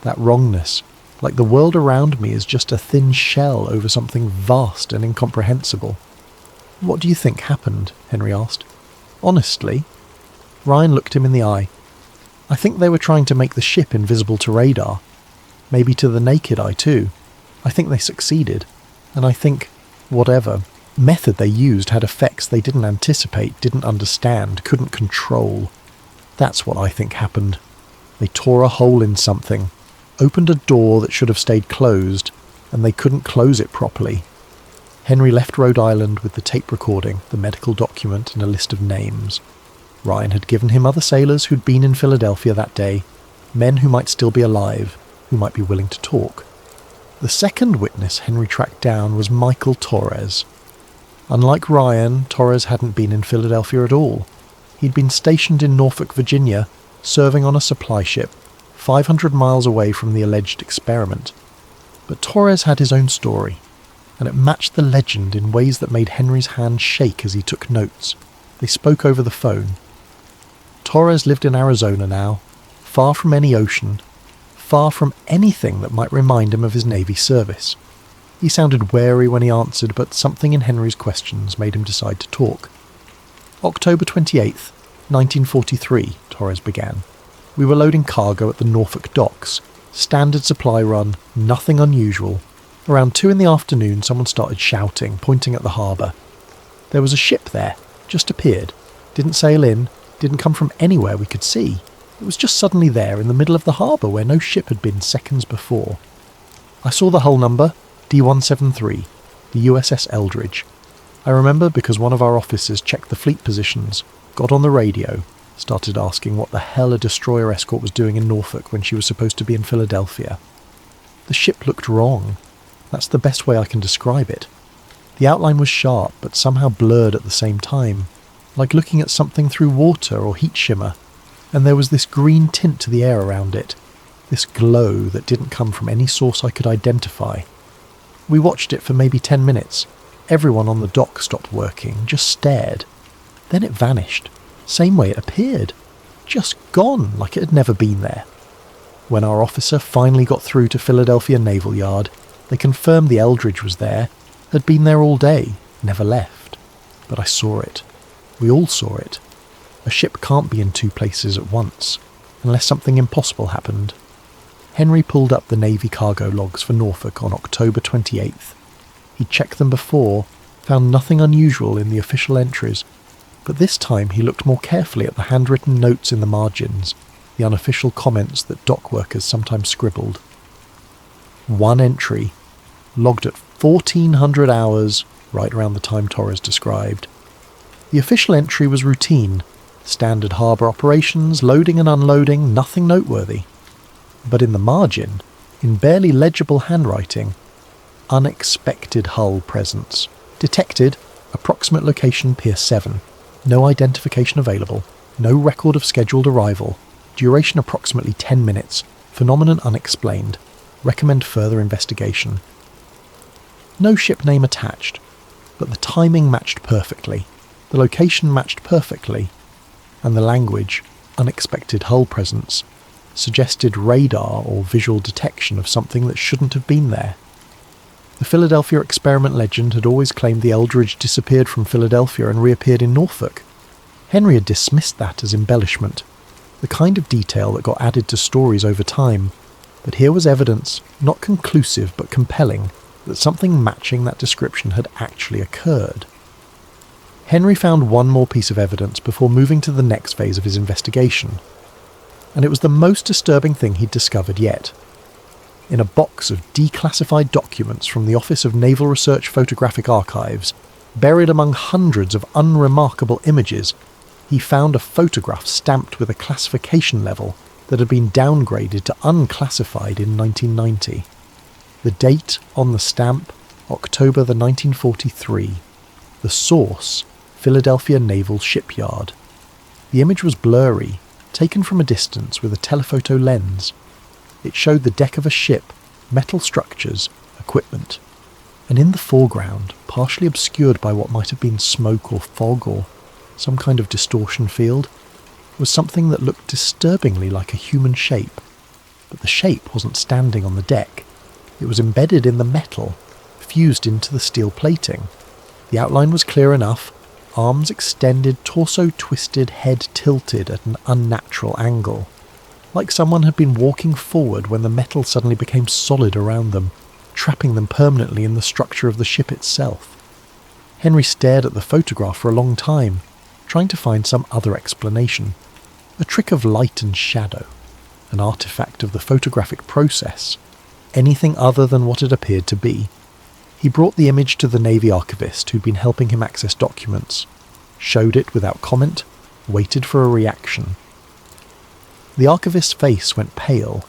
That wrongness. like the world around me is just a thin shell over something vast and incomprehensible. What do you think happened? Henry asked. Honestly? Ryan looked him in the eye. I think they were trying to make the ship invisible to radar. Maybe to the naked eye too. I think they succeeded. And I think, whatever method they used had effects they didn't anticipate, didn't understand, couldn't control. That's what I think happened. They tore a hole in something, opened a door that should have stayed closed, and they couldn't close it properly. Henry left Rhode Island with the tape recording, the medical document, and a list of names. Ryan had given him other sailors who'd been in Philadelphia that day, men who might still be alive, who might be willing to talk. The second witness Henry tracked down was Michael Torres. Unlike Ryan, Torres hadn't been in Philadelphia at all. He'd been stationed in Norfolk, Virginia, serving on a supply ship, 500 miles away from the alleged experiment. But Torres had his own story, and it matched the legend in ways that made Henry's hand shake as he took notes. They spoke over the phone. Torres lived in Arizona now, far from any ocean, far from anything that might remind him of his Navy service. He sounded wary when he answered, but something in Henry's questions made him decide to talk. October 28th, 1943, Torres began. We were loading cargo at the Norfolk docks. Standard supply run, nothing unusual. Around 2 in the afternoon, someone started shouting, pointing at the harbour. There was a ship there, just appeared. Didn't sail in, didn't come from anywhere we could see. It was just suddenly there in the middle of the harbour where no ship had been seconds before. I saw the hull number, D173, the USS Eldridge. I remember because one of our officers checked the fleet positions, got on the radio, started asking what the hell a destroyer escort was doing in Norfolk when she was supposed to be in Philadelphia. The ship looked wrong. That's the best way I can describe it. The outline was sharp, but somehow blurred at the same time, like looking at something through water or heat shimmer, and there was this green tint to the air around it, this glow that didn't come from any source I could identify. We watched it for maybe 10 minutes. Everyone on the dock stopped working, just stared. Then it vanished, same way it appeared, just gone like it had never been there. When our officer finally got through to Philadelphia Naval Yard, they confirmed the Eldridge was there, had been there all day, never left. But I saw it. We all saw it. A ship can't be in 2 places at once, unless something impossible happened. Henry pulled up the Navy cargo logs for Norfolk on October 28th. He'd checked them before, found nothing unusual in the official entries, but this time he looked more carefully at the handwritten notes in the margins, the unofficial comments that dock workers sometimes scribbled. One entry, logged at 1400 hours, right around the time Torres described. The official entry was routine, standard harbour operations, loading and unloading, nothing noteworthy. But in the margin, in barely legible handwriting, unexpected hull presence. Detected, approximate location Pier 7. No identification available. No record of scheduled arrival. Duration approximately 10 minutes. Phenomenon unexplained. Recommend further investigation. No ship name attached, but the timing matched perfectly. The location matched perfectly. And the language, unexpected hull presence, suggested radar or visual detection of something that shouldn't have been there. The Philadelphia experiment legend had always claimed the Eldridge disappeared from Philadelphia and reappeared in Norfolk. Henry had dismissed that as embellishment, the kind of detail that got added to stories over time, but here was evidence, not conclusive but compelling, that something matching that description had actually occurred. Henry found one more piece of evidence before moving to the next phase of his investigation, and it was the most disturbing thing he'd discovered yet. In a box of declassified documents from the Office of Naval Research Photographic Archives, buried among hundreds of unremarkable images, he found a photograph stamped with a classification level that had been downgraded to unclassified in 1990. The date on the stamp, October the 1943. The source, Philadelphia Naval Shipyard. The image was blurry, taken from a distance with a telephoto lens. It showed the deck of a ship, metal structures, equipment. And in the foreground, partially obscured by what might have been smoke or fog or some kind of distortion field, was something that looked disturbingly like a human shape. But the shape wasn't standing on the deck. It was embedded in the metal, fused into the steel plating. The outline was clear enough: arms extended, torso twisted, head tilted at an unnatural angle. Like someone had been walking forward when the metal suddenly became solid around them, trapping them permanently in the structure of the ship itself. Henry stared at the photograph for a long time, trying to find some other explanation. A trick of light and shadow, an artifact of the photographic process, anything other than what it appeared to be. He brought the image to the Navy archivist who'd been helping him access documents, showed it without comment, waited for a reaction. The archivist's face went pale.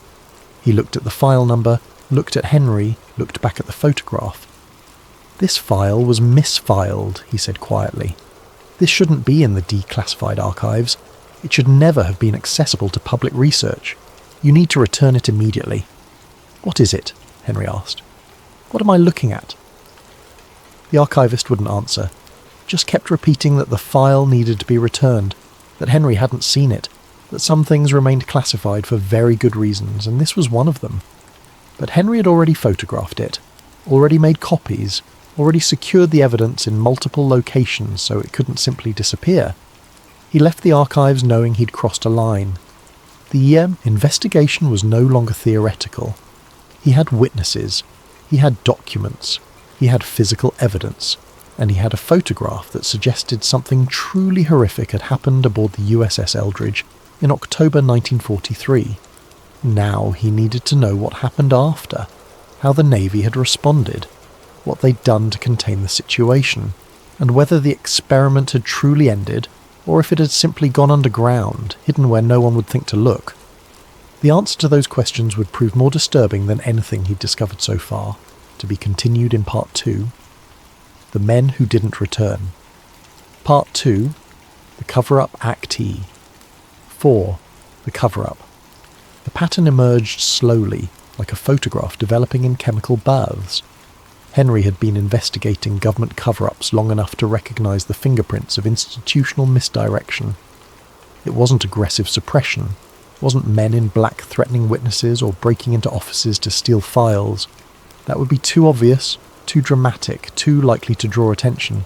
He looked at the file number, looked at Henry, looked back at the photograph. "This file was misfiled," he said quietly. "This shouldn't be in the declassified archives. It should never have been accessible to public research. You need to return it immediately." "What is it?" Henry asked. "What am I looking at?" The archivist wouldn't answer, just kept repeating that the file needed to be returned, that Henry hadn't seen it, that some things remained classified for very good reasons, and this was one of them. But Henry had already photographed it, already made copies, already secured the evidence in multiple locations so it couldn't simply disappear. He left the archives knowing he'd crossed a line. The investigation was no longer theoretical. He had witnesses, he had documents, he had physical evidence, and he had a photograph that suggested something truly horrific had happened aboard the USS Eldridge in October 1943. Now he needed to know what happened after, how the Navy had responded, what they'd done to contain the situation, and whether the experiment had truly ended, or if it had simply gone underground, hidden where no one would think to look. The answer to those questions would prove more disturbing than anything he'd discovered so far, to be continued in Part 2. The Men Who Didn't Return. Part 2. The Cover-Up Actee. 4. The Cover-Up. The pattern emerged slowly, like a photograph developing in chemical baths. Henry had been investigating government cover-ups long enough to recognise the fingerprints of institutional misdirection. It wasn't aggressive suppression, it wasn't men in black threatening witnesses or breaking into offices to steal files. That would be too obvious, too dramatic, too likely to draw attention.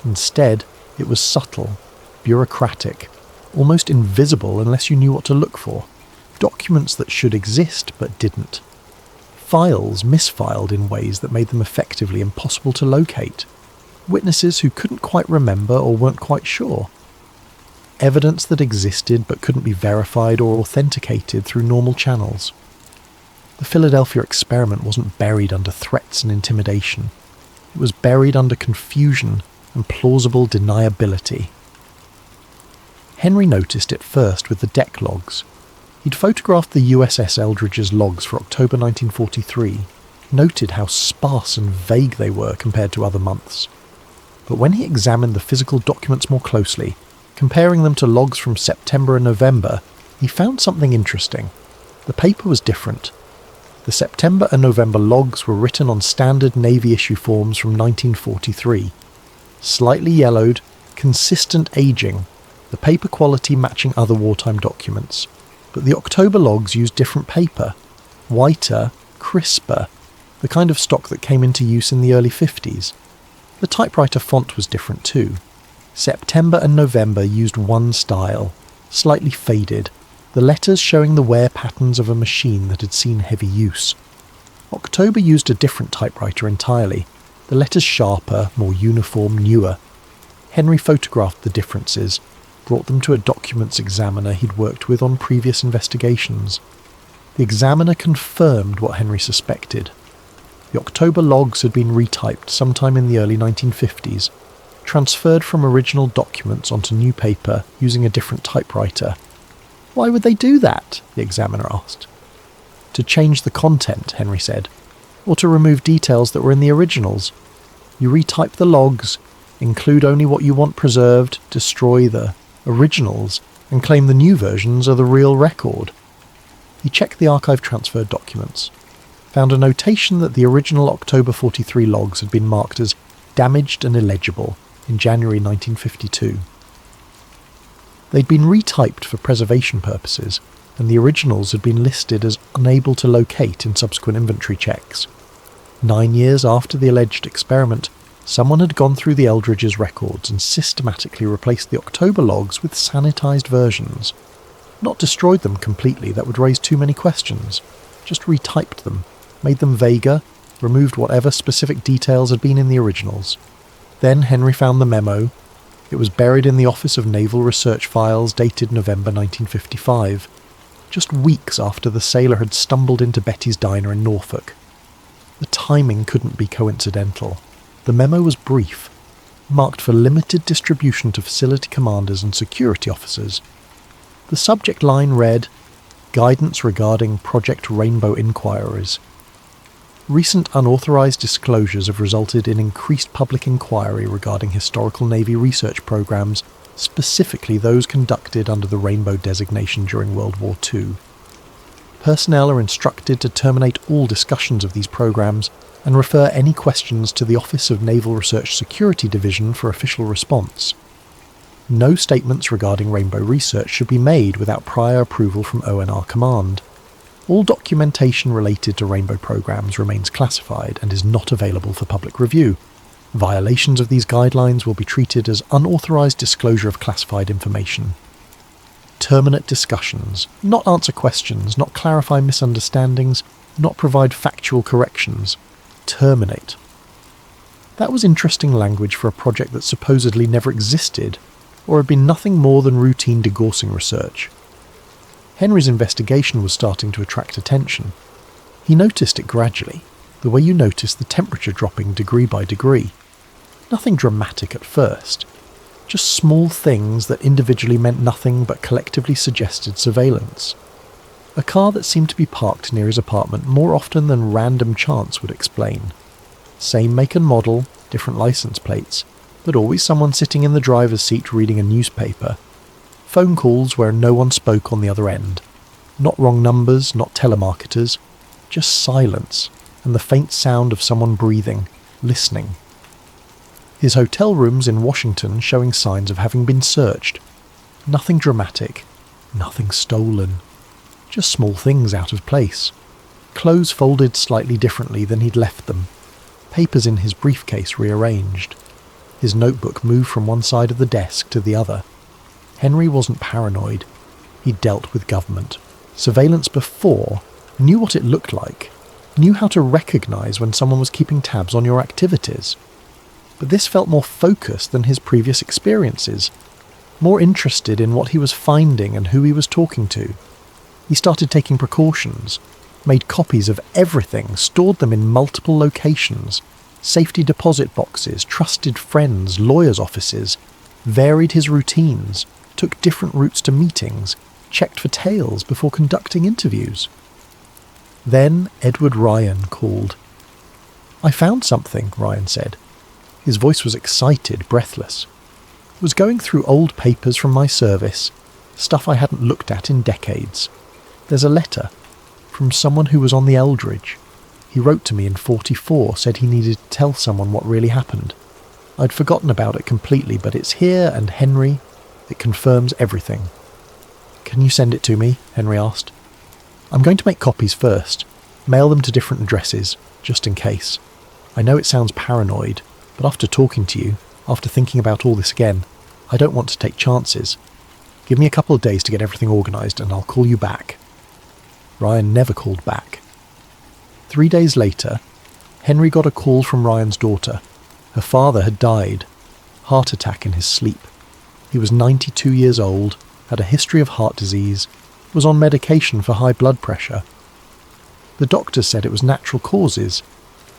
Instead, it was subtle, bureaucratic, almost invisible unless you knew what to look for. Documents that should exist but didn't. Files misfiled in ways that made them effectively impossible to locate. Witnesses who couldn't quite remember or weren't quite sure. Evidence that existed but couldn't be verified or authenticated through normal channels. The Philadelphia experiment wasn't buried under threats and intimidation. It was buried under confusion and plausible deniability. Henry noticed it first with the deck logs. He'd photographed the USS Eldridge's logs for October 1943, noted how sparse and vague they were compared to other months. But when he examined the physical documents more closely, comparing them to logs from September and November, he found something interesting. The paper was different. The September and November logs were written on standard Navy issue forms from 1943. Slightly yellowed, consistent aging, the paper quality matching other wartime documents. But the October logs used different paper, whiter, crisper, the kind of stock that came into use in the early 50s. The typewriter font was different too. September and November used one style, slightly faded, the letters showing the wear patterns of a machine that had seen heavy use. October used a different typewriter entirely, the letters sharper, more uniform, newer. Henry photographed the differences, brought them to a documents examiner he'd worked with on previous investigations. The examiner confirmed what Henry suspected. The October logs had been retyped sometime in the early 1950s, transferred from original documents onto new paper using a different typewriter. "Why would they do that?" the examiner asked. "To change the content," Henry said, "or to remove details that were in the originals. You retype the logs, include only what you want preserved, destroy the originals, and claim the new versions are the real record." He checked the archive transferred documents, found a notation that the original October 43 logs had been marked as damaged and illegible in January 1952. They'd been retyped for preservation purposes, and the originals had been listed as unable to locate in subsequent inventory checks. 9 years after the alleged experiment, someone had gone through the Eldridge's records and systematically replaced the October logs with sanitized versions. Not destroyed them completely, that would raise too many questions. Just retyped them, made them vaguer, removed whatever specific details had been in the originals. Then Henry found the memo. It was buried in the Office of Naval Research Files dated November 1955, just weeks after the sailor had stumbled into Betty's diner in Norfolk. The timing couldn't be coincidental. The memo was brief, marked for limited distribution to facility commanders and security officers. The subject line read, "Guidance regarding Project Rainbow inquiries. Recent unauthorized disclosures have resulted in increased public inquiry regarding historical Navy research programs, specifically those conducted under the Rainbow designation during World War II. Personnel are instructed to terminate all discussions of these programs and refer any questions to the Office of Naval Research Security Division for official response. No statements regarding Rainbow research should be made without prior approval from ONR Command. All documentation related to Rainbow programs remains classified and is not available for public review. Violations of these guidelines will be treated as unauthorized disclosure of classified information. Terminate discussions, not answer questions, not clarify misunderstandings, not provide factual corrections. Terminate." That was interesting language for a project that supposedly never existed, or had been nothing more than routine degaussing research. Henry's investigation was starting to attract attention. He noticed it gradually, the way you notice the temperature dropping degree by degree. Nothing dramatic at first, just small things that individually meant nothing but collectively suggested surveillance. A car that seemed to be parked near his apartment more often than random chance would explain. Same make and model, different license plates, but always someone sitting in the driver's seat reading a newspaper. Phone calls where no one spoke on the other end. Not wrong numbers, not telemarketers, just silence and the faint sound of someone breathing, listening. His hotel rooms in Washington showing signs of having been searched. Nothing dramatic, nothing stolen. Just small things out of place. Clothes folded slightly differently than he'd left them. Papers in his briefcase rearranged. His notebook moved from one side of the desk to the other. Henry wasn't paranoid. He'd dealt with government. Surveillance before, knew what it looked like, knew how to recognize when someone was keeping tabs on your activities. But this felt more focused than his previous experiences, more interested in what he was finding and who he was talking to. He started taking precautions, made copies of everything, stored them in multiple locations, safety deposit boxes, trusted friends, lawyers' offices, varied his routines, took different routes to meetings, checked for tails before conducting interviews. Then Edward Ryan called. "I found something," Ryan said. His voice was excited, breathless. "Was going through old papers from my service, stuff I hadn't looked at in decades. There's a letter from someone who was on the Eldridge. He wrote to me in 44, said he needed to tell someone what really happened. I'd forgotten about it completely, but it's here, and Henry, it confirms everything." "Can you send it to me?" Henry asked. "I'm going to make copies first, mail them to different addresses, just in case. I know it sounds paranoid, but after talking to you, after thinking about all this again, I don't want to take chances. Give me a couple of days to get everything organised and I'll call you back." Ryan never called back. 3 days later, Henry got a call from Ryan's daughter. Her father had died, heart attack in his sleep. He was 92 years old, had a history of heart disease, was on medication for high blood pressure. The doctors said it was natural causes,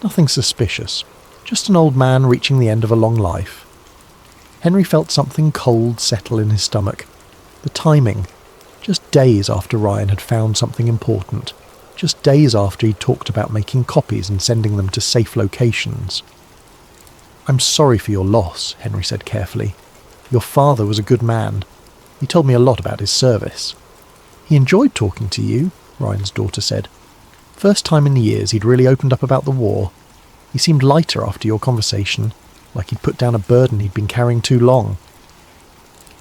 nothing suspicious, just an old man reaching the end of a long life. Henry felt something cold settle in his stomach. The timing, just days after Ryan had found something important, just days after he'd talked about making copies and sending them to safe locations. "I'm sorry for your loss," Henry said carefully. "Your father was a good man. He told me a lot about his service." "He enjoyed talking to you," Ryan's daughter said. "First time in years he'd really opened up about the war. He seemed lighter after your conversation, like he'd put down a burden he'd been carrying too long."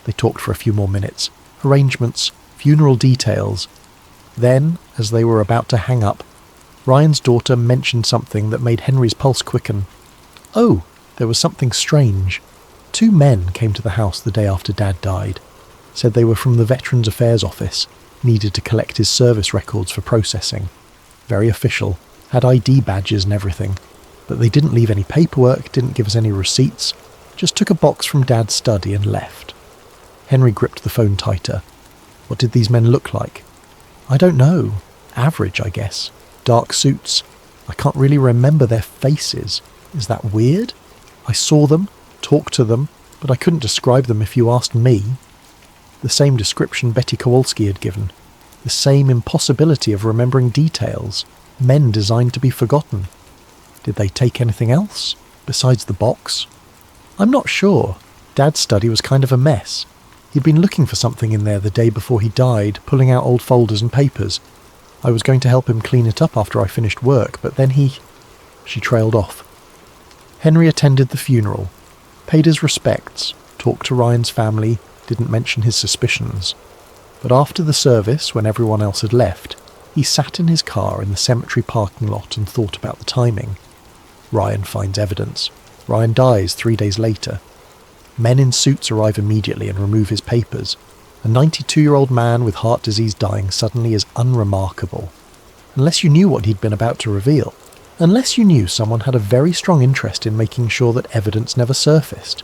They talked for a few more minutes. Arrangements, funeral details, Then, as they were about to hang up, Ryan's daughter mentioned something that made Henry's pulse quicken. Oh, there was something strange. 2 men came to the house the day after Dad died. Said they were from the Veterans Affairs Office, needed to collect his service records for processing. Very official, had ID badges and everything. But they didn't leave any paperwork, didn't give us any receipts, just took a box from Dad's study and left. Henry gripped the phone tighter. What did these men look like? I don't know. Average, I guess. Dark suits. I can't really remember their faces. Is that weird? I saw them, talked to them, but I couldn't describe them if you asked me. The same description Betty Kowalski had given. The same impossibility of remembering details. Men designed to be forgotten. Did they take anything else, besides the box? I'm not sure. Dad's study was kind of a mess. He'd been looking for something in there the day before he died, pulling out old folders and papers. I was going to help him clean it up after I finished work, but then She trailed off. Henry attended the funeral, paid his respects, talked to Ryan's family, didn't mention his suspicions. But after the service, when everyone else had left, he sat in his car in the cemetery parking lot and thought about the timing. Ryan finds evidence. Ryan dies 3 days later. Men in suits arrive immediately and remove his papers. A 92-year-old man with heart disease dying suddenly is unremarkable. Unless you knew what he'd been about to reveal. Unless you knew someone had a very strong interest in making sure that evidence never surfaced.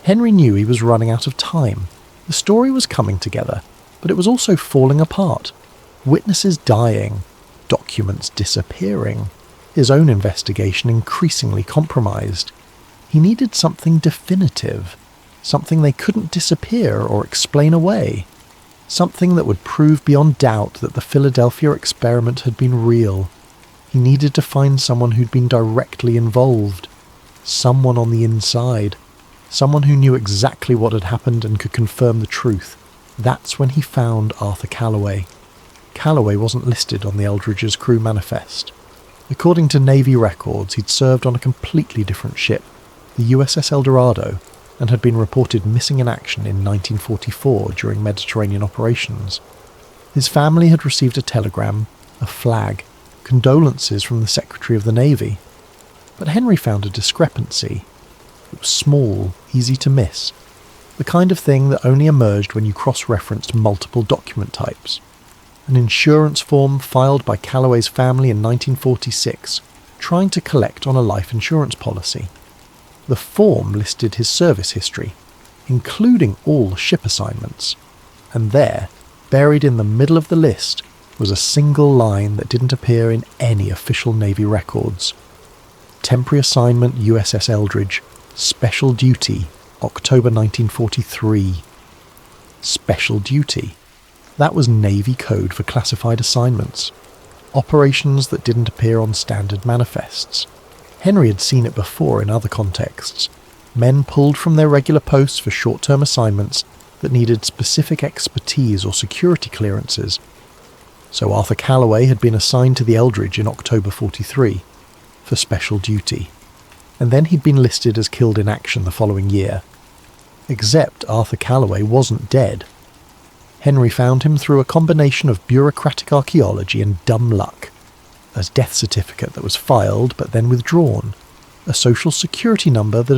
Henry knew he was running out of time. The story was coming together, but it was also falling apart. Witnesses dying, documents disappearing, his own investigation increasingly compromised. He needed something definitive, something they couldn't disappear or explain away, something that would prove beyond doubt that the Philadelphia experiment had been real. He needed to find someone who'd been directly involved, someone on the inside, someone who knew exactly what had happened and could confirm the truth. That's when he found Arthur Calloway. Calloway wasn't listed on the Eldridge's crew manifest. According to Navy records, he'd served on a completely different ship, the USS El Dorado, and had been reported missing in action in 1944 during Mediterranean operations. His family had received a telegram, a flag, condolences from the Secretary of the Navy. But Henry found a discrepancy. It was small, easy to miss, the kind of thing that only emerged when you cross-referenced multiple document types. An insurance form filed by Calloway's family in 1946, trying to collect on a life insurance policy. The form listed his service history, including all ship assignments, and there, buried in the middle of the list, was a single line that didn't appear in any official Navy records. Temporary assignment USS Eldridge, special duty, October 1943. Special duty. That was Navy code for classified assignments. Operations that didn't appear on standard manifests. Henry had seen it before in other contexts. Men pulled from their regular posts for short-term assignments that needed specific expertise or security clearances. So Arthur Calloway had been assigned to the Eldridge in October 43 for special duty. And then he'd been listed as killed in action the following year. Except Arthur Calloway wasn't dead. Henry found him through a combination of bureaucratic archaeology and dumb luck. A death certificate that was filed but then withdrawn. A social security number that